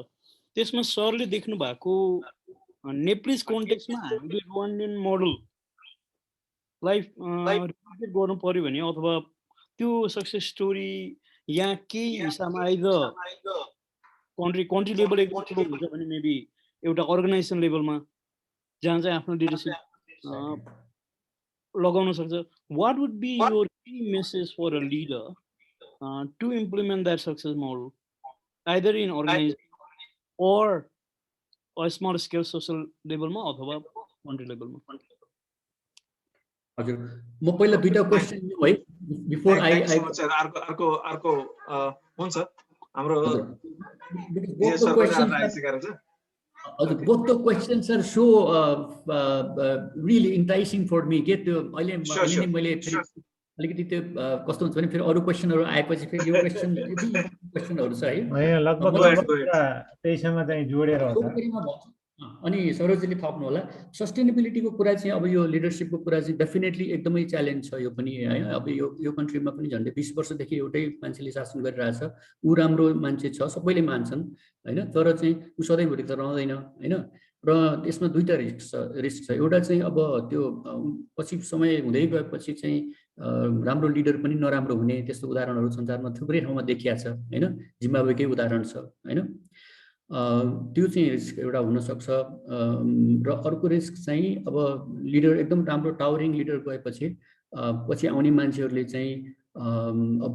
त्यसमा सरले देख्नु भएको नेप्लिज कन्टेक्स्टमा हामीले रुवान्डियन मोडललाई रिप्लिकेट गर्नु पर्यो भने अथवा त्यो सक्सेस स्टोरी यहाँ केही हिसाबमा आइदर कन्ट्री लेभल एकदम ठुलो हुन्छ भने मेबी एउटा अर्गनाइजेसन लेभलमा जहाँ चाहिँ आफ्नो लिडरसिप लगाउन सक्छ what would be your key message for a leader to implement that success model either in organization or a small scale social level मा अथवा country level मा हजुर म पहिला दुईटा क्वेशन है बिफोर आई अर्को हुन्छ हाम्रो both the questions are so really enticing for me get त्यो अहिले मैले अलिकति त्यो कस्तो हुन्छ भने फेरि अरू क्वेशनहरु आएपछि फेरि यो क्वेशनहरु छ है लगभग त्यसैमा चाहिँ जोडेर हो अनि सरोजले थप्नु होला सस्टेनेबिलिटीको कुरा चाहिँ अब यो लिडरशिपको कुरा चाहिँ डेफिनेटली एकदमै च्यालेन्ज छ यो पनि है अब यो कन्ट्रीमा पनि झन्डै 20 वर्षदेखि एउटै मान्छेले शासन गरिरहेछ उ राम्रो मान्छे छ सबैले मान्छन् हैन तर चाहिँ उ सधैँभरि त रहँदैन हैन र यसमा दुईटा रिस्क छ एउटा चाहिँ अब त्यो पछि समय हुँदै गएपछि चाहिँ राम्रो लिडर पनि नराम्रो हुने त्यस्तो उदाहरणहरु संसारमा थुप्रै ठाउँमा देखिया छ हैन जिम्बाब्वेकै उदाहरण छ हैन त्यो चाहिँ रिस्क एउटा हुन सक्छ र अर्को रिस्क चाहिँ अब लिडर एकदम राम्रो टावरिङ लिडर गएपछि पछि आउने मान्छेहरुले चाहिँ अब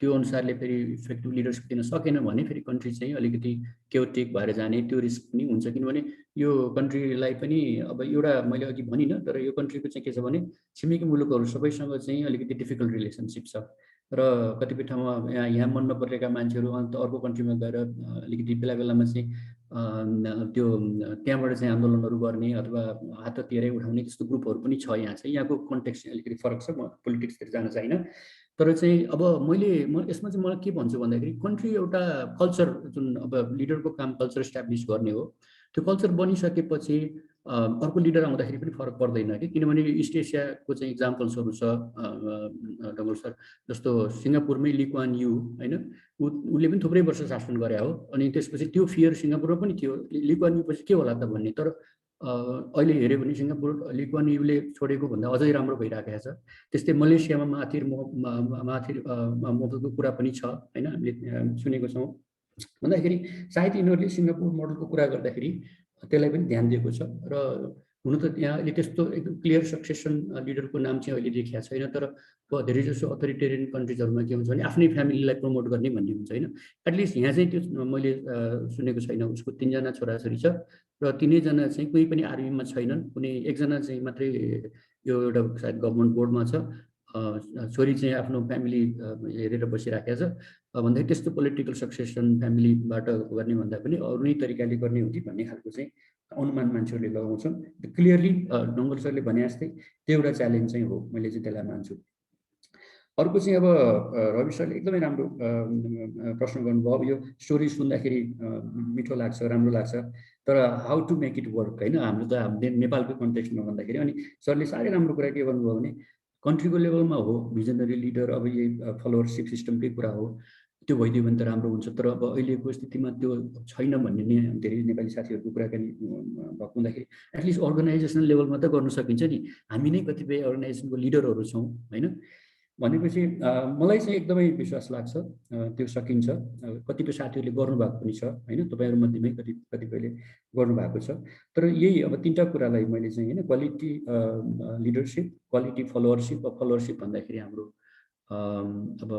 त्यो अनुसारले फेरि इफेक्टिभ लिडरशिप दिन सकेन भने फेरि कन्ट्री चाहिँ अलिकति क्योटिक भएर जाने त्यो रिस्क पनि हुन्छ किनभने यो कन्ट्रीलाई पनि अब एउटा मैले अघि भनिन तर यो कन्ट्रीको चाहिँ के छ भने छिमेकी मुलुकहरु सबैसँग चाहिँ अलिकति डिफिकल्ट रिलेसनशिप छ र कतिपय ठाउँमा यहाँ मन नपरेका मान्छेहरु अन्त अर्को कन्ट्रीमा गएर अलिकति बेला-बेलामा चाहिँ त्यो त्यहाँबाट चाहिँ आन्दोलनहरु गर्ने अथवा हात हतियारै उठाउने त्यस्तो ग्रुपहरु पनि छ यहाँ चाहिँ यहाँको कन्टेक्स्ट अलिकति फरक छ म पोलिटिक्सतिर जान चाहिन तर चाहिँ अब म यसमा चाहिँ मलाई के भन्छु भन्दाखेरि कन्ट्री एउटा कल्चर जुन अब लिडरको काम कल्चर इस्टाब्लिस गर्ने हो, त्यो कल्चर बनिसकेपछि अर्को लिडर आउँदाखेरि पनि फरक पर्दैन कि, किनभने इस्ट एसियाको चाहिँ इक्जाम्पल्सहरू छ डङ्गल सर, जस्तो सिङ्गापुरमै ली कुआन यू होइन, उसले पनि थुप्रै वर्ष शासन गरे हो, अनि त्यसपछि त्यो फियर सिङ्गापुरमा पनि थियो, ली कुआन यू पछि के होला त भन्ने। तर अहिले हेऱ्यो भने सिङ्गापुर ली कुआन युले छोडेको भन्दा अझै राम्रो भइरहेको छ। त्यस्तै मलेसियामा महाथिर मोहम्मदको कुरा पनि छ होइन, हामीले सुनेको छौँ। भन्दाखेरि सायद यिनीहरूले सिङ्गापुर मोडलको कुरा गर्दाखेरि त्यसलाई पनि ध्यान दिएको छ। र हुन त त्यहाँ अहिले त्यस्तो एकदम क्लियर सक्सेसन लिडरको नाम चाहिँ अहिले देखिएको छैन, तर धेरै जसो अथोरिटेरियन कन्ट्रिजहरूमा के हुन्छ भने आफ्नै फ्यामिलीलाई प्रमोट गर्ने भन्ने हुन्छ होइन। एटलिस्ट यहाँ चाहिँ त्यो मैले सुनेको छैन। उसको 3 जना छोराछोरी छ र 3 जना चाहिँ कोही पनि आर्मीमा छैनन्, कुनै एकजना चाहिँ मात्रै यो एउटा सायद गभर्मेन्ट बोर्डमा छ, छोरी चाहिँ आफ्नो फ्यामिली हेरेर बसिराखेको छ। भन्दाखेरि त्यस्तो पोलिटिकल सक्सेसन फ्यामिलीबाट गर्ने भन्दा पनि अरू नै तरिकाले गर्ने हो कि भन्ने खालको चाहिँ अनुमान मान्छेहरूले लगाउँछन्। क्लियरली डङ्गल सरले भने जस्तै त्यो एउटा च्यालेन्ज चाहिँ हो, मैले चाहिँ त्यसलाई मान्छु। अर्को चाहिँ अब रवि सरले एकदमै राम्रो प्रश्न गर्नुभयो। अब यो स्टोरी सुन्दाखेरि मिठो लाग्छ, राम्रो लाग्छ, तर how to make it work होइन, हाम्रो त नेपालको कन्टेक्स्टमा भन्दाखेरि। अनि सरले साह्रै राम्रो कुरा के गर्नुभयो भने कन्ट्रीको लेभलमा हो भिजनरी लिडर, अब यही फलोवरसिप सिस्टमकै कुरा हो, त्यो भइदियो भने त राम्रो हुन्छ। तर अब अहिलेको स्थितिमा त्यो छैन भन्ने नै धेरै नेपाली साथीहरूको कुराकानी भएको हुँदाखेरि एटलिस्ट अर्गनाइजेसनल लेभलमा त गर्न सकिन्छ नि। हामी नै कतिपय अर्गनाइजेसनको लिडरहरू छौँ होइन, भनेपछि मलाई चाहिँ एकदमै विश्वास लाग्छ त्यो सकिन्छ। कतिपय साथीहरूले गर्नुभएको पनि छ होइन, तपाईँहरूमध्येमै कतिपयले गर्नुभएको छ। तर यही अब 3टा कुरालाई मैले चाहिँ होइन, क्वालिटी लिडरसिप, क्वालिटी फलोवरसिप। फलोवरसिप भन्दाखेरि हाम्रो अब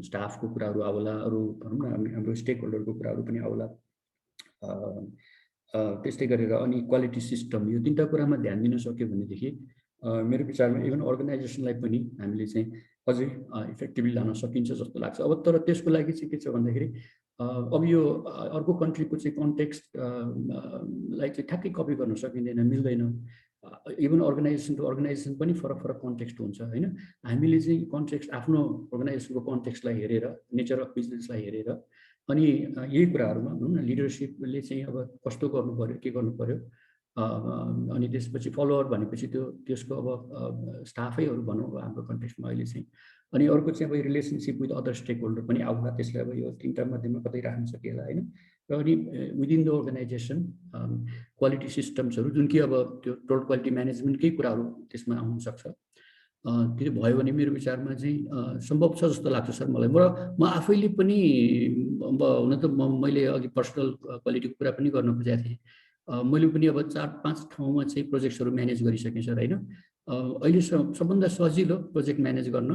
स्टाफको कुराहरू आउला, अरू भनौँ न हाम्रो स्टेक होल्डरको कुराहरू पनि आउला, त्यस्तै गरेर अनि क्वालिटी सिस्टम, यो 3टा कुरामा ध्यान दिन सक्यो भनेदेखि मेरो विचारमा इभन अर्गनाइजेसनलाई पनि हामीले चाहिँ अझै इफेक्टिभली लान सकिन्छ जस्तो लाग्छ। अब तर त्यसको लागि चाहिँ के छ भन्दाखेरि अब यो अर्को कन्ट्रीको चाहिँ कन्टेक्स्टलाई चाहिँ ठ्याक्कै कपी गर्न सकिँदैन, मिल्दैन। इभन अर्गनाइजेसन टु अर्गनाइजेसन पनि फरक फरक कन्टेक्स्ट हुन्छ होइन। हामीले चाहिँ कन्टेक्स्ट आफ्नो अर्गनाइजेसनको कन्टेक्स्टलाई हेरेर, नेचर अफ बिजनेसलाई हेरेर, अनि यही कुराहरूमा भनौँ न लिडरसिपले चाहिँ अब कस्तो गर्नु पर्यो, के गर्नु पर्यो, अनि त्यसपछि फलोवर भनेपछि त्यसको अब स्टाफैहरू भनौँ अब हाम्रो कन्टेक्स्टमा अहिले चाहिँ। अनि अर्को चाहिँ अब relationship with other stakeholder पनि आउला, त्यसलाई अब यो 3टा मध्येमा कतै राख्न सकिएला होइन। र अनि विदिन द अर्गनाइजेसन क्वालिटी सिस्टम्सहरू, जुन कि अब त्यो टोटल क्वालिटी म्यानेजमेन्टकै कुराहरू त्यसमा आउन सक्छ। त्यो भयो भने मेरो विचारमा चाहिँ सम्भव छ जस्तो लाग्छ सर मलाई। म आफैले पनि अब हुन त मैले अघि पर्सनल क्वालिटीको कुरा पनि गर्न खोजेको थिएँ। मैले पनि अब 4-5 ठाउँमा चाहिँ प्रोजेक्ट्सहरू म्यानेज गरिसकेँ सर होइन। अहिले सबभन्दा सजिलो प्रोजेक्ट म्यानेज गर्न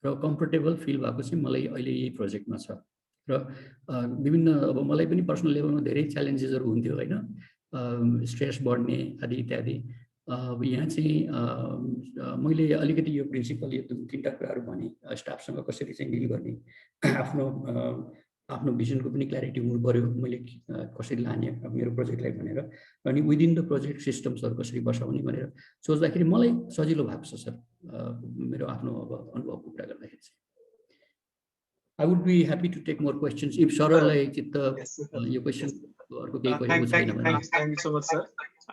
र कम्फर्टेबल फिल भएको चाहिँ मलाई अहिले यही प्रोजेक्टमा छ। र विभिन्न अब मलाई पनि पर्सनल लेभलमा धेरै च्यालेन्जेसहरू हुन्थ्यो होइन, स्ट्रेस बढ्ने आदि इत्यादि। अब यहाँ चाहिँ मैले अलिकति यो प्रिन्सिपल यो 3टा कुराहरू भने, स्टाफसँग कसरी चाहिँ डिल गर्ने, आफ्नो भिजनको पनि क्ल्यारिटी हुनु पर्यो, मैले कसरी लाने मेरो प्रोजेक्टलाई भनेर, अनि विदिन द प्रोजेक्ट सिस्टम्सहरू कसरी बसाउने भनेर सोच्दाखेरि मलाई सजिलो भएको छ सर, मेरो आफ्नो अब अनुभवको कुरा गर्दाखेरि चाहिँ। I would be happy to take more questions if सरलाई चित्त यो क्वेसन अर्को केही क्वेसन छैन भने। Thank you so much sir.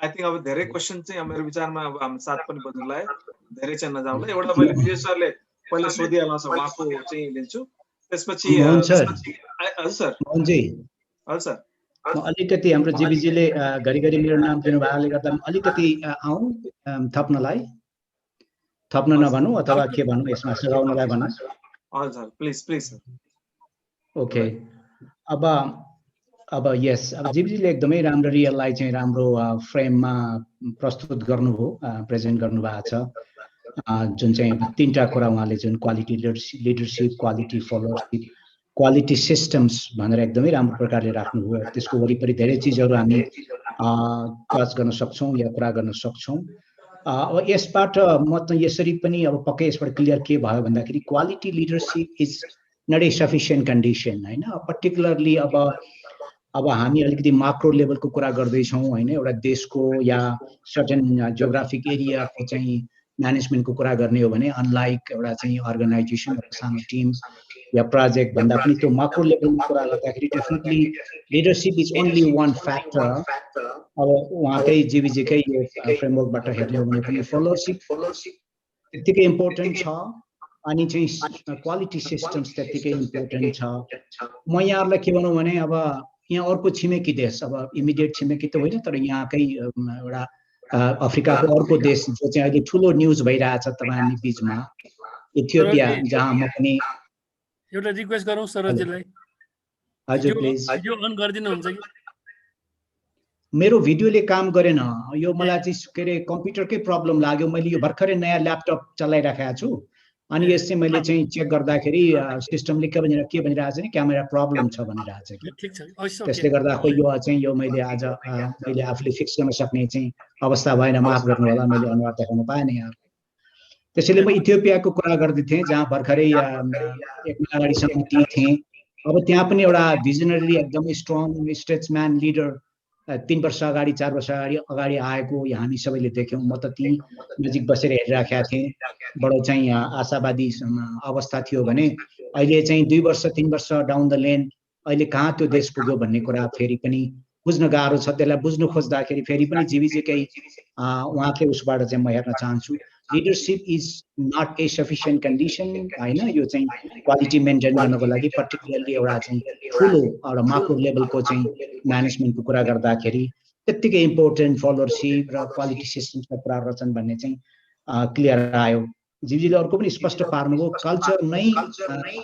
I think अब धेरै क्वेसन चाहिँ मेरो विचारमा अब हामी 7 पनि बज्न लाग्यो, धेरै चाहिँ नजाउँला। एउटा मैले विजय सरले पहिले सोधिहाल्नु छ, उहाँको चाहिँ लिन्छु, त्यसपछि हजुर सर। मोहनजी हजुर सर, म अलिकति हाम्रो जीबीजीले घरिघरि मेरो नाम दिनु भएकोले गर्दा अलिकति आउँ थप्नलाई, थप्न नभनौँ अथवा के भनौँ, यसमा सघाउनलाई भनौँ। हजुर प्लिज प्लिज सर। ओके, अब यस, अब जीबीजीले एकदमै राम्ररी यसलाई चाहिँ राम्रो फ्रेममा प्रस्तुत गर्नुभयो, प्रेजेन्ट गर्नुभएको छ। जुन चाहिँ 3टा कुरा उहाँले जुन quality leadership, quality followership, quality systems भनेर एकदमै राम्रो प्रकारले राख्नुभयो। त्यसको वरिपरि धेरै चिजहरू हामी टच गर्न सक्छौँ या कुरा गर्न सक्छौँ। अब यसबाट म त यसरी पनि अब पक्कै यसबाट क्लियर के भयो भन्दाखेरि quality leadership is not a sufficient condition होइन। पर्टिकुलरली अब हामी अलिकति माक्रो लेभलको कुरा गर्दैछौँ होइन, एउटा देशको या सर्टेन जियोग्राफिक एरियाको चाहिँ म्यानेजमेन्टको कुरा गर्ने हो भने अनलाइक एउटा चाहिँ अर्गनाइजेसन सानो टिम या प्रोजेक्ट भन्दा पनि त्यो माक्रो लेभलमा कुरा गर्दाखेरि definitely leadership is only one factor. अब उहाँकै जीबीजीकै यो फ्रेमवर्कबाट हेर्ने हो भने पनि फलोअरसिप त्यतिकै इम्पोर्टेन्ट छ अनि चाहिँ क्वालिटी सिस्टम्स त्यतिकै इम्पोर्टेन्ट छ। म यहाँहरूलाई के भनौँ भने अब यहाँ अर्को छिमेकी देश, अब इमिडिएट छिमेकी त होइन तर यहाँकै एउटा अफ्रिकाको अर्को देश जो चाहिँ अहिले ठुलो न्युज भइरहेछ तपाईहरु बीचमा, इथियोपिया, जहाँ म पनि एउटा रिक्वेस्ट गरौँ सरोजजीलाई। हजुर प्लिज। भिडियो अन गरिदिनु हुन्छ कि? मेरो भिडियोले काम गरेन, यो मलाई चाहिँ के अरे कम्प्युटरकै प्रब्लम लाग्यो। मैले यो भर्खरै नयाँ ल्यापटप चलाइराखेको छु अनि यस चाहिँ मैले चाहिँ चेक गर्दाखेरि सिस्टमले के भनिरहेछ नि क्यामेरा प्रब्लम छ भनिरहेछ कि। ठीक छ, त्यसले गर्दा खै यो चाहिँ यो मैले आज मैले आफूले फिक्स गर्न सक्ने चाहिँ अवस्था भएन, माफ गर्नु होला, मैले अनुहार देखाउन पाएन यहाँ। त्यसैले म इथियोपियाको कुरा गर्दै थिएँ जहाँ भर्खरै एक महिना अगाडिसम्म ती थिएँ। अब त्यहाँ पनि एउटा भिजनरी एकदमै स्ट्रङ स्टेट्सम्यान लिडर 3 वर्ष अगाडि 4 वर्ष अगाडि आएको हामी सबैले देख्यौँ। म त ती नजिक बसेर हेरिराखेका थिएँ। बडो चाहिँ आशावादी अवस्था थियो भने अहिले चाहिँ 2 वर्ष 3 वर्ष डाउन द लेन अहिले कहाँ त्यो देश पुग्यो भन्ने कुरा फेरि पनि बुझ्न गाह्रो छ। त्यसलाई बुझ्नु खोज्दाखेरि फेरि पनि जीबीजीकै उहाँकै उसबाट चाहिँ म हेर्न चाहन्छु leadership is not a sufficient condition हैन। यो चाहिँ क्वालिटी मेन्टेन गर्नको लागि पर्टिकुलरली एउटा चाहिँ ठुलो एउटा माक्रो लेभलको चाहिँ म्यानेजमेन्टको कुरा गर्दाखेरि त्यतिकै इम्पोर्टेन्ट फलोअरसिप र क्वालिटी सिस्टमका कुरा गर्छन् भन्ने चाहिँ क्लियर आयो। जीबीजीले अर्को पनि स्पष्ट पार्नुभयो, कल्चर नै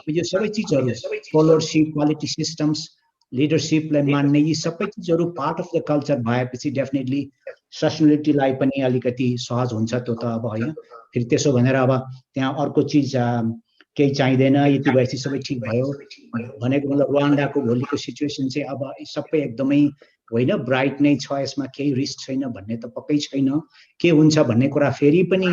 यो सबै चिजहरू फलोअरसिप, क्वालिटी सिस्टम्स, लिडरसिपलाई मान्ने यी सबै चिजहरू पार्ट अफ द कल्चर भएपछि डेफिनेटली सस्टेनेबिलिटीलाई पनि अलिकति सहज हुन्छ। त्यो त अब होइन, फेरि त्यसो भनेर अब त्यहाँ अर्को चिज केही चाहिँदैन यति भएपछि सबै ठिक भयो भनेको मतलब रुवान्डाको भोलिको सिचुएसन चाहिँ अब सबै एकदमै होइन ब्राइट नै छ, यसमा केही रिस्क छैन भन्ने त पक्कै छैन। के हुन्छ भन्ने कुरा फेरि पनि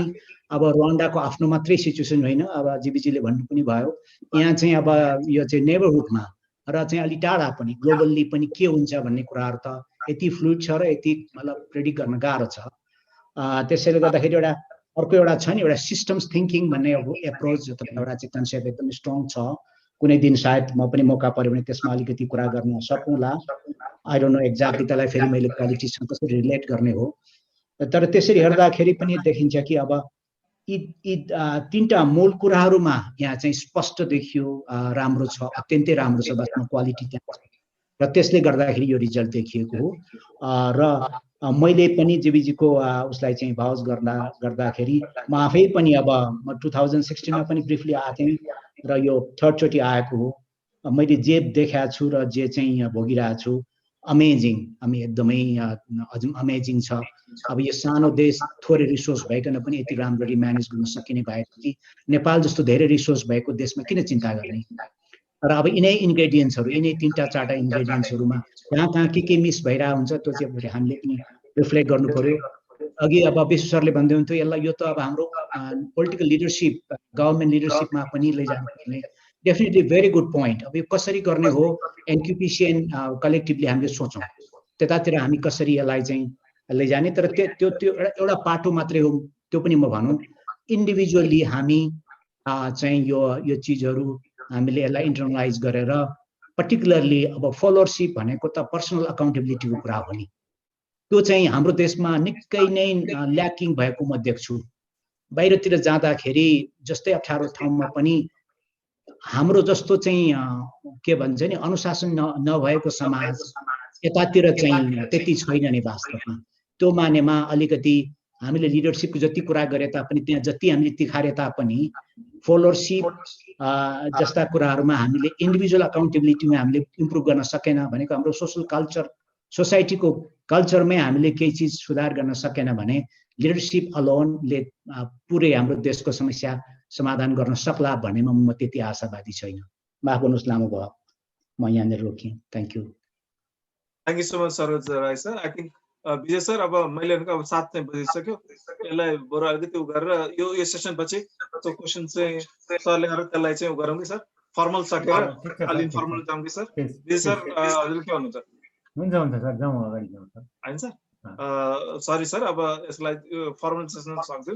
अब रुवान्डाको आफ्नो मात्रै सिचुएसन होइन, अब जीबीजीले भन्नु पनि भयो यहाँ चाहिँ अब यो चाहिँ नेबरहुडमा र चाहिँ अलि टाढा पनि ग्लोबल्ली पनि के हुन्छ भन्ने कुराहरू त यति फ्लुइड छ र यति मतलब प्रेडिक्ट गर्न गाह्रो छ। त्यसैले गर्दाखेरि एउटा अर्को एउटा छ नि एउटा सिस्टम्स थिङ्किङ भन्ने एप्रोच एउटा चाहिँ कन्सेप्ट एकदम स्ट्रङ छ। कुनै दिन सायद म पनि मौका पर्यो भने त्यसमा अलिकति कुरा गर्न सकौँला। आई डोन्ट नो एक्ज्याक्टली त्यसलाई फेरि मैले क्वालिटीसँग कसरी रिलेट गर्ने हो, तर त्यसरी हेर्दाखेरि पनि देखिन्छ कि अब यी 3टा मूल कुराहरूमा यहाँ चाहिँ स्पष्ट देखियो राम्रो छ, अत्यन्तै राम्रो छ, बसमा क्वालिटी त्यहाँ छ र त्यसले गर्दाखेरि यो रिजल्ट देखिएको हो। र मैले पनि जीबीजीको उसलाई चाहिँ भाउज गर्दाखेरि म आफै पनि अब म 2016 मा पनि ब्रिफली आएको थिएँ र यो थर्ड चोटि आएको हो। मैले जे देखाएको छु र जे चाहिँ भोगिरहेको छु अमेजिङ, एकदमै अमेजिङ छ। अब यो सानो देश थोरै रिसोर्स भइकन पनि यति राम्ररी म्यानेज गर्न सकिने भएको कि नेपाल जस्तो धेरै रिसोर्स भएको देशमा किन चिन्ता गर्ने। र अब यिनै इन्ग्रेडियन्ट्सहरू यिनै 3टा 4टा इन्ग्रेडियन्ट्सहरूमा कहाँ के मिस भइरहेको हुन्छ त्यो चाहिँ हामीले पनि रिफ्लेक्ट गर्नु पर्यो। अघि अब विश्व सरले भन्दै हुन्थ्यो यसलाई यो त अब हाम्रो पोलिटिकल लिडरसिप गभर्नमेन्ट लिडरसिपमा पनि लैजानु पर्ने, डेफिनेटली भेरी गुड पोइन्ट। अब यो कसरी गर्ने हो एनक्यूपीसीएन कलेक्टिभली हामीले सोचौँ त्यतातिर हामी कसरी यसलाई चाहिँ लैजाने। तर त्यो एउटा पाटो मात्रै हो, त्यो पनि म भनौँ इन्डिभिजुअली हामी चाहिँ यो चिजहरू हामीले यसलाई इन्टरनलाइज गरेर पर्टिकुलरली अब फलोअरसिप भनेको त पर्सनल अकाउन्टेबिलिटीको कुरा हो नि, त्यो चाहिँ हाम्रो देशमा निकै नै ल्याकिङ भएको म देख्छु। बाहिरतिर जाँदाखेरि जस्तै 18 ठाउँमा पनि हाम्रो जस्तो चाहिँ के भन्छ नि अनुशासन नभएको समाज यतातिर चाहिँ त्यति छैन नि वास्तवमा। त्यो मानेमा अलिकति हामीले लिडरसिपको जति कुरा गरे तापनि त्यहाँ जति हामीले तिखारे तापनि फलोअरसिप जस्ता कुराहरूमा हामीले इन्डिभिजुअल अकाउन्टेबिलिटीमा हामीले इम्प्रुभ गर्न सकेन भनेको हाम्रो सोसल कल्चर सोसाइटीको कल्चरमै हामीले केही चिज सुधार गर्न सकेन भने लिडरसिप अलोनले पुरै हाम्रो देशको समस्या समाधान गर्न सक्ला भन्नेमा म त्यति आशावादी छैन। माफ गर्नुहोस् लामो भयो, म यहाँनिर रोकेँ। Thank you. Thank you so much Saroj Rai sir. I think Vijay sir अब मैले अब 7 चाहिँ बजिसक्यो, यसलाई बरु अलिकति उ गरेर यो सेसन पछि त्यो क्वेसन चाहिँ सरले गरेर त्यसलाई चाहिँ उ गरौँ कि सर, फर्मल सकेर अलि इन्फर्मल जाउँ कि सर। विजय सर हजुरले के भन्नुहुन्छ? हुन्छ सर, जाउँ अगाडि जाउँ सर। हैन सर। सरी सर, अब यसलाई फर्मल सेसन सक्छु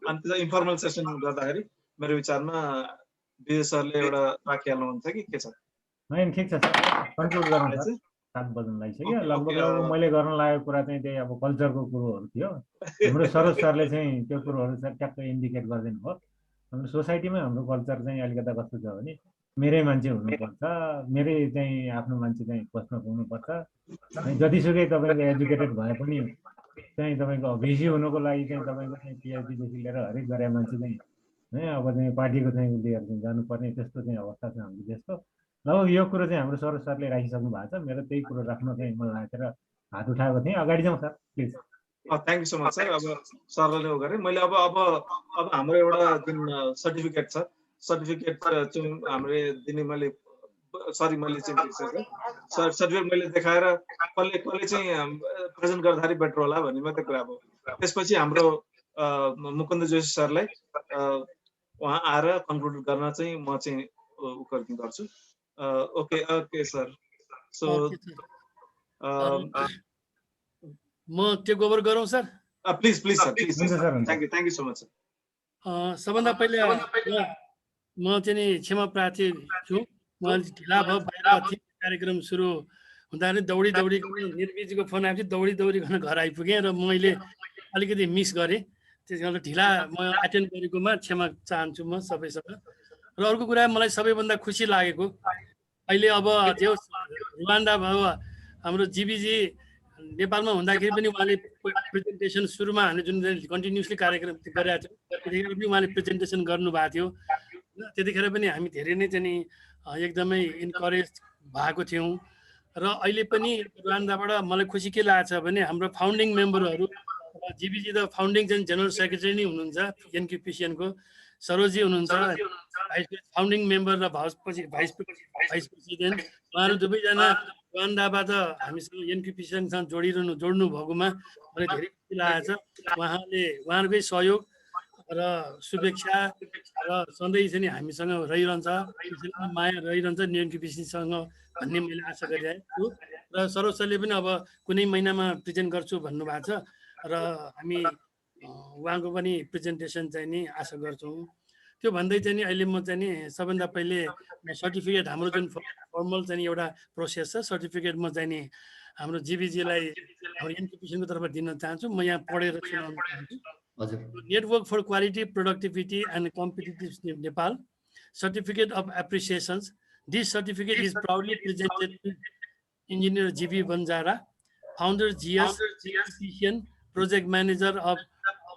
अनि त्यो इन्फर्मल सेसन गर्दाखेरि मेरो विचारमा विजय सरले एउटा राखिहाल्नुहुन्छ कि के छ? होइन ठिक छ सर, कन्क्लुड गरौँ सर, 7 बज्न लागिसक्यो। लगभग मैले गर्न लागेको कुरा चाहिँ त्यही अब कल्चरको कुरोहरू थियो। हाम्रो सरोज सरले चाहिँ त्यो कुरोहरू चाहिँ ट्याक्क इन्डिकेट गरिदिनु भयो। हाम्रो सोसाइटीमा हाम्रो कल्चर चाहिँ अलिकता कस्तो छ भने मेरै मान्छे हुनुपर्छ, मेरै चाहिँ आफ्नो मान्छे चाहिँ बस्न पाउनुपर्छ। जतिसुकै तपाईँको एजुकेटेड भए पनि चाहिँ तपाईँको भिसी हुनुको लागि चाहिँ तपाईँको चाहिँ पिएचडीदेखि लिएर हरेक गरे मान्छे चाहिँ अब चाहिँ पार्टीको चाहिँ लिएर चाहिँ जानुपर्ने त्यस्तो चाहिँ अवस्था छ हाम्रो देशको। अब यो कुरो चाहिँ हाम्रो सरोज सरले राखिसक्नु भएको छ। मेरो त्यही कुरो राख्न चाहिँ मन लागेर हात उठाएको थिएँ। अगाडि जाउँ sir please. Thank you so much sir. अब सरले उ गरेँ मैले। अब हाम्रो एउटा जुन सर्टिफिकेट छ, सर्टिफिकेट चाहिँ हामीले दिने मैले मैले चाहिँ सर्टिफिकेट मैले देखाएर कसले चाहिँ प्रेजेन्ट गर्दाखेरि बेटर होला भन्ने मात्रै कुरा भयो। त्यसपछि हाम्रो मुकुन्द जोशी सरलाई उहाँ आएर कन्क्लुड गर्न चाहिँ म चाहिँ गर्छु। Okay okay sir. सो म टेक ओभर गरौँ sir? Please please sir, please sir. Thank you so much sir. सबभन्दा पहिला म चाहिँ नि क्षमा प्रार्थी छु। म ढिला भयो, बाहिर कार्यक्रम सुरु हुँदा नै दौडी निर्विजीको फोन आएपछि दौडी घर आइपुगेँ र मैले अलिकति मिस गरेँ। त्यस कारण ढिला म एटेन्ड गरेकोमा क्षमा चाहन्छु म सबैसँग। र अर्को कुरा मलाई सबैभन्दा खुसी लागेको अहिले अब जो रुवान्दा भयो हाम्रो जीबीजी नेपालमा हुँदाखेरि पनि उहाँले प्रेजेन्टेसन सुरुमा हामीले जुन कन्टिन्युसली कार्यक्रम गरेका थियौँ त्यतिखेर पनि उहाँले प्रेजेन्टेसन गर्नुभएको थियो। त्यतिखेर पनि हामी धेरै नै चाहिँ एकदमै इन्करेज भएको थियौँ। र अहिले पनि रुवान्दाबाट मलाई खुसी के लागेको छ भने हाम्रो फाउन्डिङ मेम्बरहरू, जीबीजी त फाउन्डिङ चाहिँ जेनरल सेक्रेटरी नै हुनुहुन्छ एनक्युपिसिएनको, सरोजी हुनुहुन्छ फाउन्डिङ मेम्बर र भाइस प्रेसिडेन्ट। उहाँहरू दुवैजना रुवान्दाबाट हामीसँग एनक्युपिसिएनसँग जोड्नु भएकोमा मलाई धेरै खुसी लागेको छ। उहाँहरूकै सहयोग र शुभेच्छा र सधैँ चाहिँ हामीसँग रहिरहन्छ, माया रहिरहन्छ एनक्युपिसिएनसँग भन्ने मैले आशा गरिरहेको छु। र सरोज सरले पनि अब कुनै महिनामा प्रेजेन्ट गर्छु भन्नुभएको छ र हामी उहाँको पनि प्रेजेन्टेसन चाहिँ नि आशा गर्छौँ। त्यो भन्दै चाहिँ नि अहिले म चाहिँ नि सबभन्दा पहिले सर्टिफिकेट हाम्रो जुन फर्मल चाहिँ एउटा प्रोसेस छ, सर्टिफिकेट म चाहिँ नि हाम्रो जीबीजीलाई हाम्रो एनक्युपिसिएनको तर्फबाट दिन चाहन्छु। म यहाँ पढेर सुनाउन चाहन्छु। Network for quality productivity and competitiveness Nepal certificate of appreciations. This certificate is proudly presented to Engineer G.B. Banjara, founder GS NQPCN, project manager of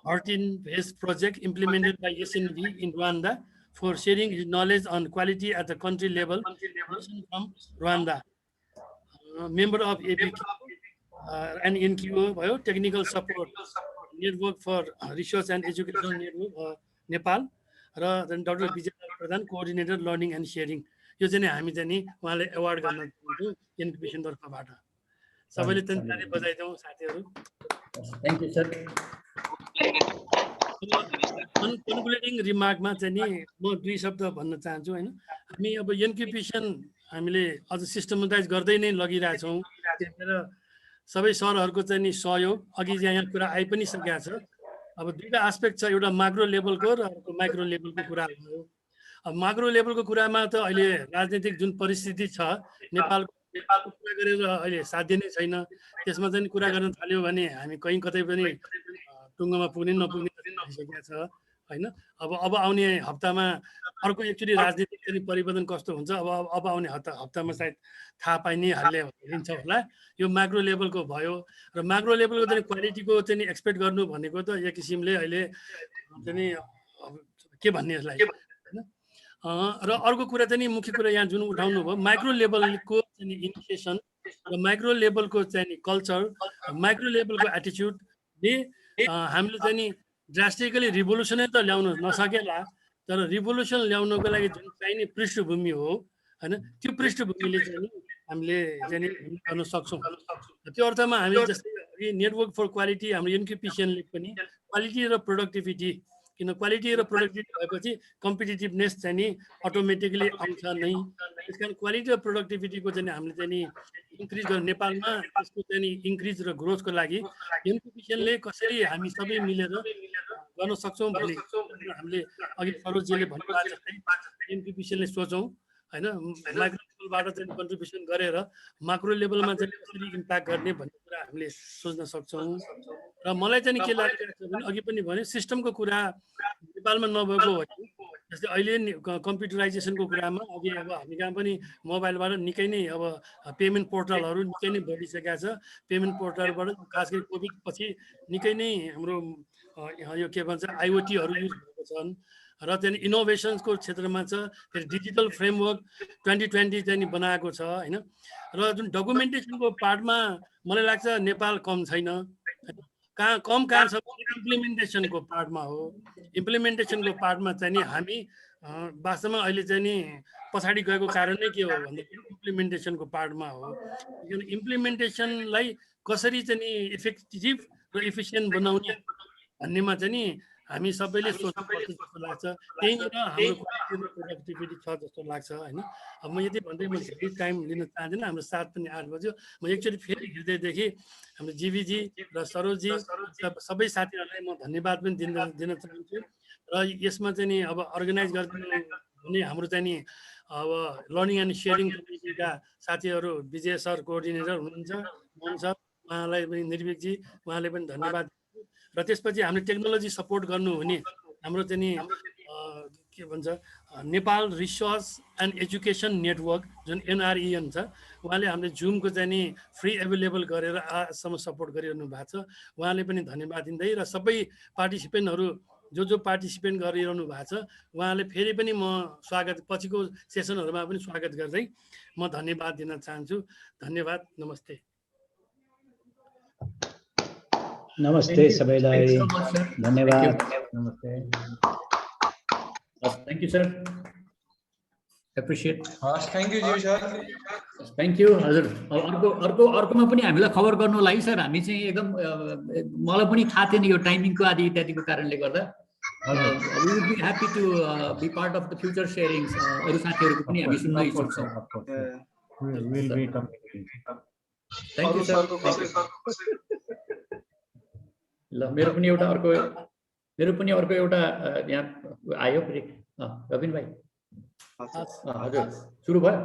13 phase project implemented by SNV in Rwanda, for sharing his knowledge on quality at the country level from Rwanda. Member of APQ and NQO, technical support network for research and education network Nepal, then Dr. Vijay Pradhan, coordinator learning and sharing. यो चाहिँ नि हामी चाहिँ नि उहाँले award गर्न चाहन्छौँ एनक्युपेसन तर्फबाट। सबैले चाहिँ ताली बजाइदिउँ साथीहरू। Thank you sir. कन्क्लुडिङ रिमार्कमा चाहिँ नि म 2 शब्द भन्न चाहन्छु हैन। हामी अब एनक्युपेसन हामीले अझ सिस्टमटाइज गर्दै नै लगिरहेछौँ। त्यतिखेर सबै सरहरूको चाहिँ नि सहयोग अघि यहाँ कुरा आइ पनि सकेको छ। अब दुईटा एस्पेक्ट छ, एउटा माइक्रो लेभलको र अर्को माइक्रो लेभलको कुरा भयो। अब माइक्रो लेभलको कुरामा त अहिले राजनीतिक जुन परिस्थिति छ नेपालको कुरा गरेर अहिले साध्य नै छैन। त्यसमा चाहिँ कुरा गर्न थाल्यो भने हामी कहीँ कतै पनि टुङ्गोमा पुग्ने नपुग्ने भइसकेको छ हैन। अब आउने हप्तामा अर्को एक्चुअली राजनीतिक चाहिँ परिवर्तन कस्तो हुन्छ अब आउने हप्तामा सायद थाहा पाइ नै हाल्छ होला। यो माइक्रो लेभलको भयो र माइक्रो लेभलको चाहिँ क्वालिटीको चाहिँ एक्सपेक्ट गर्नु भनेको त एक किसिमले अहिले चाहिँ के भन्ने यसलाई हैन। र अर्को कुरा चाहिँ मुख्य कुरा यहाँ जुन उठाउनु भयो माइक्रो लेभलको चाहिँ इनिसिएसन र माइक्रो लेभलको चाहिँ कल्चर, माइक्रो लेभलको एटिट्युडले हामीले चाहिँ नि ड्रास्टिकली रिभोल्युसनै त ल्याउन नसकेला, तर रिभोल्युसन ल्याउनको लागि जुन चाहिने पृष्ठभूमि हो हैन, त्यो पृष्ठभूमिले चाहिँ नि हामीले चाहिँ नि गर्न सक्छौँ। त्यो अर्थमा हामी जस्तै नेटवर्क फर क्वालिटी हाम्रो एनक्युपिसिएनले पनि क्वालिटी र प्रोडक्टिभिटी, किन क्वालिटी र प्रोडक्टिभिटी भएपछि कम्पिटिटिभनेस चाहिँ नि अटोमेटिकली आउँछ नै। त्यस कारण क्वालिटी र प्रोडक्टिभिटीको चाहिँ हामीले चाहिँ नि इन्क्रिज गर्नु नेपालमा त्यसको चाहिँ नि इन्क्रिज र ग्रोथको लागि एनक्युपिसिएनले कसरी हामी सबै मिलेर गर्न सक्छौँ भन्ने हामीले अघि सरोजजीले भन्नुभएको जस्तै एनक्युपिसिएनले सोचौँ होइन, माइक्रो लेभलबाट चाहिँ कन्ट्रिब्युसन गरेर माक्रो लेभलमा चाहिँ कसरी इम्प्याक्ट गर्ने भन्ने कुरा हामीले सोच्न सक्छौँ। र मलाई चाहिँ के लागेको छ भने अघि पनि भने सिस्टमको कुरा नेपालमा नभएको होइन, जस्तै अहिले नि कम्प्युटराइजेसनको कुरामा अघि अब हामी कहाँ पनि मोबाइलबाट निकै नै अब पेमेन्ट पोर्टलहरू निकै नै बढिसकेका छ। पेमेन्ट पोर्टलबाट खास गरी कोभिड पछि निकै नै हाम्रो यो के भन्छ आइओटीहरू युज भएको छन् र त्यहाँदेखि इनोभेसन्सको क्षेत्रमा छ। फेरि डिजिटल फ्रेमवर्क 2020 चाहिँ बनाएको छ होइन। र जुन डकुमेन्टेसनको पार्टमा मलाई लाग्छ नेपाल कम छैन, कहाँ छ इम्प्लिमेन्टेसनको पार्टमा हो। इम्प्लिमेन्टेसनको पार्टमा चाहिँ नि हामी वास्तवमा अहिले चाहिँ नि पछाडि गएको कारण नै के हो भन्दाखेरि इम्प्लिमेन्टेसनको पार्टमा हो। किन इम्प्लिमेन्टेसनलाई कसरी चाहिँ नि इफेक्टिभ र इफिसियन्ट बनाउने भन्नेमा चाहिँ नि हामी सबैले सोच्नुपर्छ जस्तो लाग्छ। त्यहीँनिर हाम्रो क्वालिटी र प्रोडक्टिभिटी छ जस्तो लाग्छ होइन। अब म यति भन्दै म धेरै टाइम लिन चाहदिनँ, हाम्रो 7 पनि 8 बज्यो। म एकचोटि फेरि हृदयदेखि हाम्रो जीवीजी र सरोजजी सबै साथीहरूलाई म धन्यवाद पनि दिन चाहन्छु। र यसमा चाहिँ नि अब अर्गनाइज गरिदिनु हुने हाम्रो चाहिँ नि अब लर्निङ एन्ड सेयरिङ कमिटीका साथीहरू विजय सर कोअर्डिनेटर हुनुहुन्छ, मोहन सर, उहाँलाई पनि निर्विकजी उहाँले पनि धन्यवाद। र त्यसपछि हामीले टेक्नोलोजी सपोर्ट गर्नुहुने हाम्रो चाहिँ नि के भन्छ Nepal research and education network जुन NREN छ, उहाँले हामीले जुमको चाहिँ नि फ्री एभाइलेबल गरेर आजसम्म सपोर्ट गरिरहनु भएको छ। उहाँले पनि धन्यवाद दिँदै र सबै पार्टिसिपेन्टहरू जो पार्टिसिपेन्ट गरिरहनु भएको छ उहाँले फेरि पनि म स्वागत पछिको सेसनहरूमा पनि स्वागत गर्दै म धन्यवाद दिन चाहन्छु। धन्यवाद, नमस्ते। नमस्ते सबैलाई, धन्यवाद। नमस्ते। Thank you sir, appreciate. Thank you ज्यू सर। Thank you. हजुर, अर्कोमा पनि हामीलाई खबर गर्नु लागि सर, हामी चाहिँ एकदम मलाई पनि थाहा थिएन यो टाइमिङको आदि इत्यादिको कारणले गर्दा। We would be happy to be part of the future sharings. अरू साथीहरूको पनि हामी सुन्न इच्छुक छौँ। We'll be communicating. Thank you sir. ल मेरो पनि अर्को एउटा यहाँ आयो फेरि रबिन भाइ। हजुर सुरु भयो।